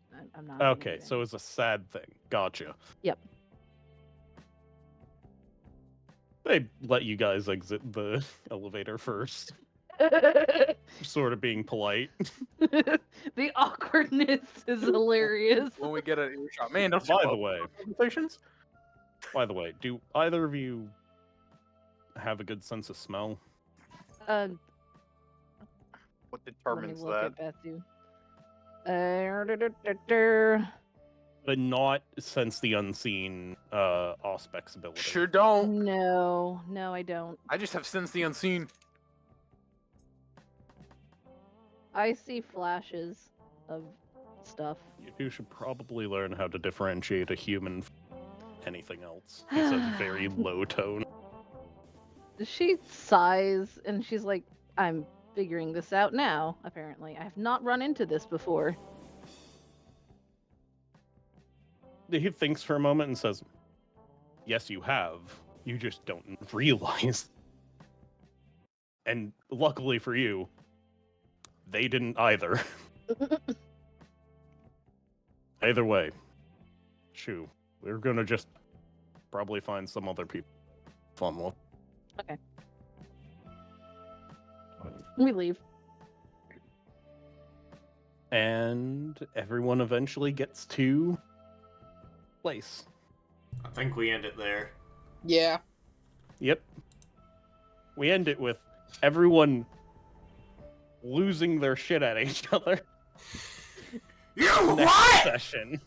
Okay, so it's a sad thing. Gotcha. Yep. They let you guys exit the elevator first. Sort of being polite. The awkwardness is hilarious. When we get an earshot. Man, don't you By the love way, conversations? do either of you have a good sense of smell? What Let me determines look that? at Bethu. But not sense the unseen Auspex ability. Sure don't. No, I don't. I just have sense the unseen. I see flashes of stuff. You two should probably learn how to differentiate a human from anything else. He says very low tone. She sighs and she's like, I'm figuring this out now, apparently. I have not run into this before. He thinks for a moment and says, yes, you have. You just don't realize. And luckily for you, they didn't either. Either way, shoo. We're gonna just probably find some other people fun with. Okay. We leave. And everyone eventually gets to place. I think we end it there. Yeah. Yep. We end it with everyone losing their shit at each other. You Next what? session.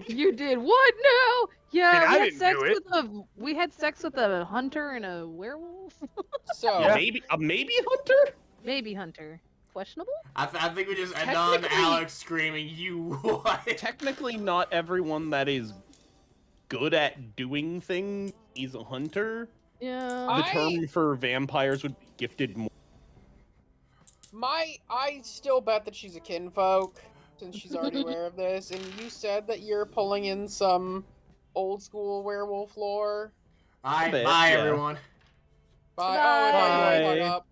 You did what now? Yeah, I we had didn't sex do it. we had sex with a hunter and a werewolf. So Yeah. Maybe a maybe hunter? Maybe hunter. Questionable? I think we just end on Technically- Alex screaming, "You what?" Technically, not everyone that is good at doing things is a hunter. Yeah. The term for vampires would be gifted more. I still bet that she's a kinfolk, since she's already aware of this, and you said that you're pulling in some old school werewolf lore. Alright, bit, bye yeah. everyone. Bye. Oh, I thought you were Bye. hung up.